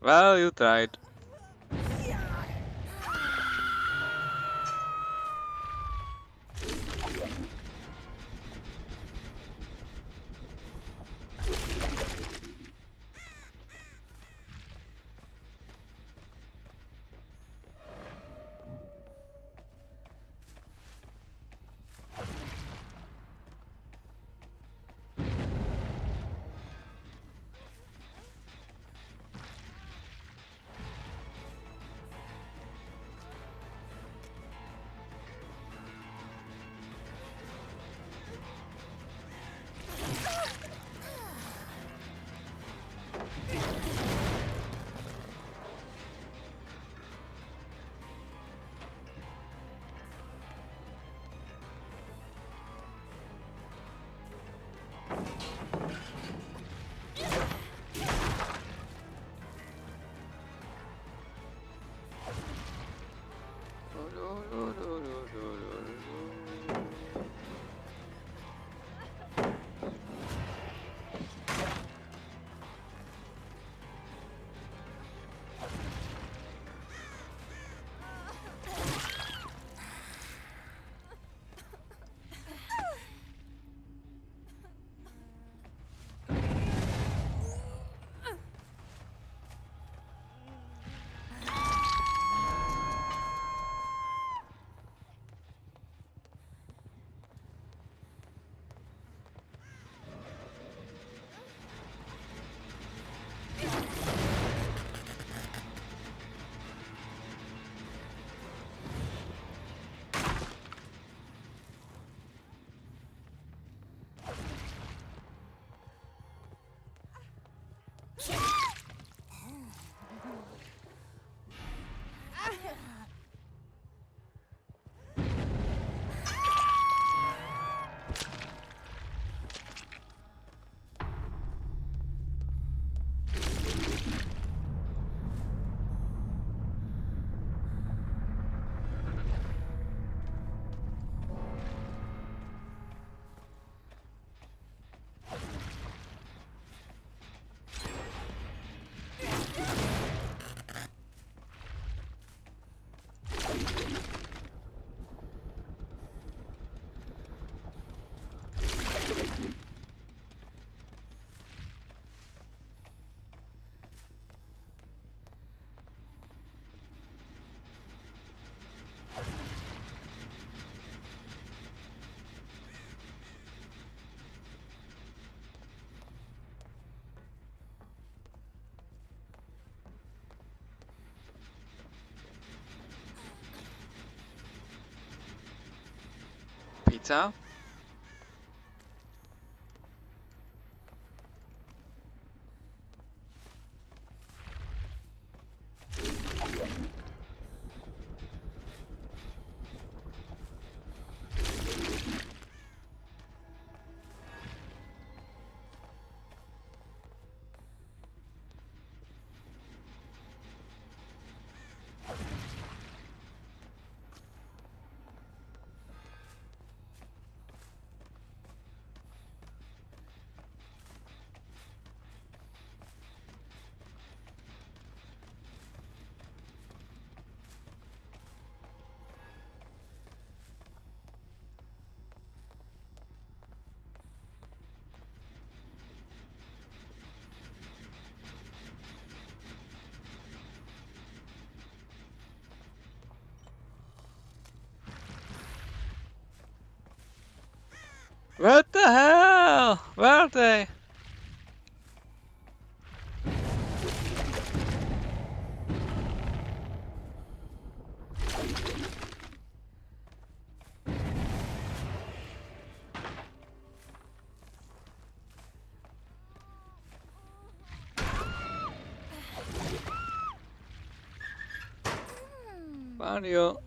Well, you tried. Pizza? What the hell? Where are they? Mario.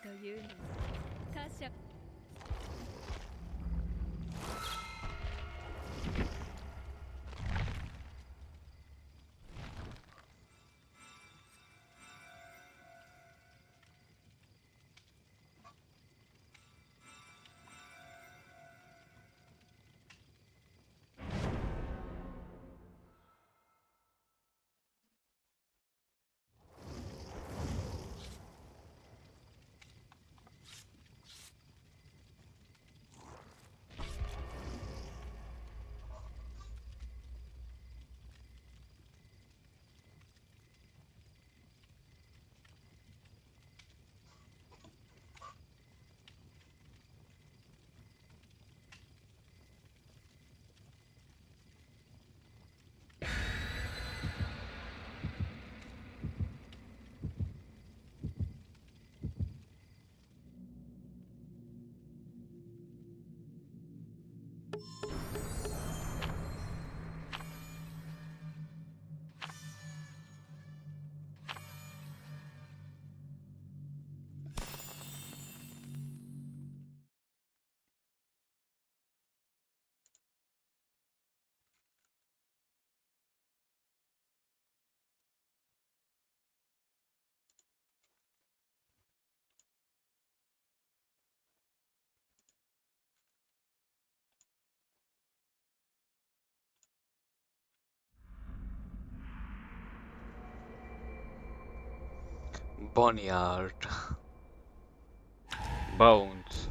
というの感謝 Boneyard. Bones.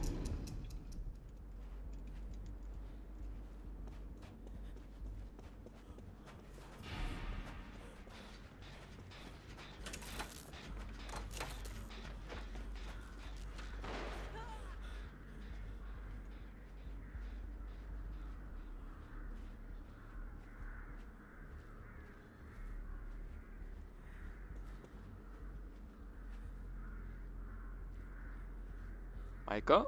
Micah?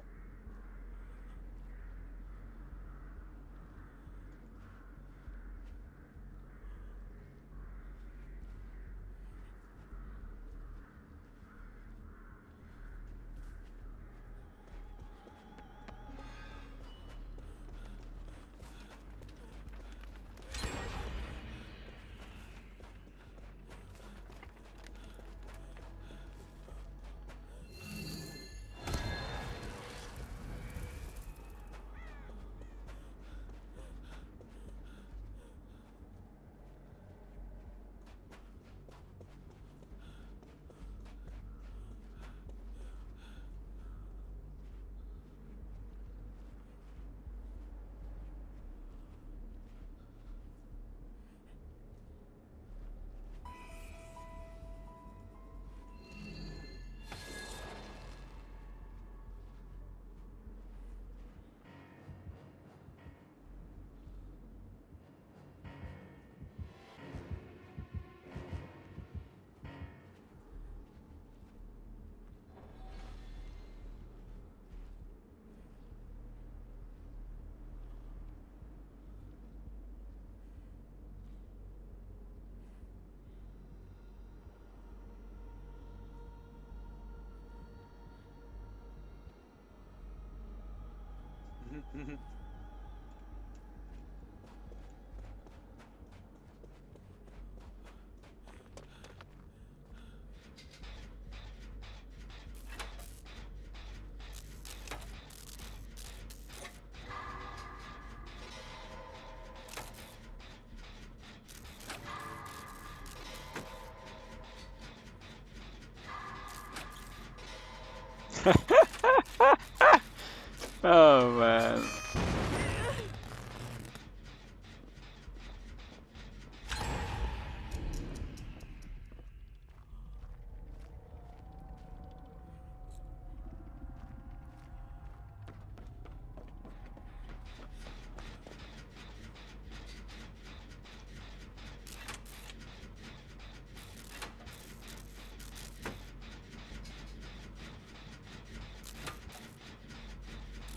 Oh man.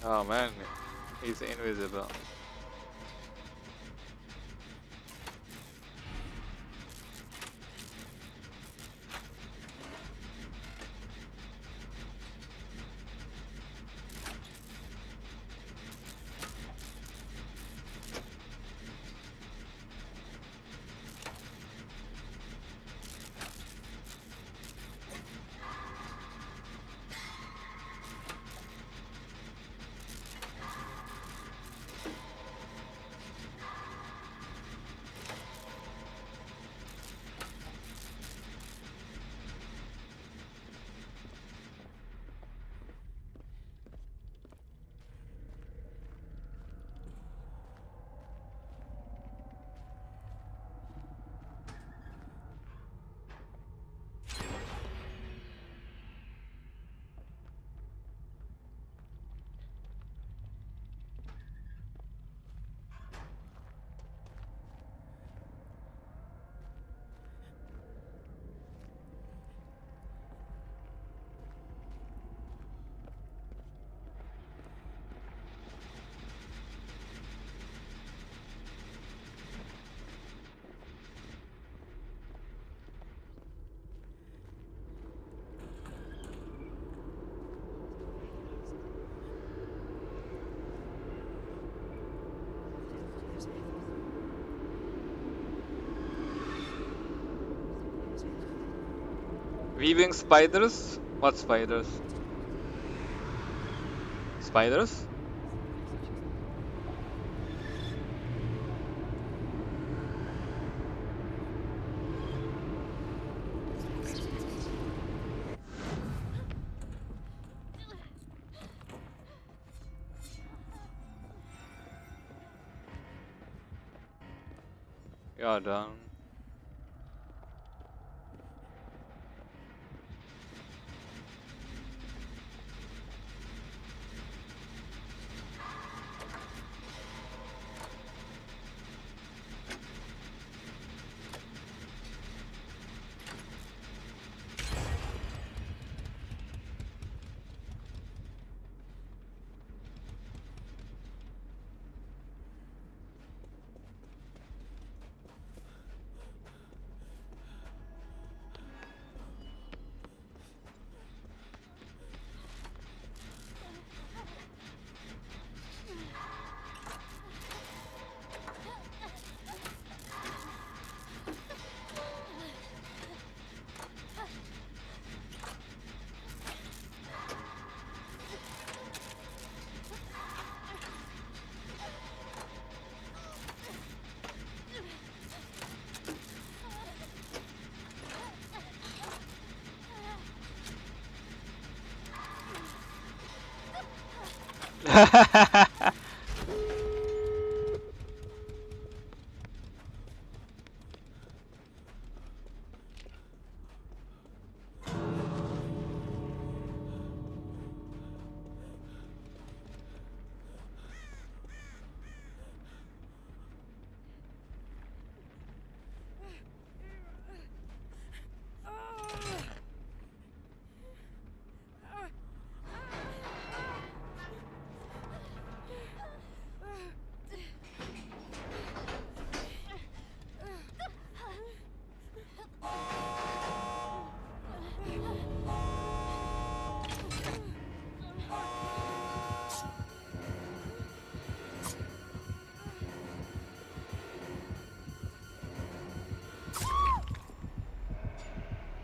Oh man, he's invisible. Weaving spiders? What spiders? Spiders? You're done.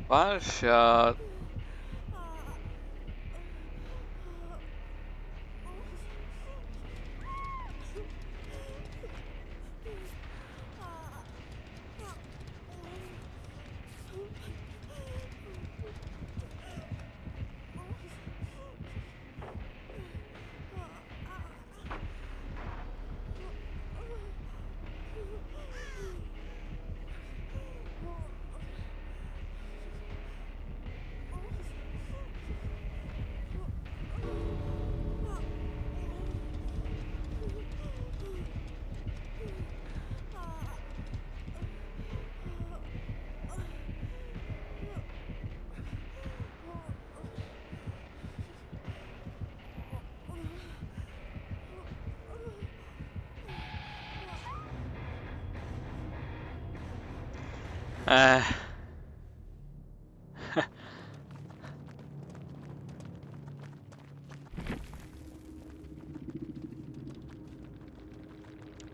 One shot.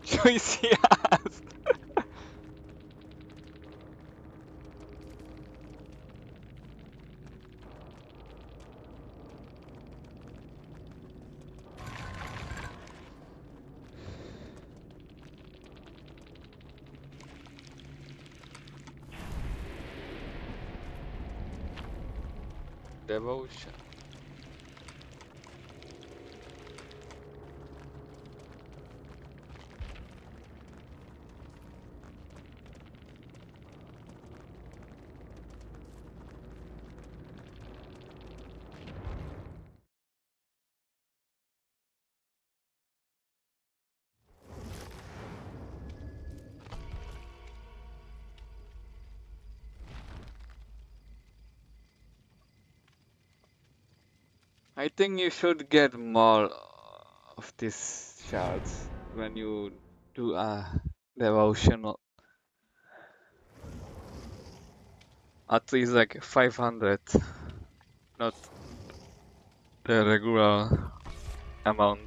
Juicy ass. Devotion. I think you should get more of these shards when you do a devotional. At least like 500, not the regular amount.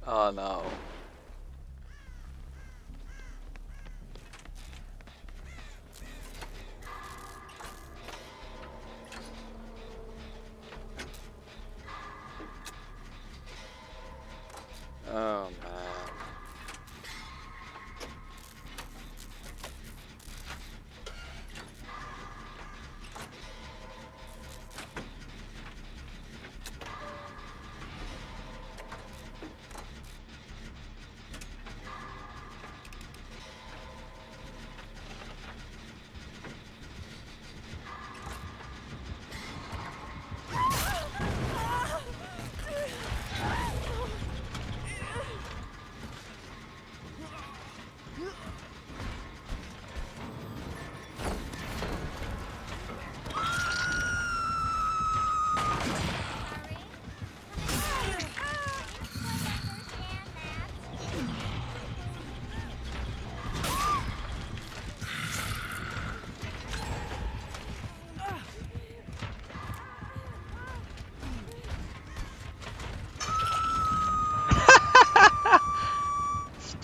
Oh no. Oh man.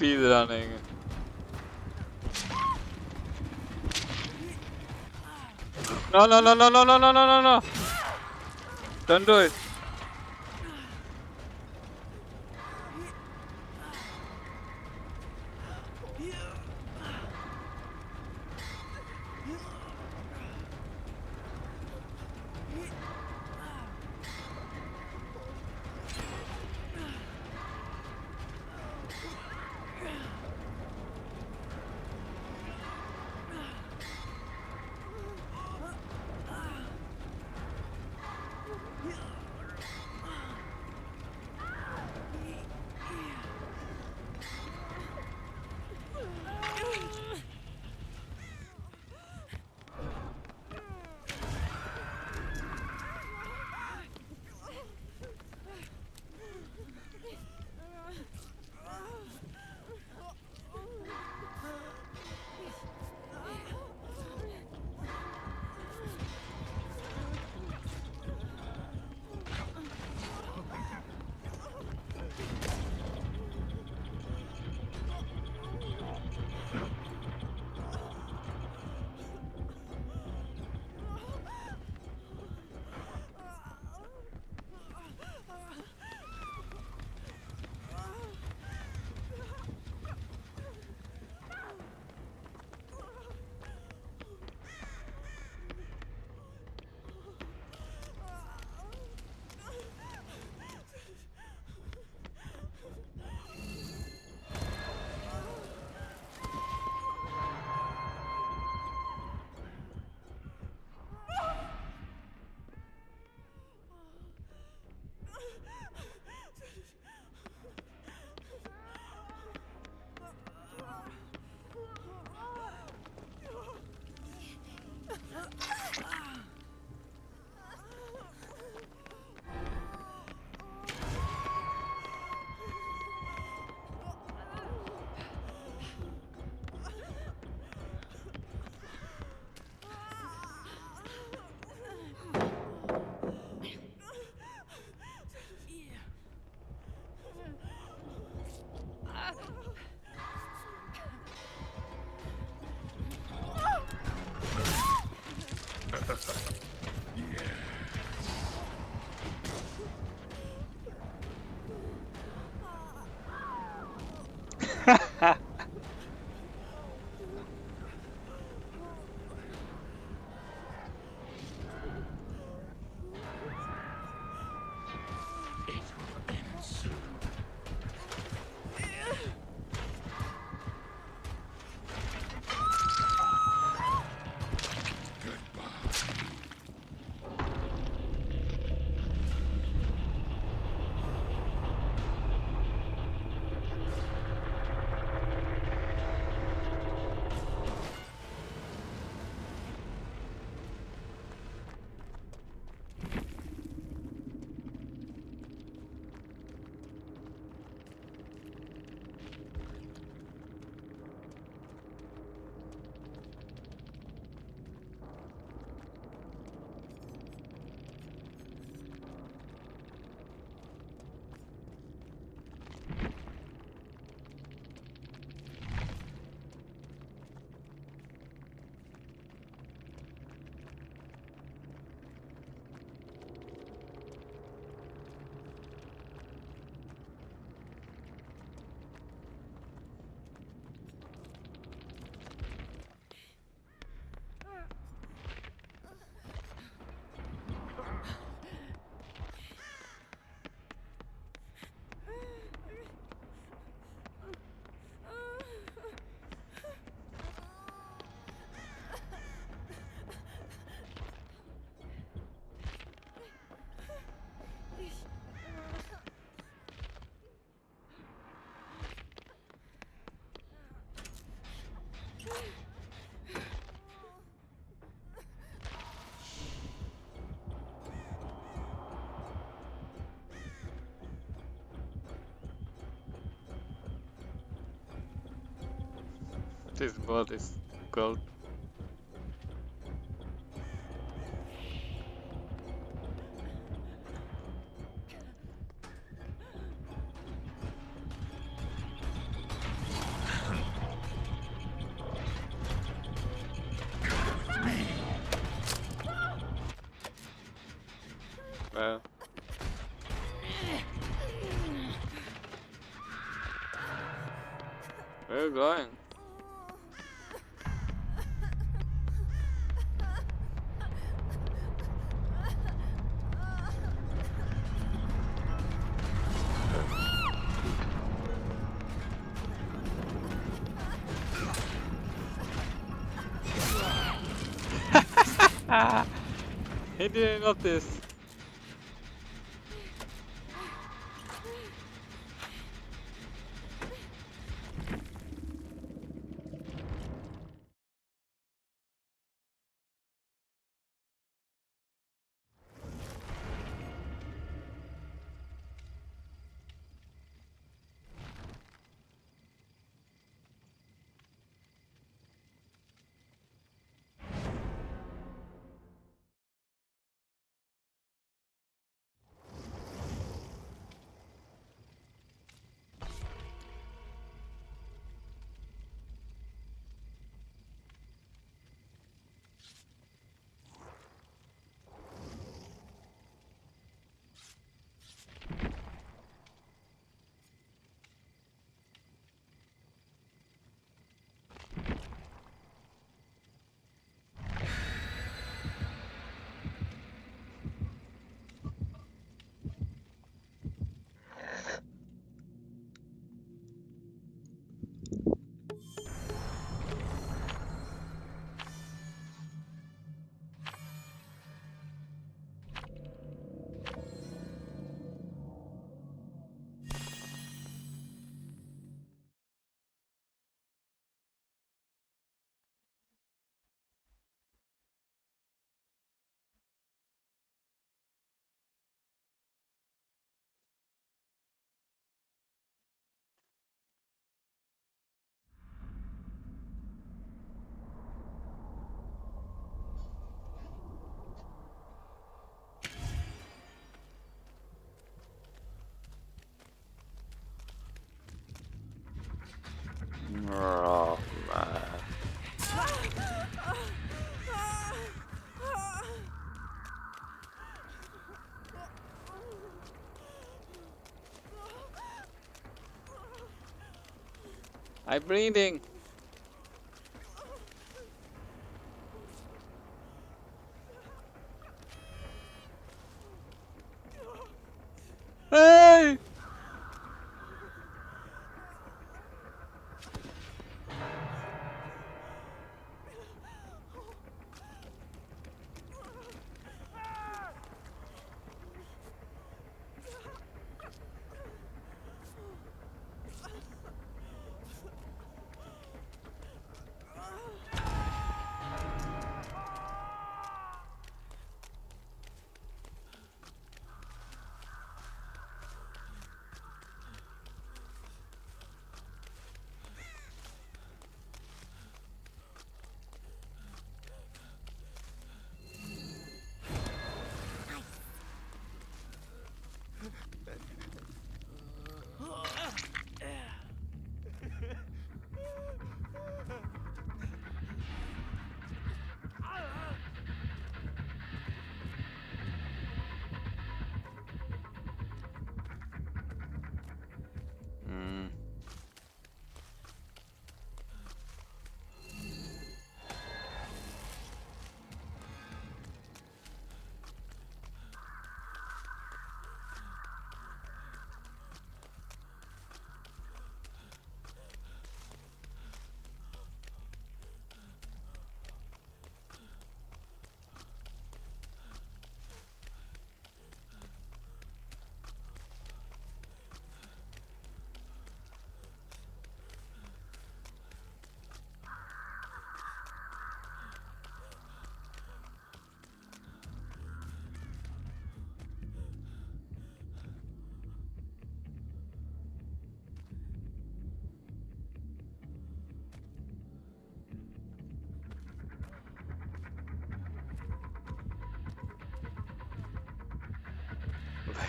Speedrunning. No, no, no, no, no, no, no, no, no, no. Don't do it. This bot is gold. Well. Where are you going? He didn't notice. Oh man. I'm bleeding. Hey!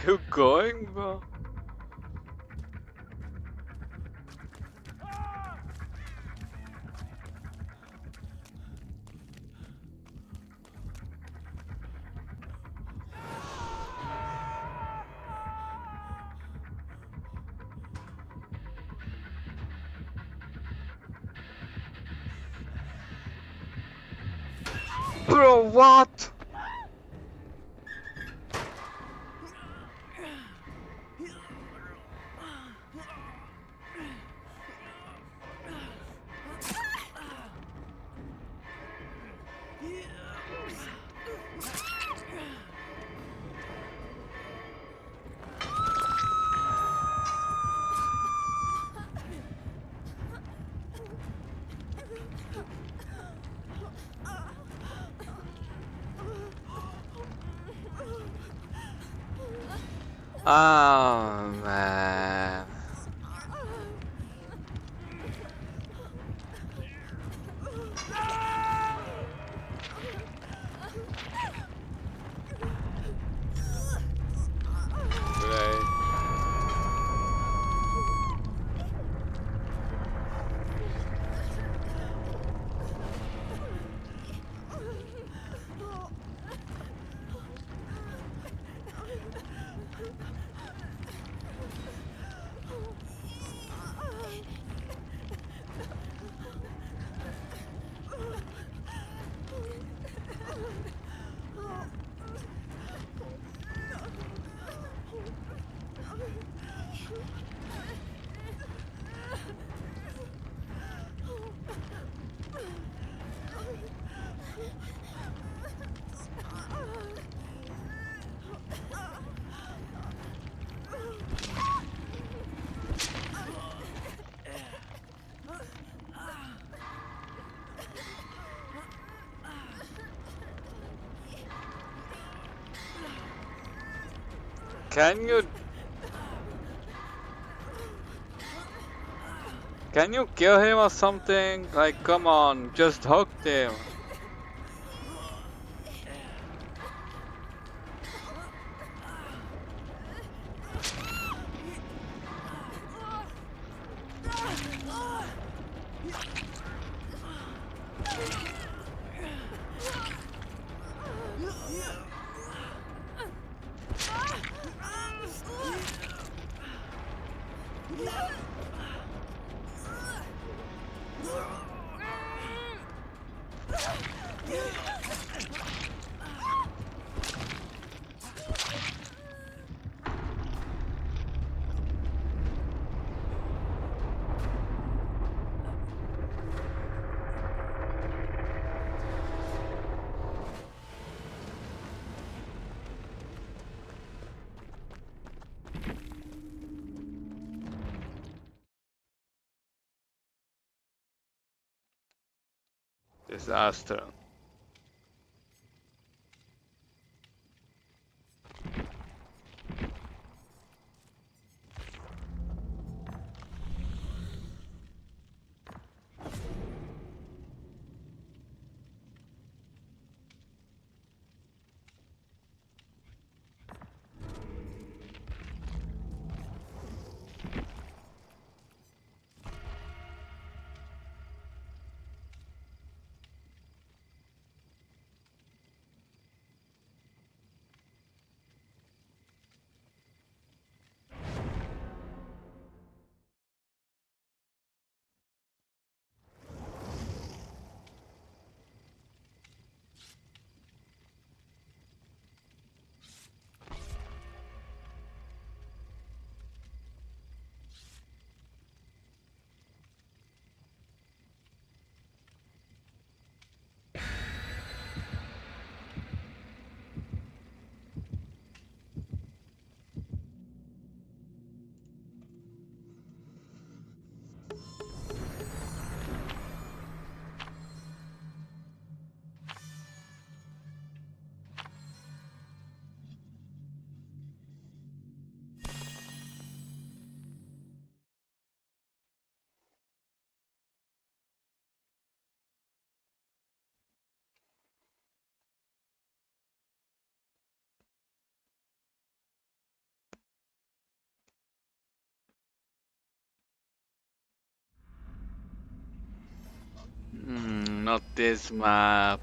you going, bro? Bro, what? Oh man. Great. Can you kill him or something? Like, come on, just hook him. Disaster. not this map.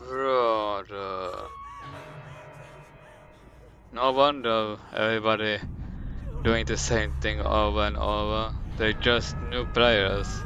Brother. No wonder everybody doing the same thing over and over. They're just new players.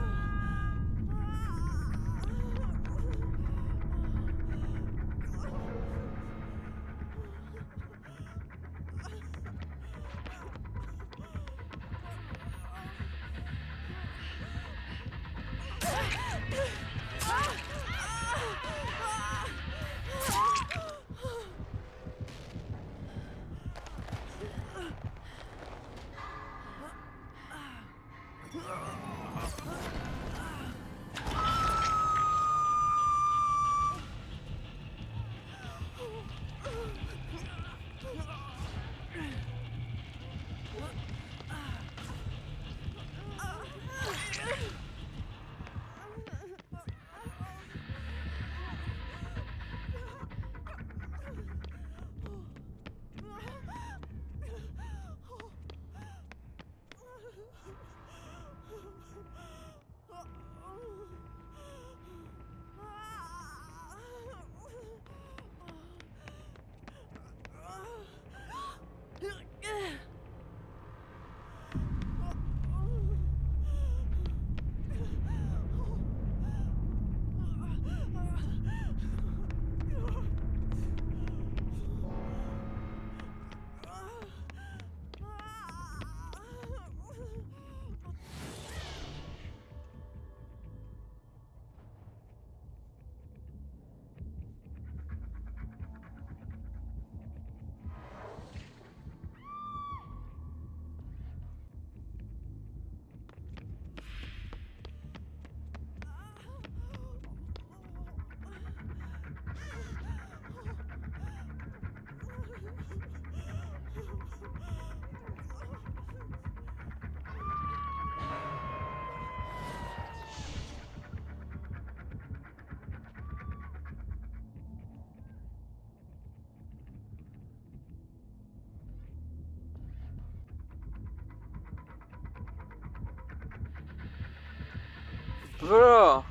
Bro.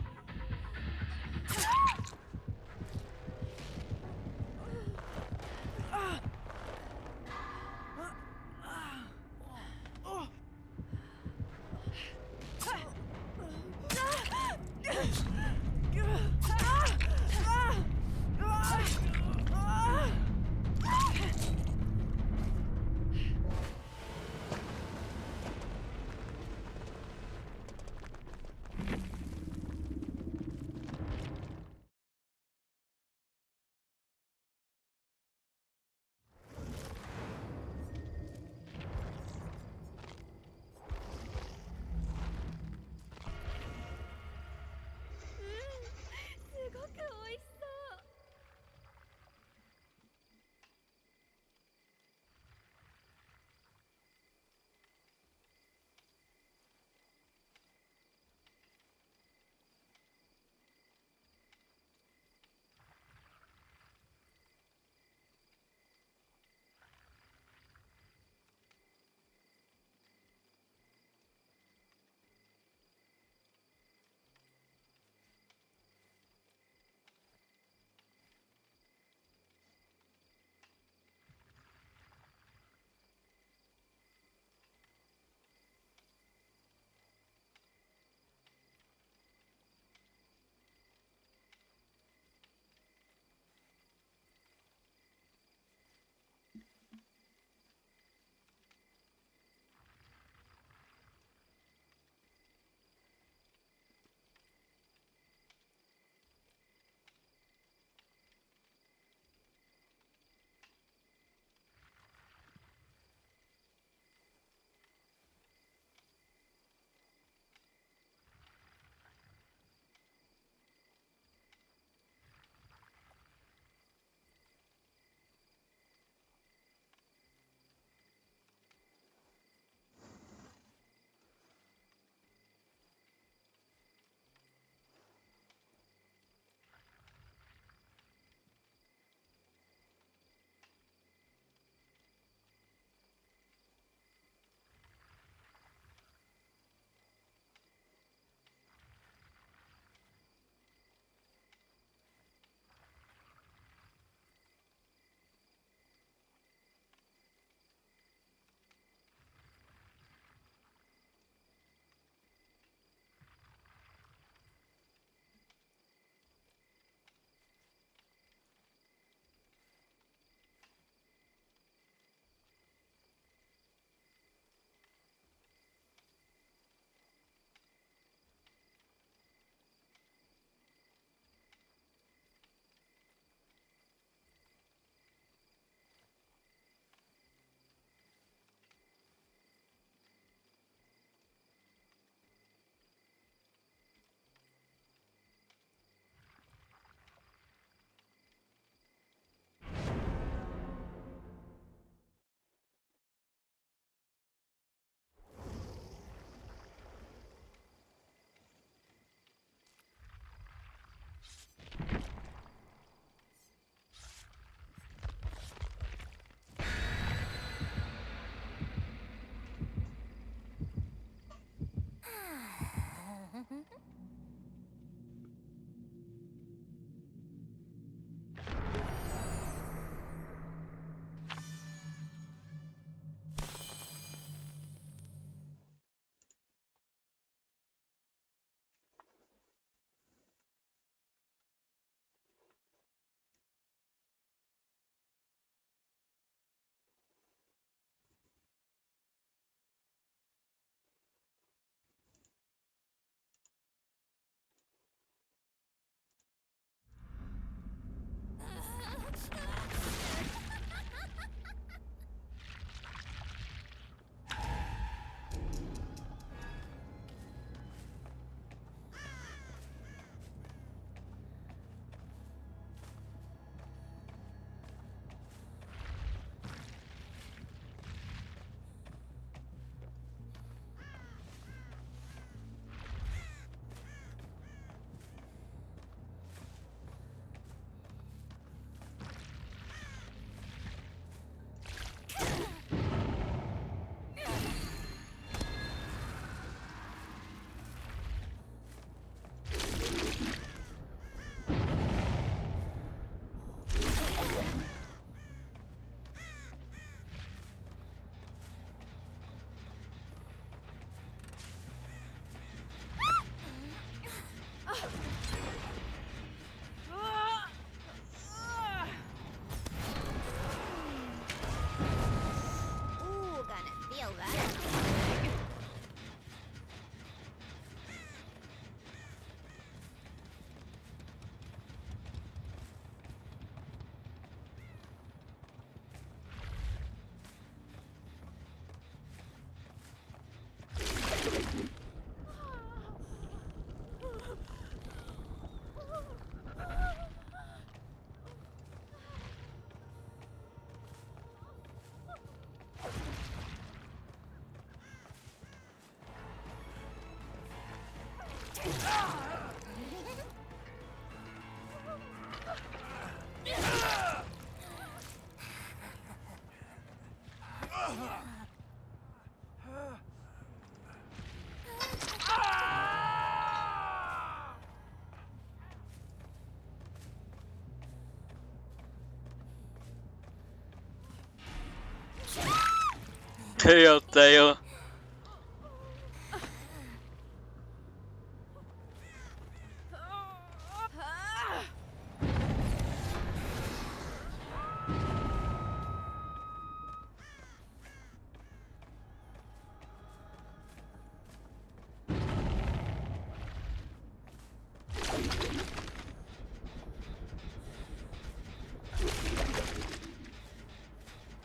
tail, tail.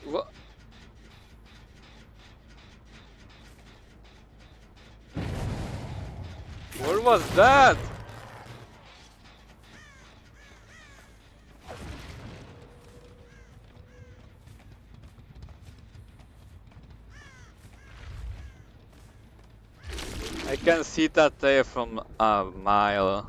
What? What was that? I can see that there from a mile.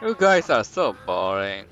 You guys are so boring.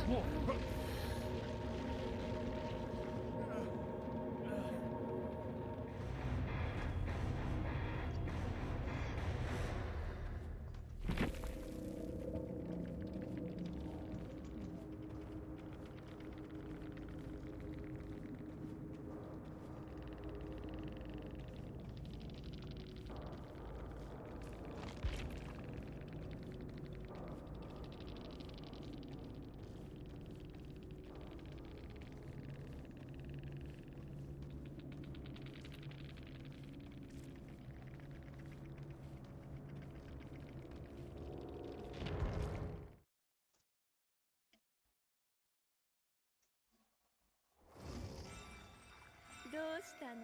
どうしたの？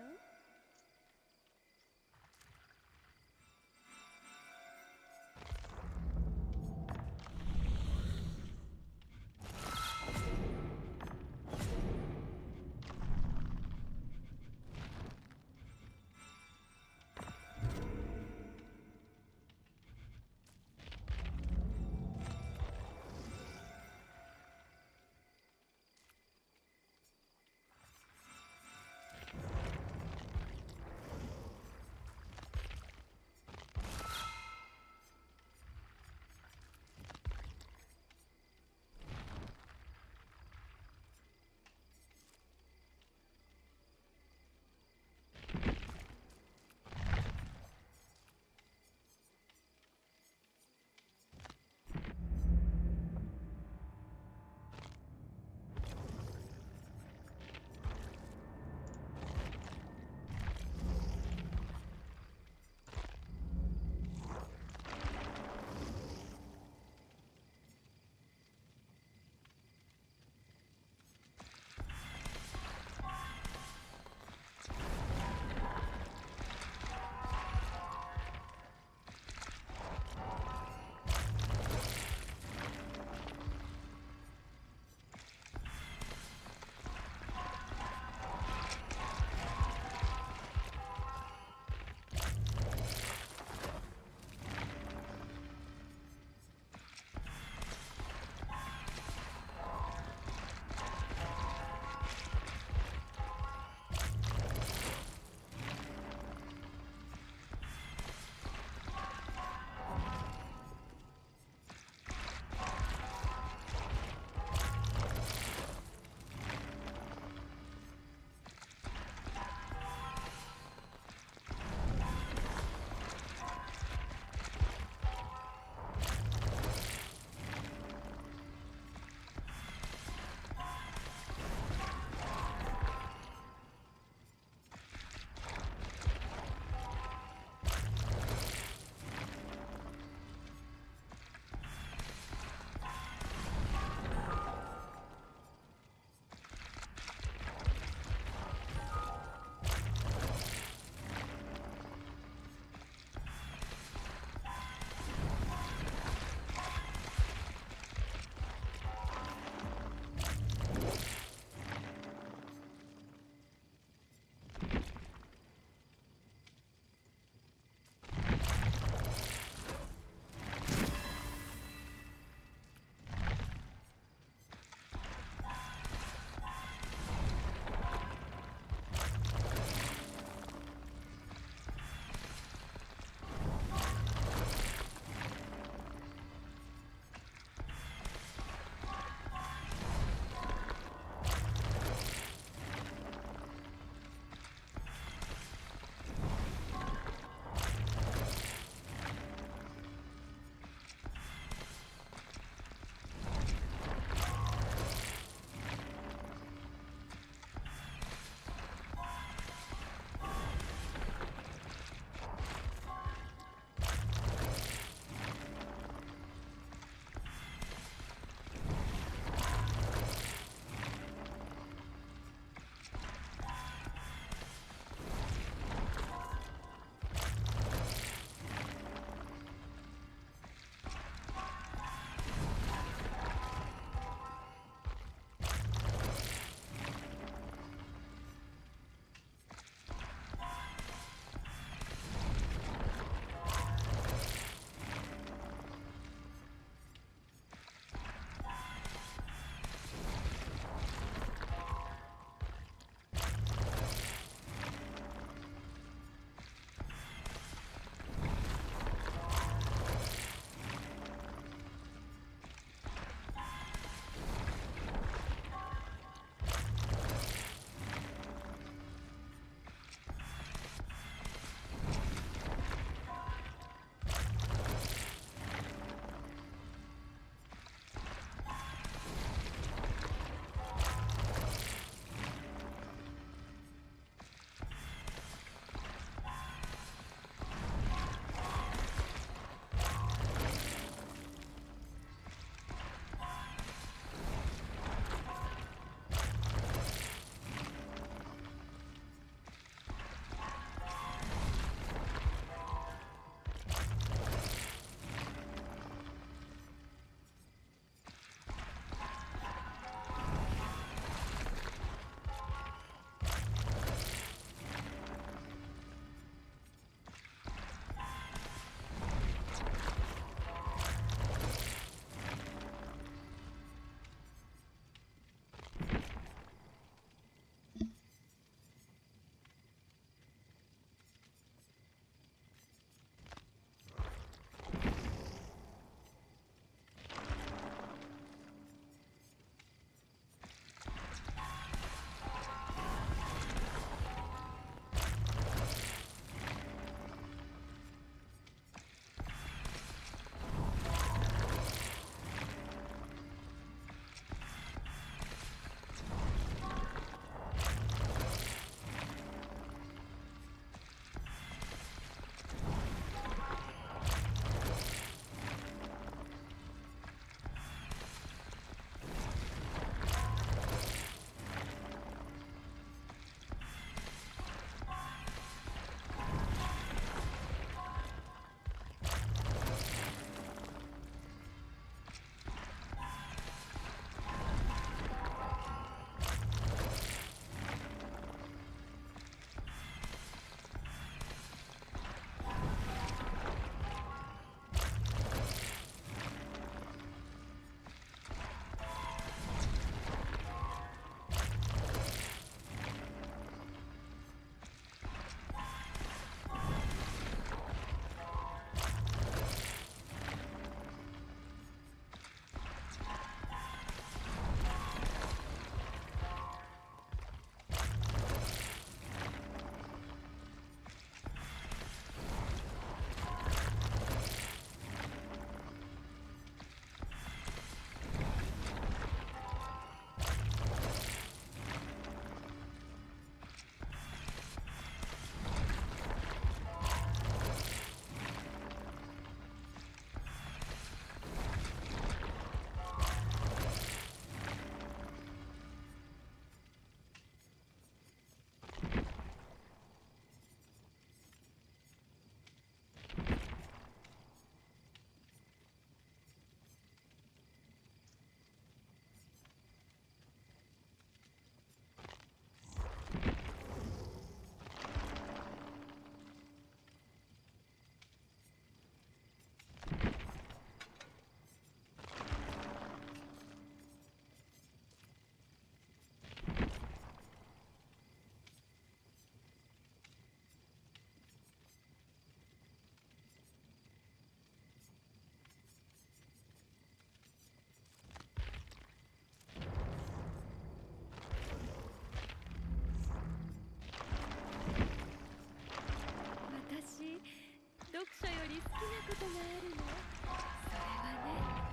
ことがあるの。それはね。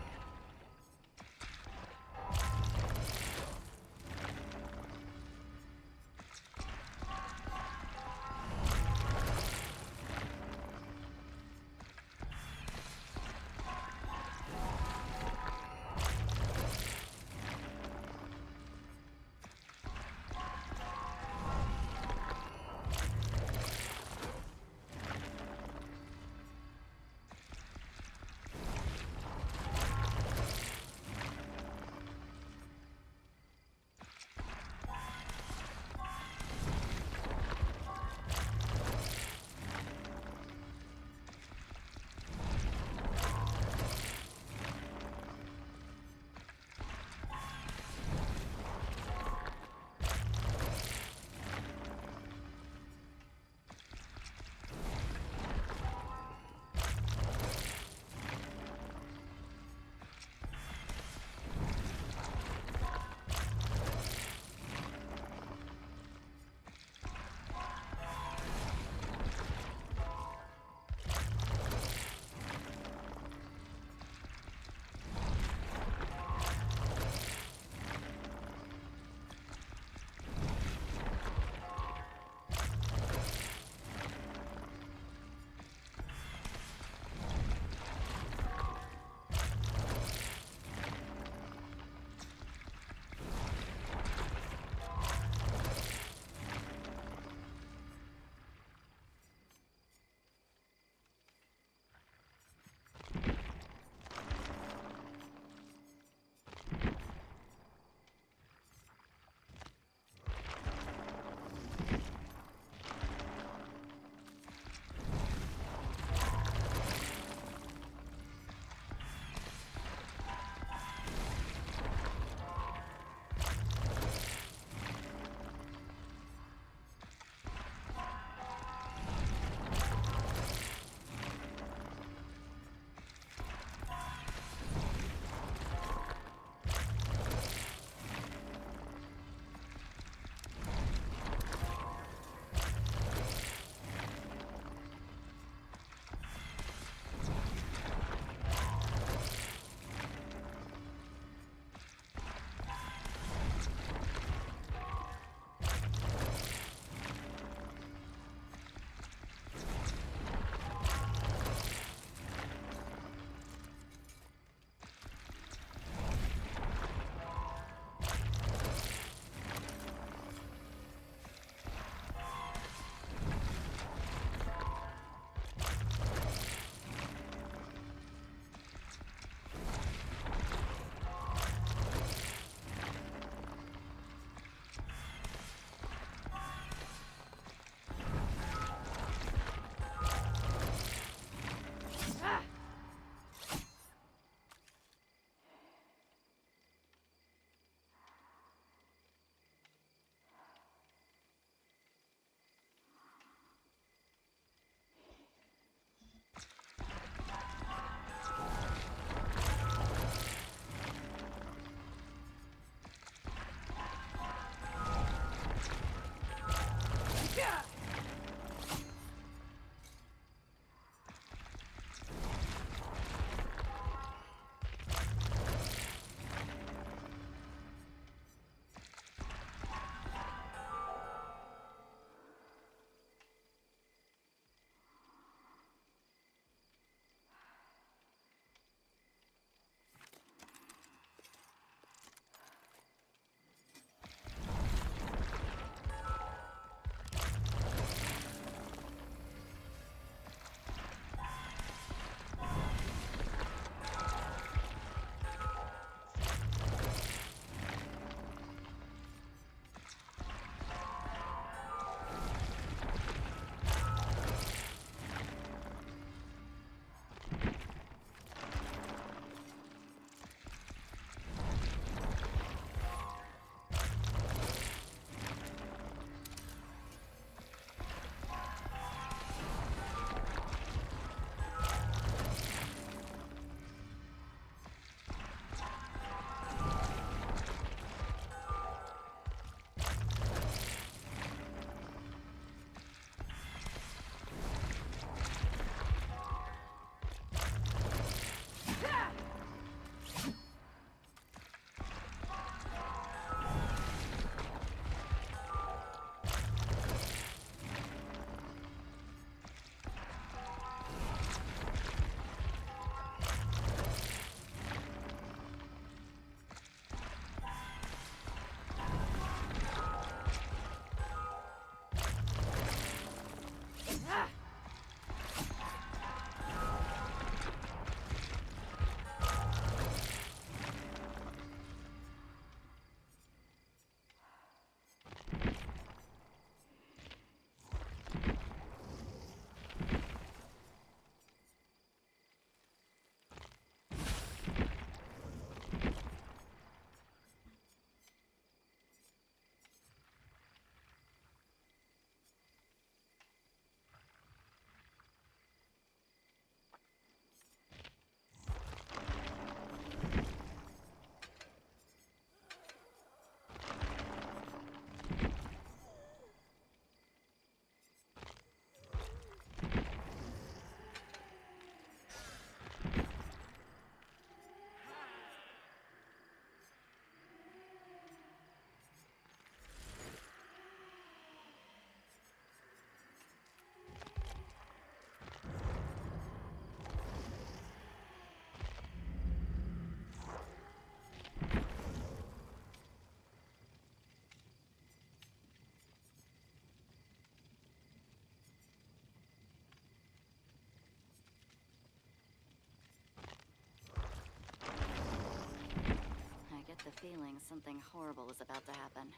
feeling something horrible is about to happen.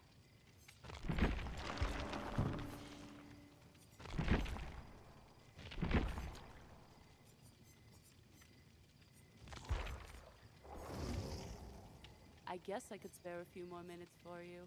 I guess I could spare a few more minutes for you.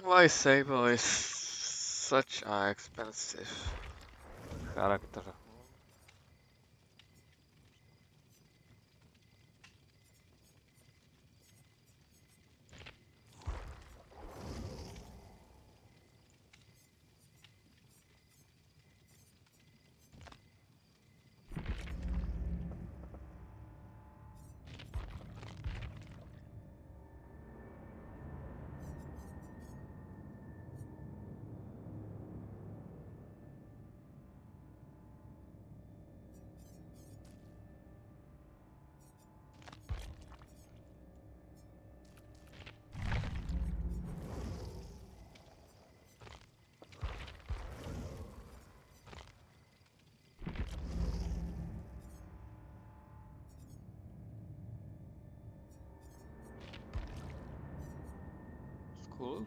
Why Sable is such an expensive character? Schools?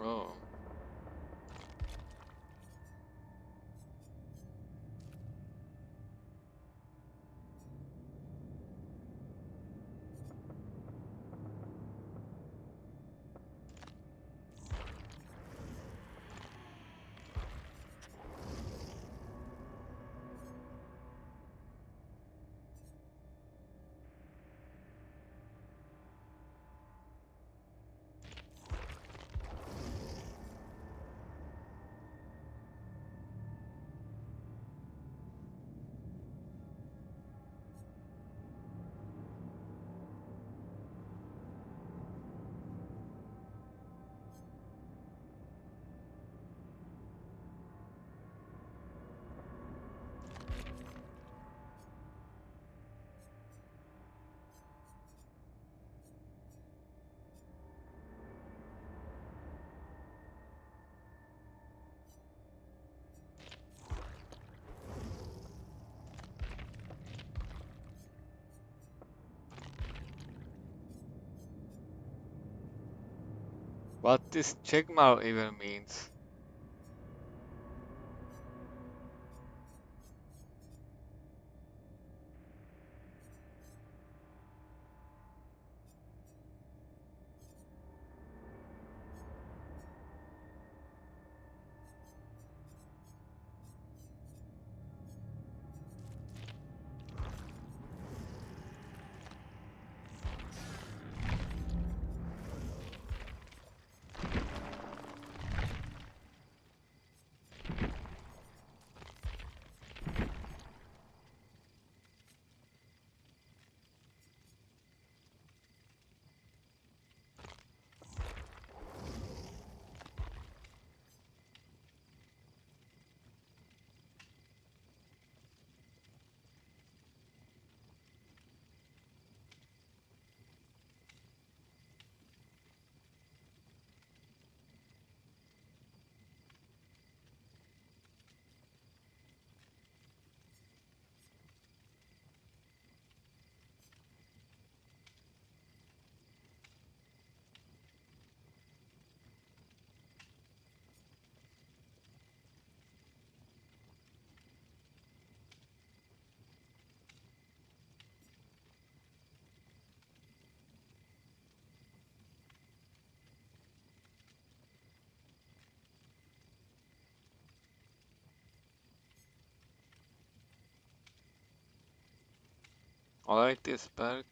Oh. What this checkmark even means? I like this perk.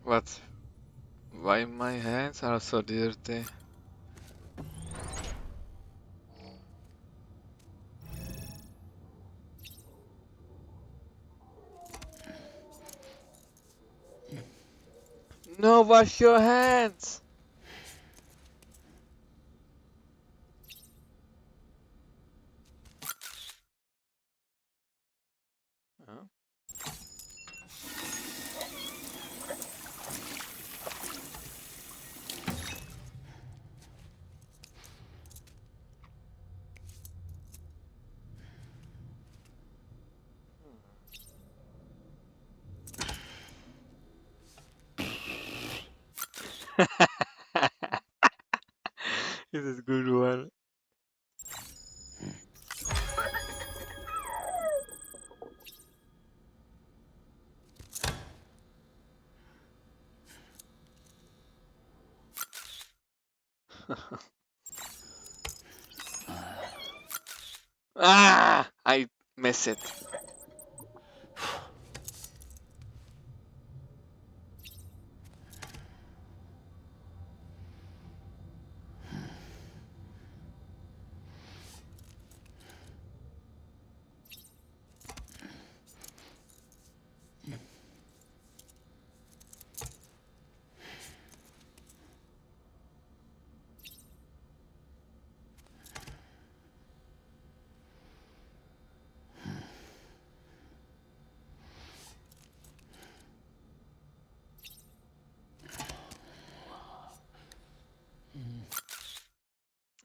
What? Why my hands are so dirty? No, wash your hands! Huh? This is a good one. Ah! I miss it.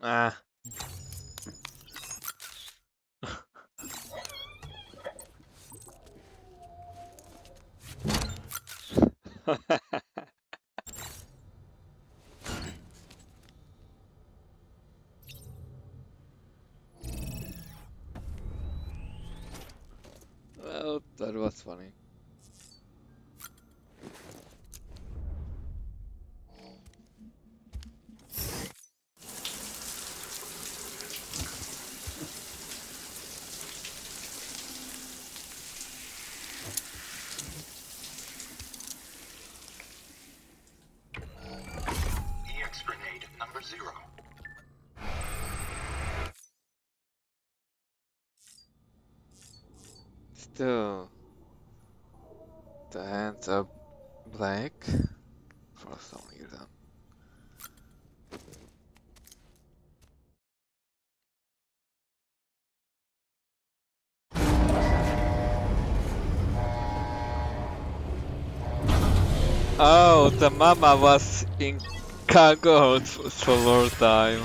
Ah. Well, that was funny. EX grenade number 0. Still, the hands are black for some reason. Oh, the mama was in cargo for more time.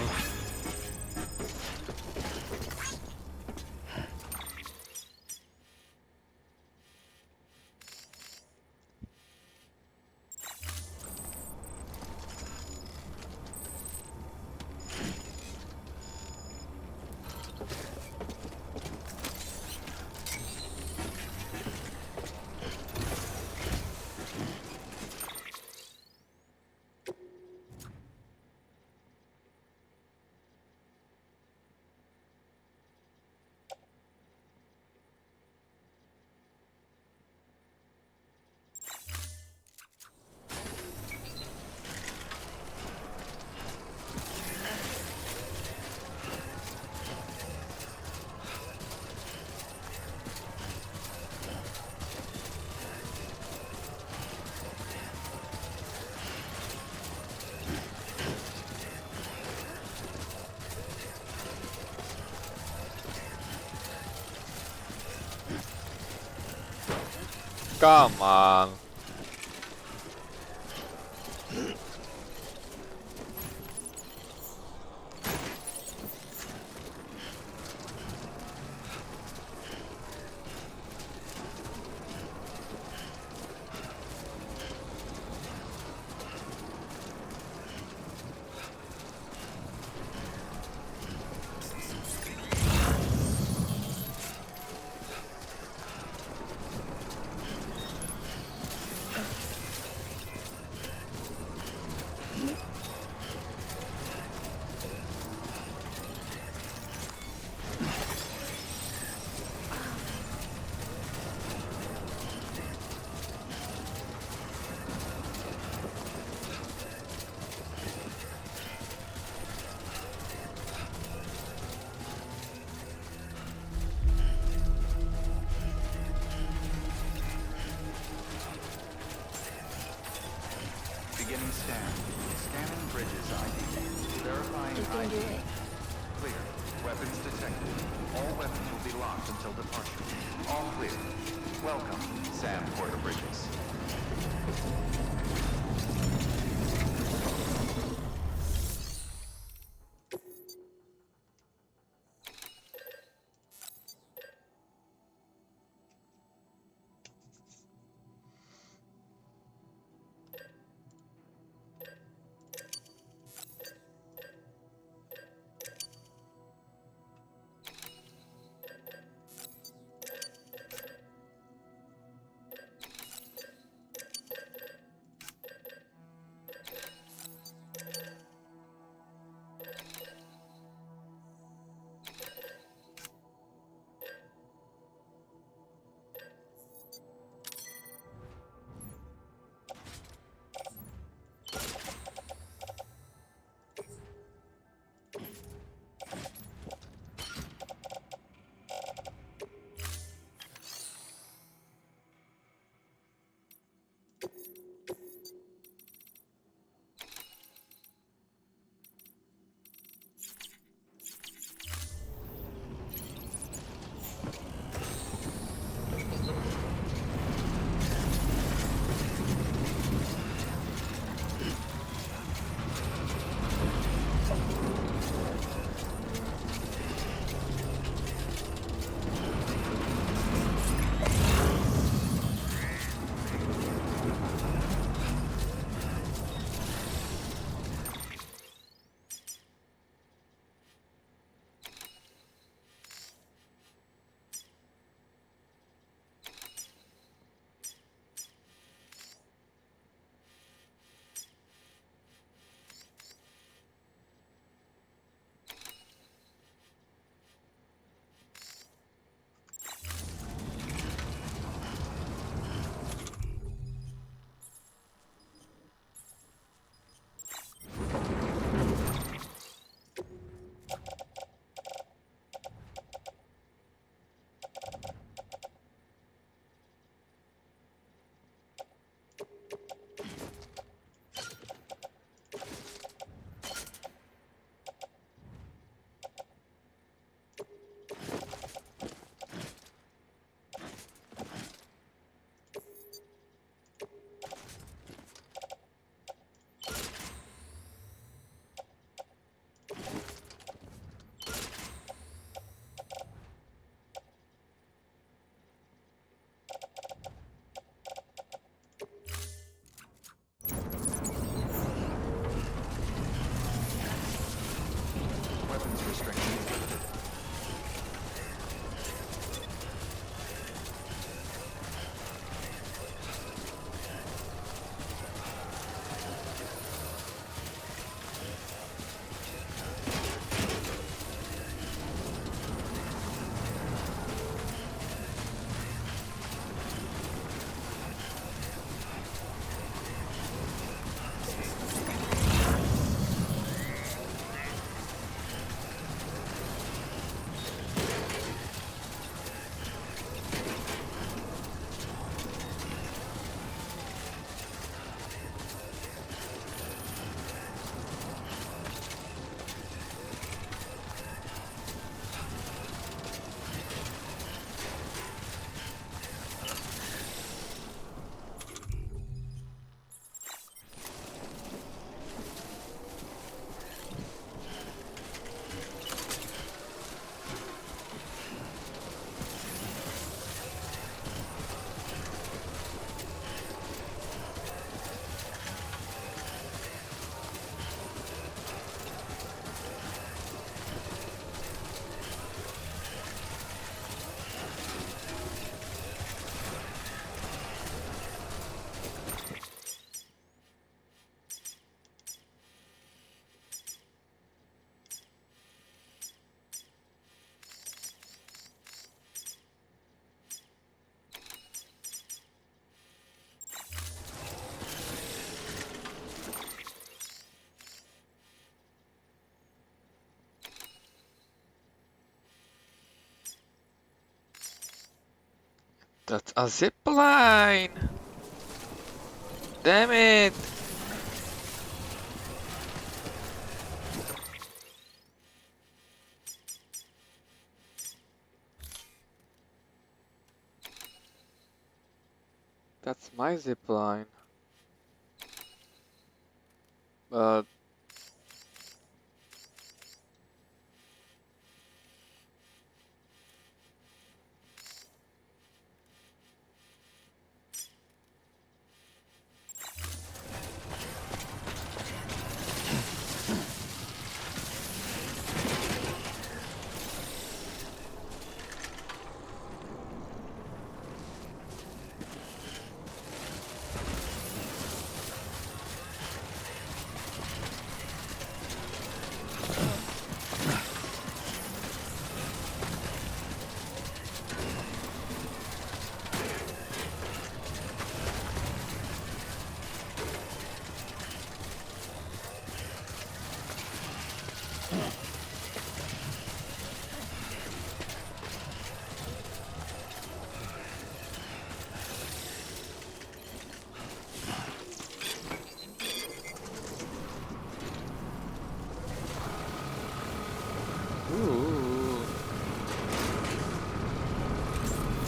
Come on. Understand. Scanning bridges ID. Verifying ID. Clear. Weapons detected. All weapons will be locked until departure. All clear. Welcome, Sam Porter Bridges. Weapons restrictions lifted. That's a zip line! Damn it! That's my zipline. But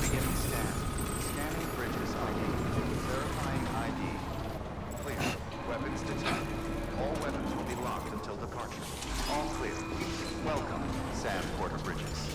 Beginning scan. Scanning bridges ID. Verifying ID. Clear. Weapons detected. All weapons will be locked until departure. All clear. Welcome, Sam Porter Bridges.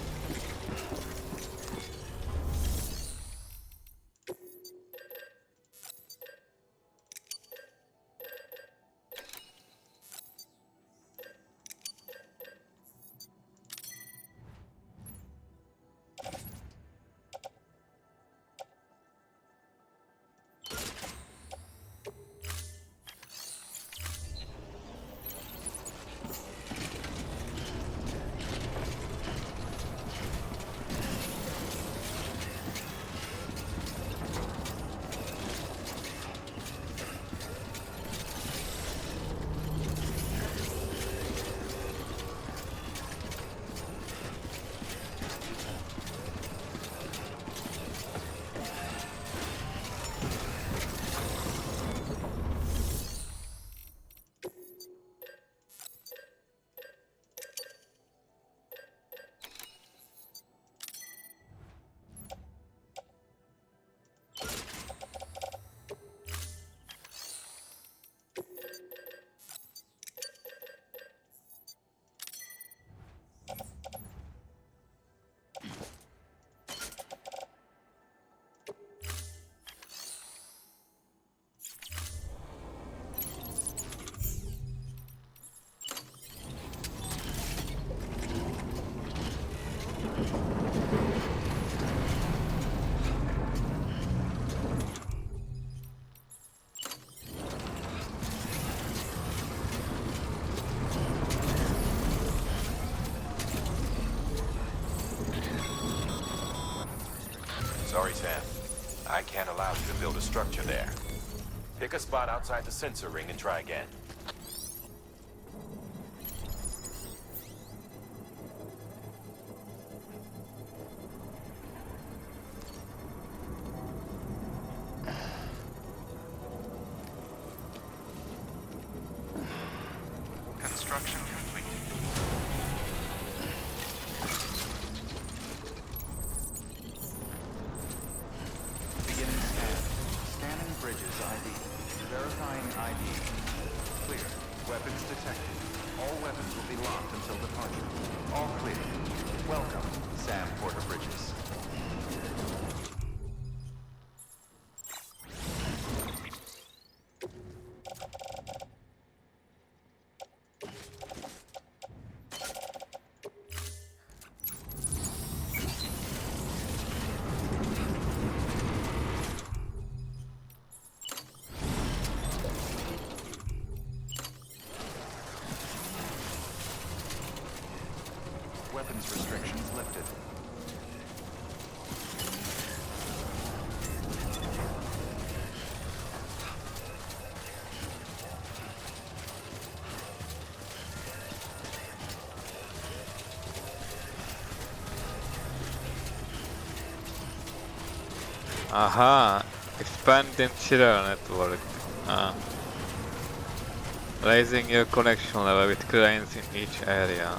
Sorry, Sam. I can't allow you to build a structure there. Pick a spot outside the sensor ring and try again. Construction complete. Beginning scan. Scanning bridges ID. Verifying ID. Clear. Weapons detected. All weapons will be locked until departure. All clear. Welcome, Sam Porter Bridges. Weapons restrictions lifted. aha, expanding chiral network. Raising your connection level with clients in each area.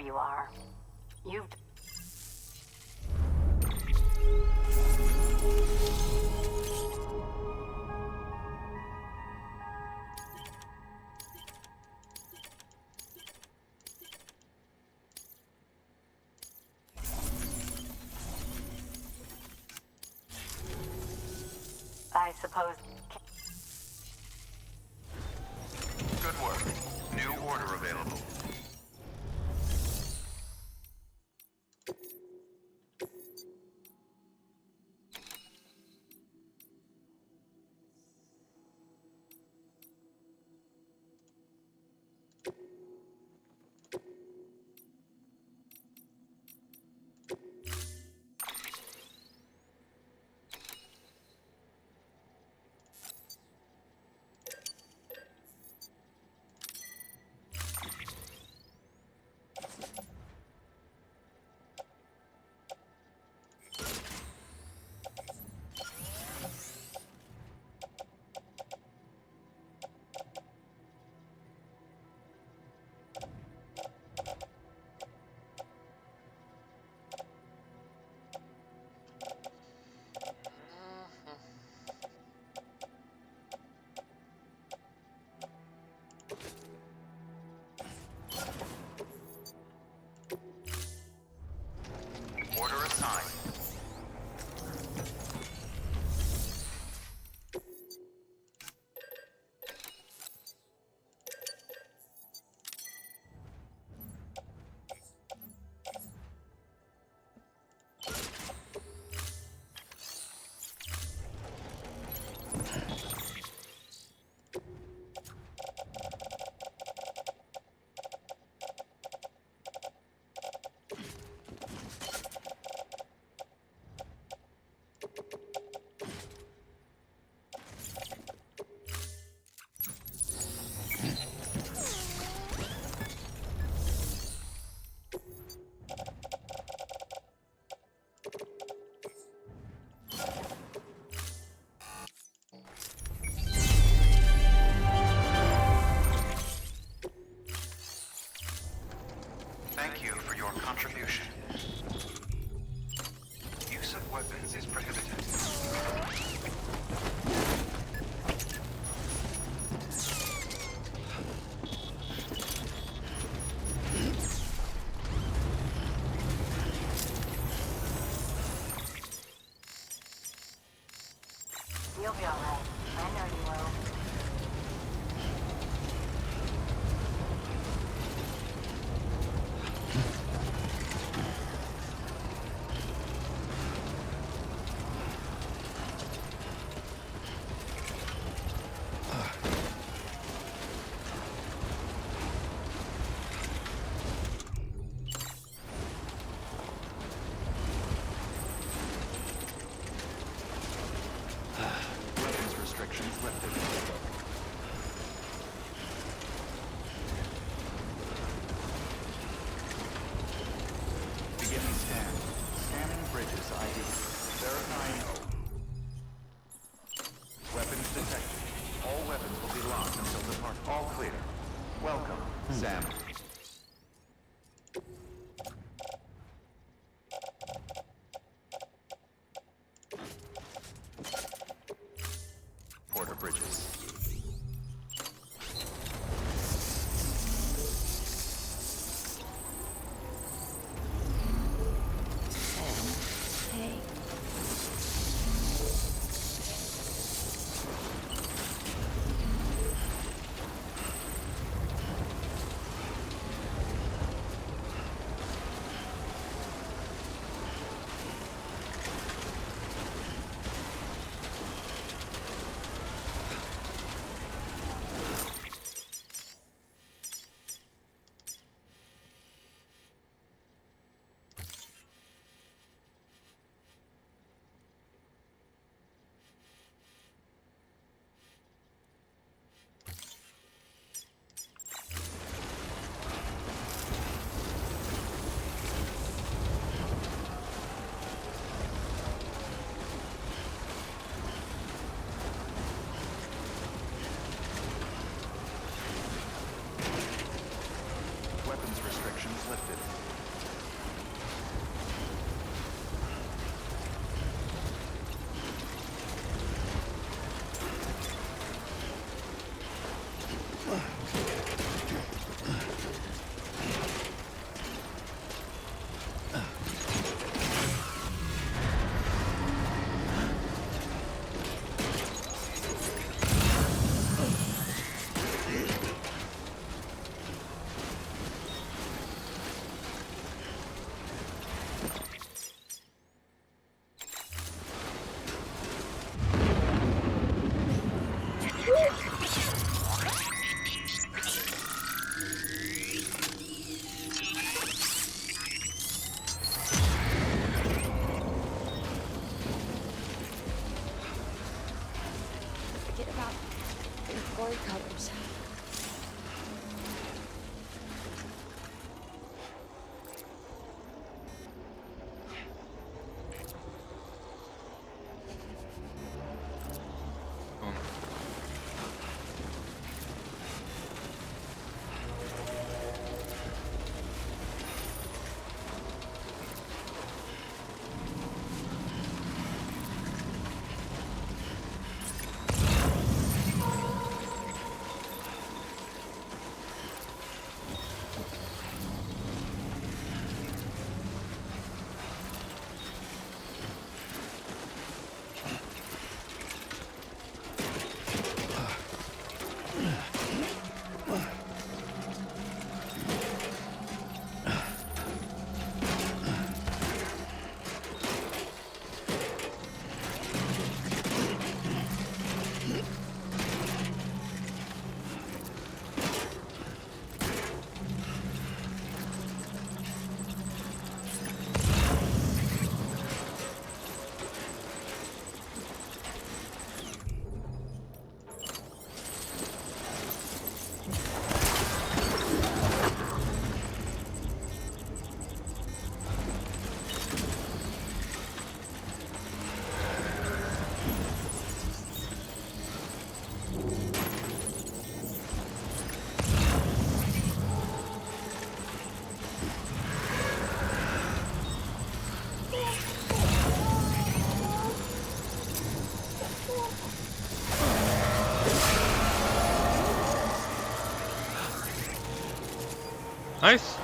you are. You've... I suppose... Good work. New order available. Order assigned. Thank you for your contribution. Use of weapons is prohibited. You'll be alright. I know you will. Weapons restrictions lifted. Beginning scan. Scanning bridges ID. Verifying O. Weapons detected. All weapons will be locked until departure. All clear. Welcome, Sam. Porter Bridges. Hey. Nice.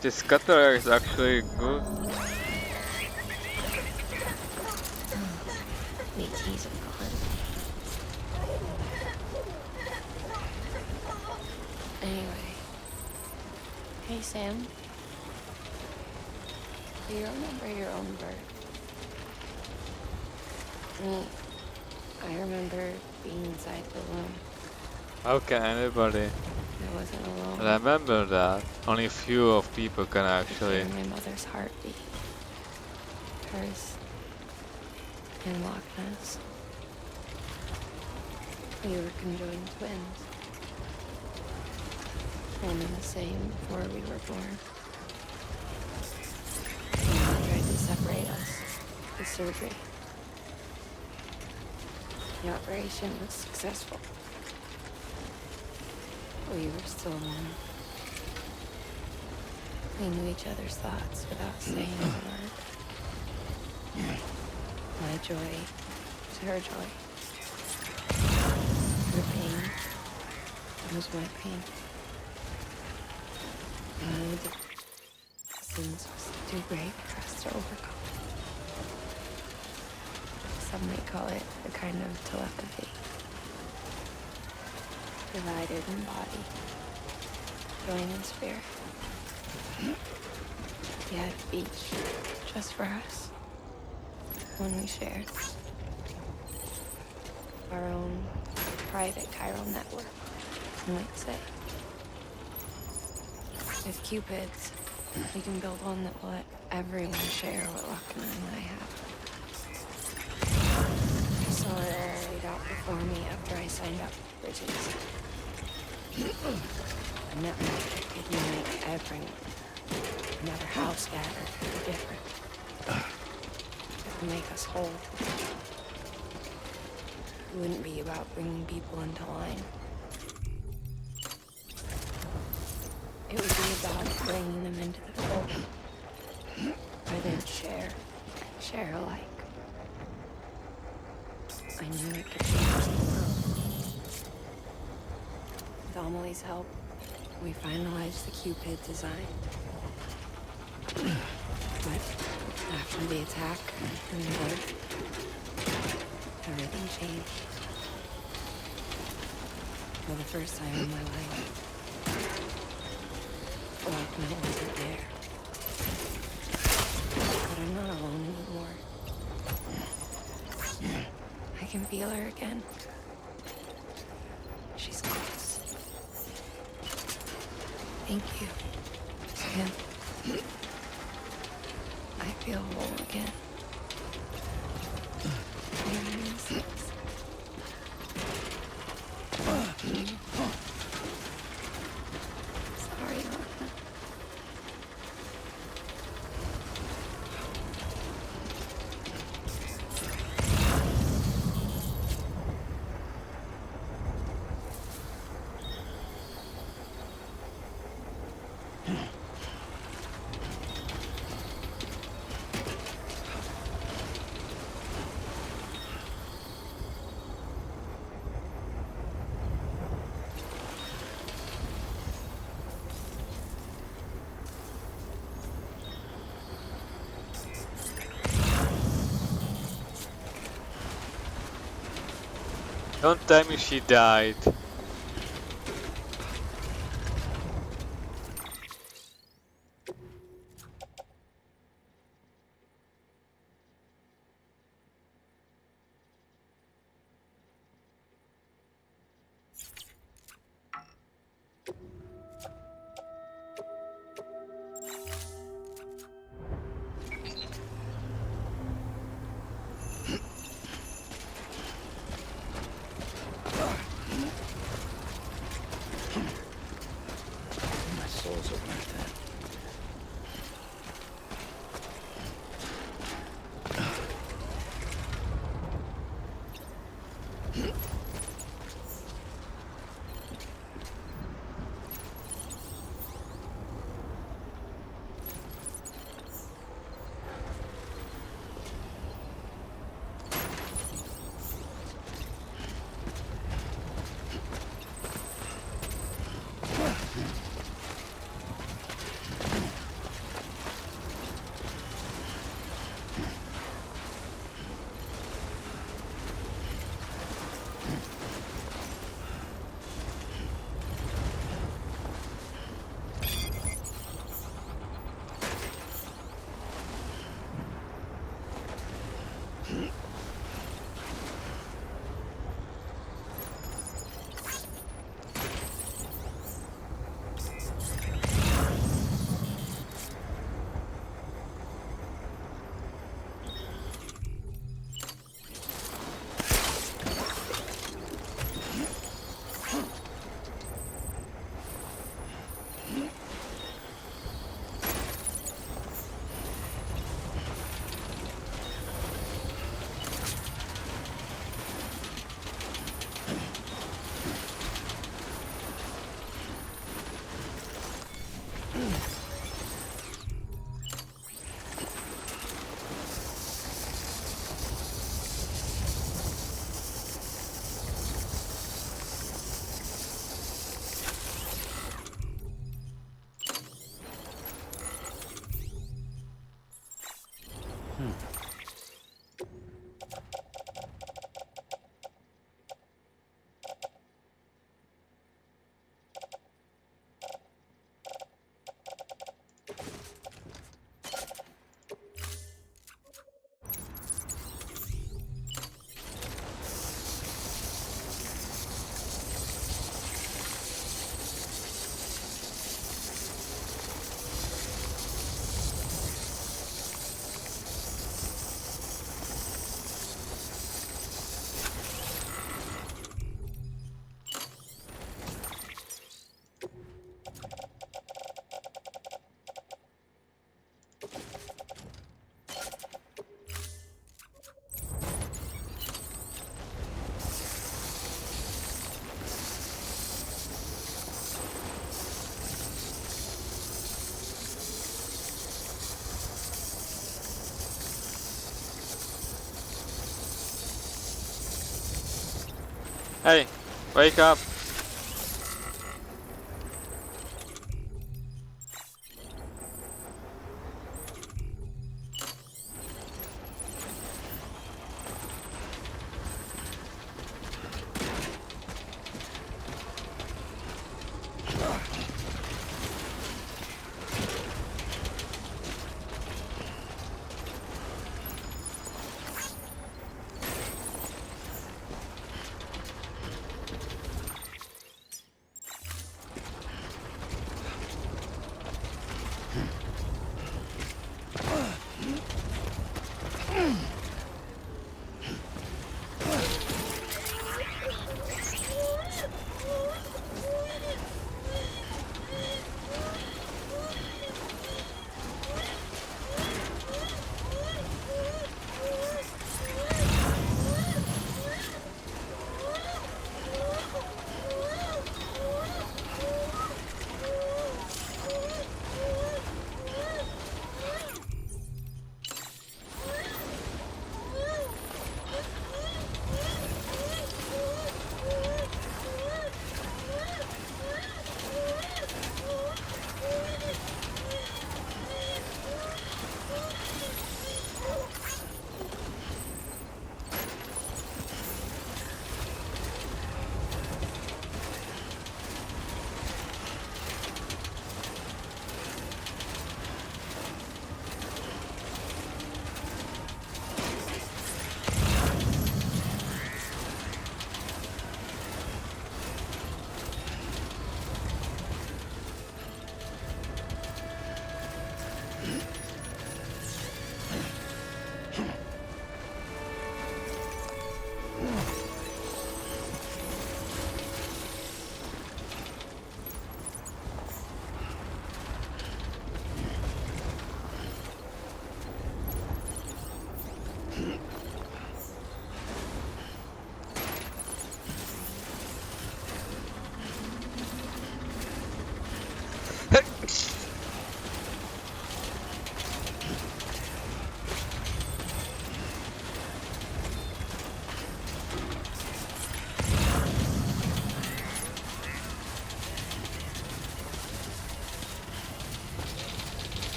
This cutter is actually good. ATs are gone. Anyway. Hey, Sam. Do you remember your own birth? Me. I remember being inside the womb. How can anybody I wasn't alone. remember that? Only few of people can I actually. could hear my mother's heartbeat. Hers. In Loch Ness. We were conjoined twins. One and the same before we were born. They tried to separate us with surgery. The operation was successful. We were still one. We knew each other's thoughts without saying a word. My joy was her joy. Her pain was my pain. I knew the distance was too great for us to overcome. Some may call it a kind of telepathy. Divided in body, joined in spirit. We had a beach just for us. One we shared. Our own private chiral network, you might say. With Cupids, we can build one that will let everyone share what Lochna and I have. I saw it laid out before me after I signed up for Bridges. A network that could unite everyone, no matter how scattered or different. It would make us whole. It wouldn't be about bringing people into line. It would be about bringing them into the fold, where they'd share alike. I knew it could change the world. With Amelie's help, we finalized the Cupid design. But after the attack and the birth, everything changed. For the first time in my life, Lochna wasn't there. But I'm not alone anymore. I can feel her again. She's close. Thank you, Sam. I feel whole again. Sorry, Lochna. Don't tell me she died. Hey, wake up.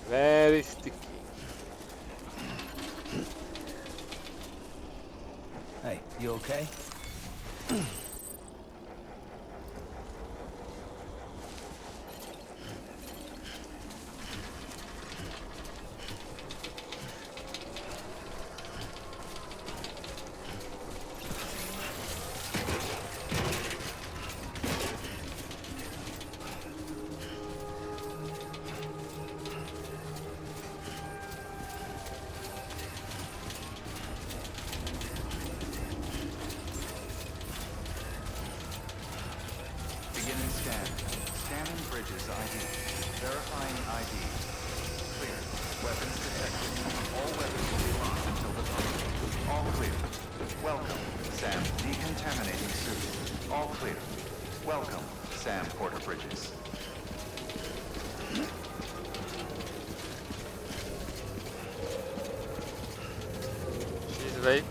Very sticky. Hey, you okay? Beginning scan. Scanning bridges ID. Verifying ID. Clear. Weapons detected. All weapons will be locked until departure. All clear. Welcome, Sam. Decontaminating suit. All clear. Welcome, Sam Porter Bridges. wait.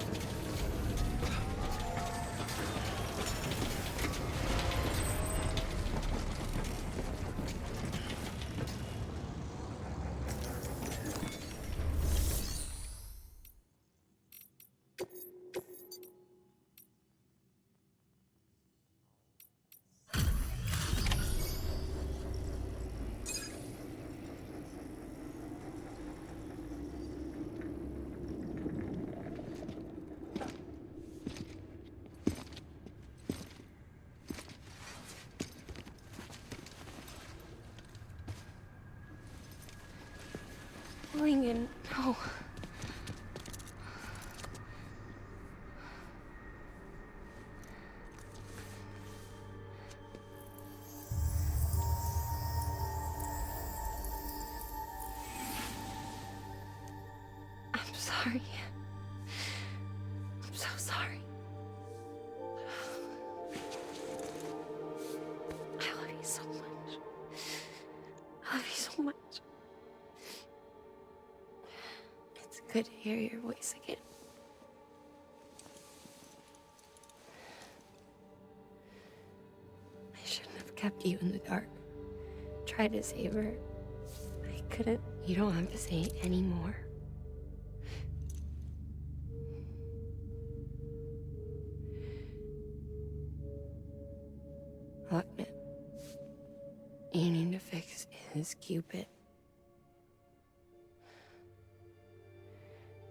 Lincoln, no. I'm sorry. I'm so sorry. I love you so much. I love you so much. It's good to hear your voice again. I shouldn't have kept you in the dark. Tried to save her. I couldn't. You don't have to say it anymore. Look, man. You need to fix his Cupid.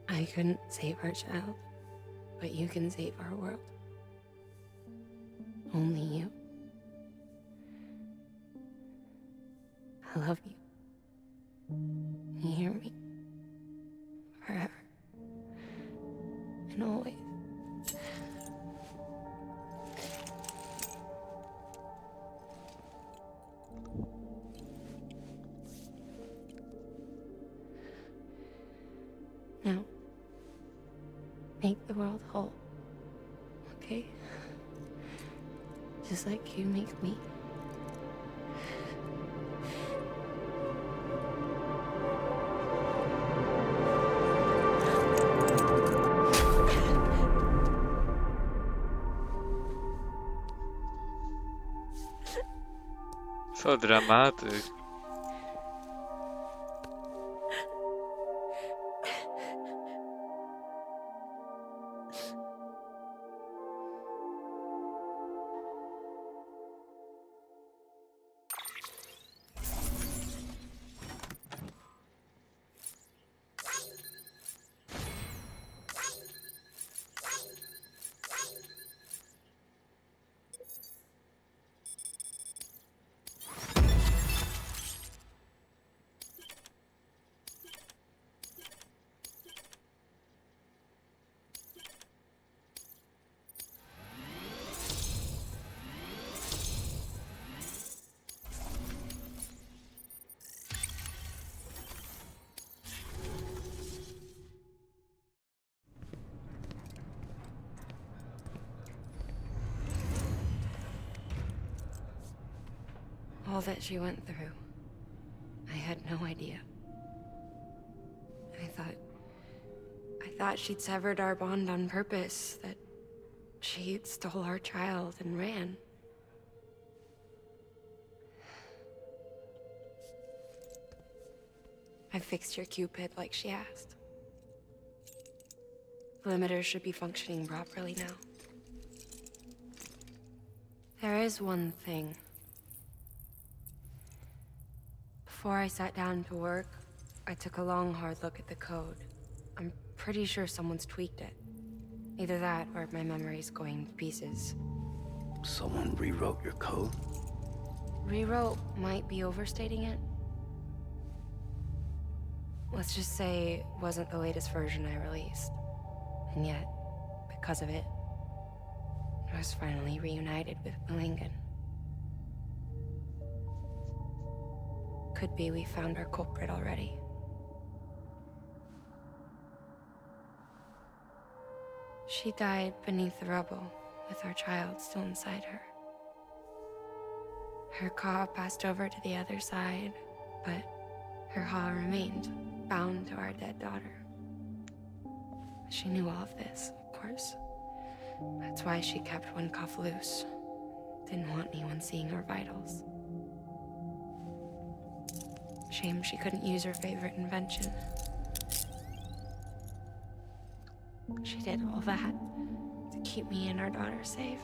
I couldn't save our child, but you can save our world. Only you. I love you. You hear me? Forever. And always. Now, make the world whole, okay? Just like you make me. So dramatic. All that she went through, I had no idea. I thought she'd severed our bond on purpose, that she stole our child and ran. I fixed your Cupid like she asked. The limiter should be functioning properly now. There is one thing. Before I sat down to work, I took a long, hard look at the code. I'm pretty sure someone's tweaked it. Either that, or my memory's going to pieces. Someone rewrote your code? Rewrote might be overstating it. Let's just say it wasn't the latest version I released. And yet, because of it, I was finally reunited with Lincoln. Could be we found our culprit already. She died beneath the rubble, with our child still inside her. Her Ka passed over to the other side, but her Ha remained, bound to our dead daughter. She knew all of this, of course. That's why she kept one cuff loose. Didn't want anyone seeing her vitals. Shame she couldn't use her favorite invention. She did all that to keep me and our daughter safe.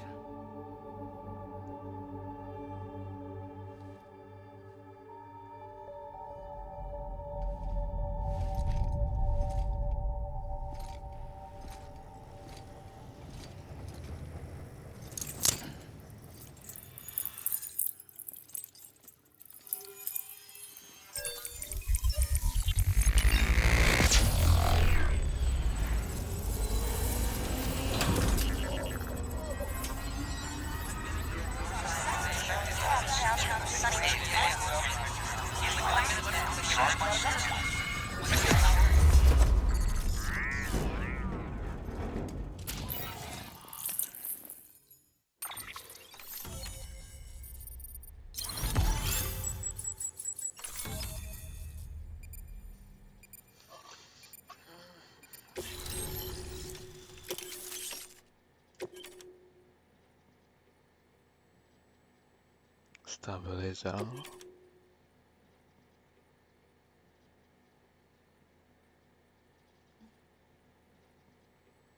Stabilizar.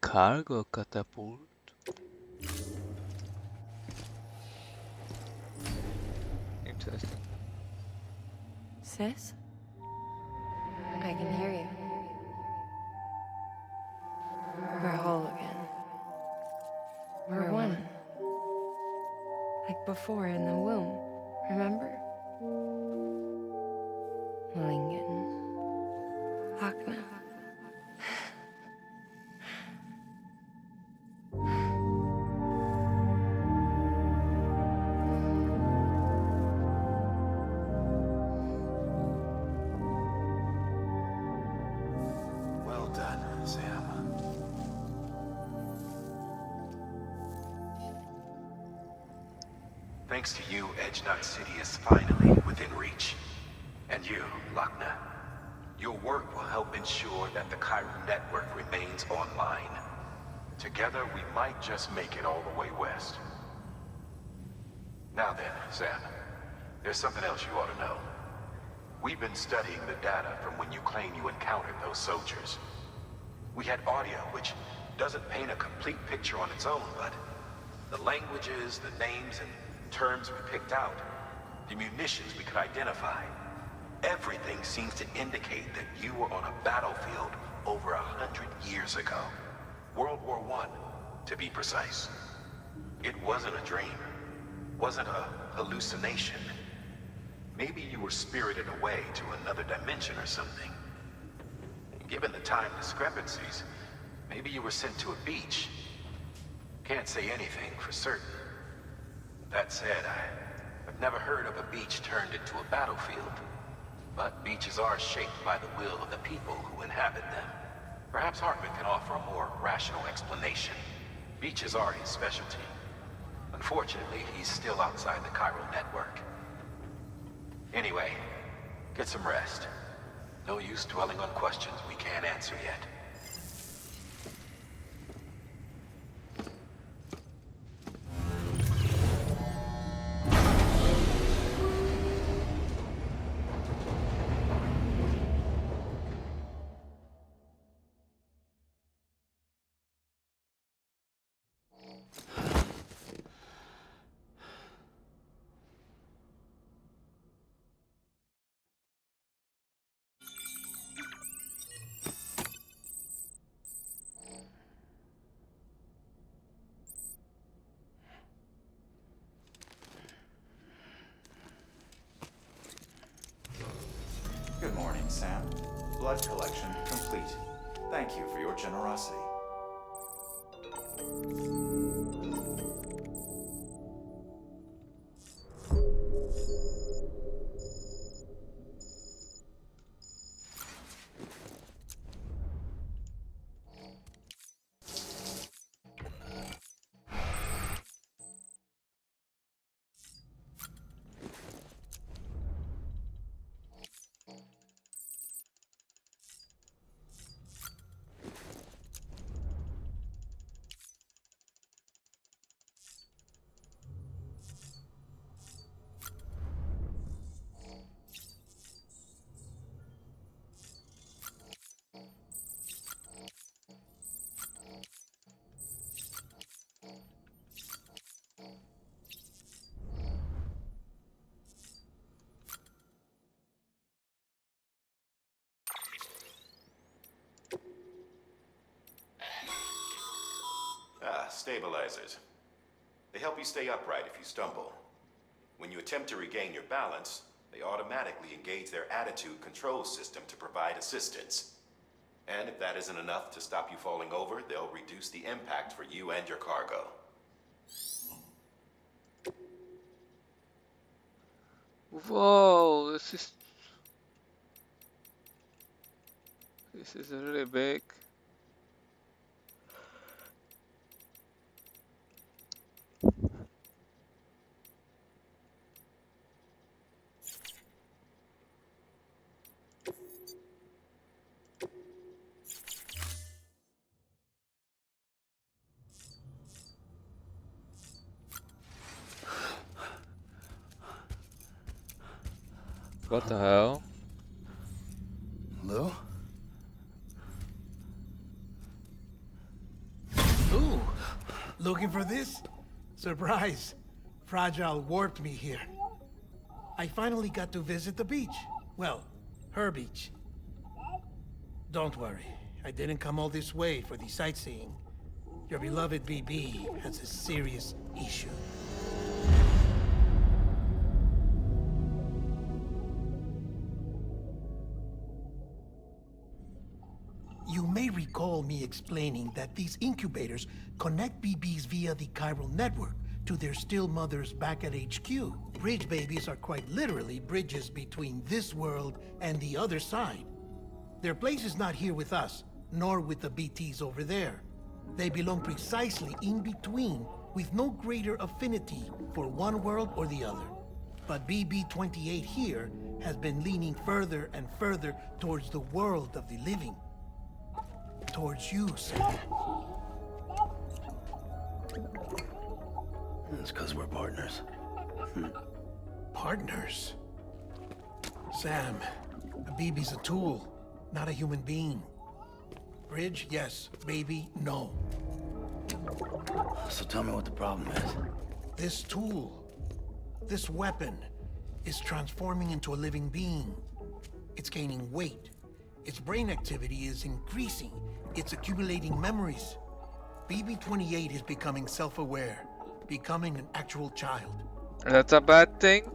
Cargo catapult. Interesting. Sis? I can hear you. We're whole again. We're one. Like before in the womb, remember? Lingen. Akna. Well done, Sam. Thanks to you, Edge Knot City is finally within reach. And you, Lochna. Your work will help ensure that the Chiron network remains online. Together, we might just make it all the way west. Now then, Sam, there's something else you ought to know. We've been studying the data from when you claim you encountered those soldiers. We had audio, which doesn't paint a complete picture on its own, but the languages, the names, and terms we picked out, the munitions we could identify, everything seems to indicate that you were on a battlefield over 100 years ago. World War I, to be precise. It wasn't a dream. Wasn't a hallucination. Maybe you were spirited away to another dimension or something. Given the time discrepancies, maybe you were sent to a beach. Can't say anything for certain. That said, I've never heard of a beach turned into a battlefield. But beaches are shaped by the will of the people who inhabit them. Perhaps Hartman can offer a more rational explanation. Beaches are his specialty. Unfortunately, he's still outside the Chiron network. Anyway, get some rest. No use dwelling on questions we can't answer yet. Good morning, Sam. Blood collection complete. Thank you for your generosity. stabilizers. They help you stay upright if you stumble. When you attempt to regain your balance, they automatically engage their attitude control system to provide assistance. And if that isn't enough to stop you falling over, they'll reduce the impact for you and your cargo. Whoa, this is really big. What the hell? Lou? Ooh, looking for this? Surprise. Fragile warped me here. I finally got to visit the beach. Well, her beach. Don't worry, I didn't come all this way for the sightseeing. Your beloved BB has a serious issue. You may recall me explaining that these incubators connect BBs via the chiral network to their still mothers back at HQ. Bridge babies are quite literally bridges between this world and the other side. Their place is not here with us, nor with the BTs over there. They belong precisely in between, with no greater affinity for one world or the other. But BB-28 here has been leaning further and further towards the world of the living. Towards you, Sam. It's because we're partners. Partners? Sam, a BB's a tool, not a human being. Bridge, yes. Baby, no. So tell me what the problem is. This tool, this weapon, is transforming into a living being. It's gaining weight. Its brain activity is increasing. It's accumulating memories. BB-28 is becoming self-aware, becoming an actual child. That's a bad thing?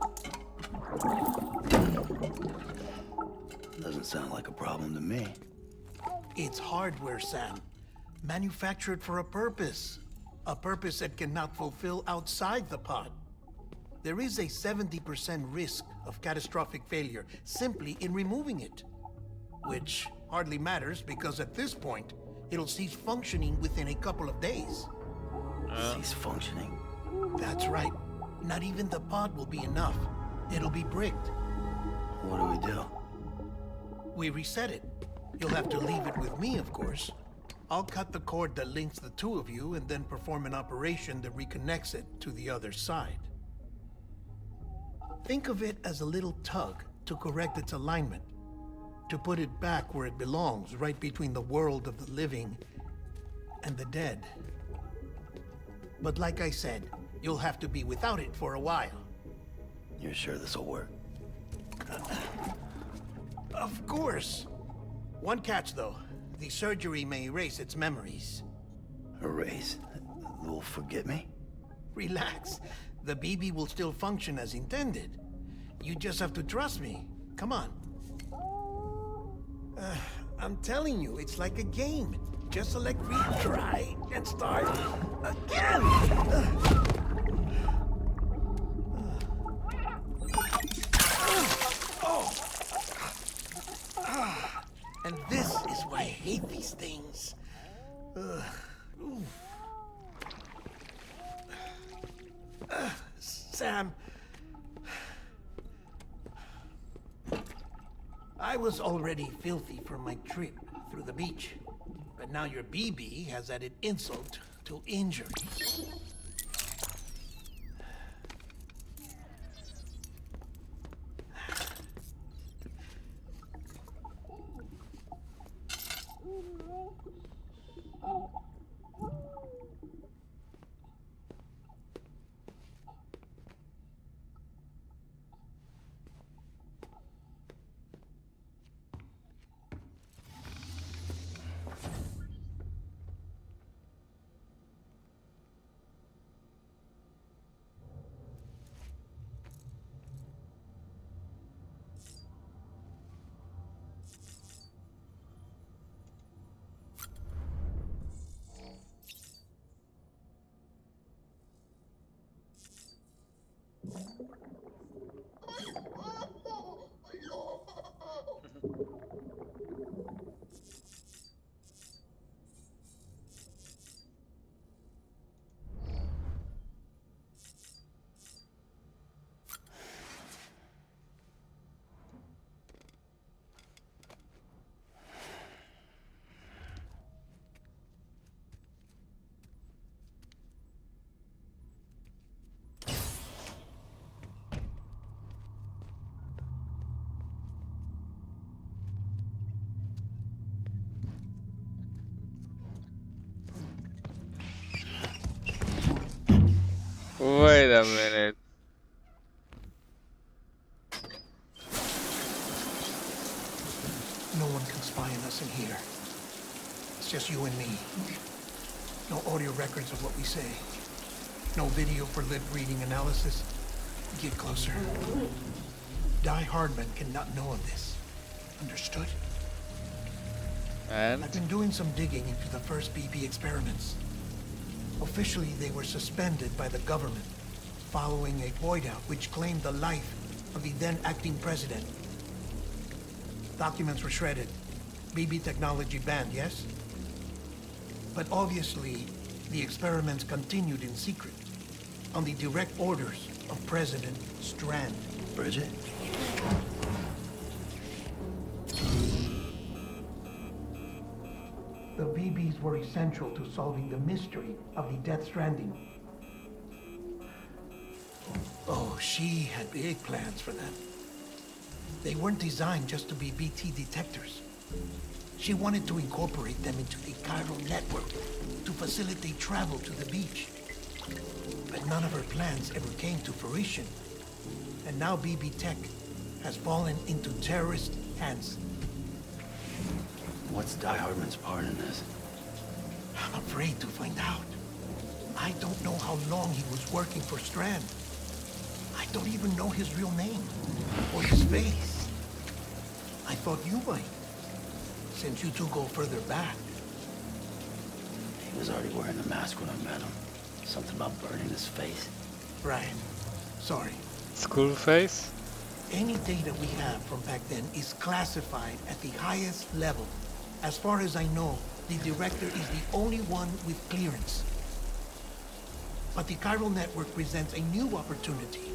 Doesn't sound like a problem to me. It's hardware, Sam. Manufactured for a purpose. A purpose that cannot fulfill outside the pod. There is a 70% risk of catastrophic failure simply in removing it. Which hardly matters because at this point, it'll cease functioning within a couple of days. Cease functioning? That's right. Not even the pod will be enough. It'll be bricked. What do we do? We reset it. You'll have to leave it with me, of course. I'll cut the cord that links the two of you and then perform an operation that reconnects it to the other side. Think of it as a little tug to correct its alignment. To put it back where it belongs, right between the world of the living and the dead. But like I said, you'll have to be without it for a while. You're sure this'll work? Of course. One catch, though. The surgery may erase its memories. Erase? Will forget me? Relax. The BB will still function as intended. You just have to trust me. Come on. I'm telling you, it's like a game. Just select retry and start again. And this is why I hate these things. Sam, I was already filthy from my trip through the beach, but now your BB has added insult to injury. a minute. No one can spy on us in here. It's just you and me. No audio records of what we say. No video for lip reading analysis. Get closer. Die Hardman cannot know of this. Understood? And? I've been doing some digging into the first BB experiments. Officially, they were suspended by the government following a void out which claimed the life of the then acting president. Documents were shredded. BB technology banned, yes? But obviously, the experiments continued in secret, on the direct orders of President Strand. Bridget? The BBs were essential to solving the mystery of the Death Stranding. Oh, she had big plans for them. They weren't designed just to be BT detectors. She wanted to incorporate them into the chiral network to facilitate travel to the beach. But none of her plans ever came to fruition. And now BB Tech has fallen into terrorist hands. What's Die Hardman's part in this? I'm afraid to find out. I don't know how long he was working for Strand. I don't even know his real name or his face. I thought you might, since you two go further back. He was already wearing the mask when I met him. Something about burning his face. Right. Sorry. School face? Any data we have from back then is classified at the highest level. As far as I know, the director is the only one with clearance. But the chiral network presents a new opportunity.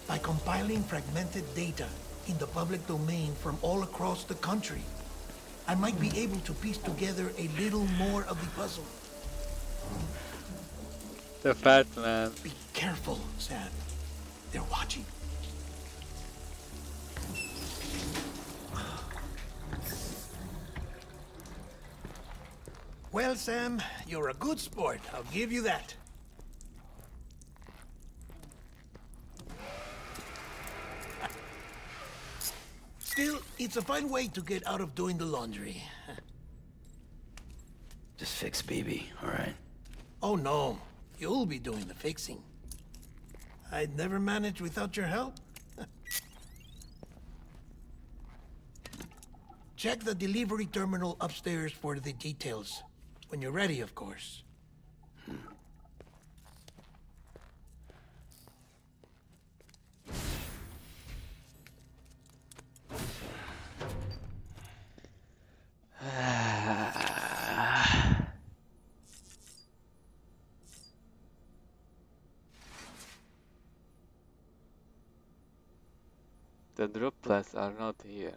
By compiling fragmented data in the public domain from all across the country, I might be able to piece together a little more of the puzzle. The fat man. Be careful, Sam. They're watching. Well, Sam, you're a good sport. I'll give you that. Still, it's a fine way to get out of doing the laundry. Just fix BB, all right? Oh, no. You'll be doing the fixing. I'd never manage without your help. Check the delivery terminal upstairs for the details. When you're ready, of course. The droplets are not here.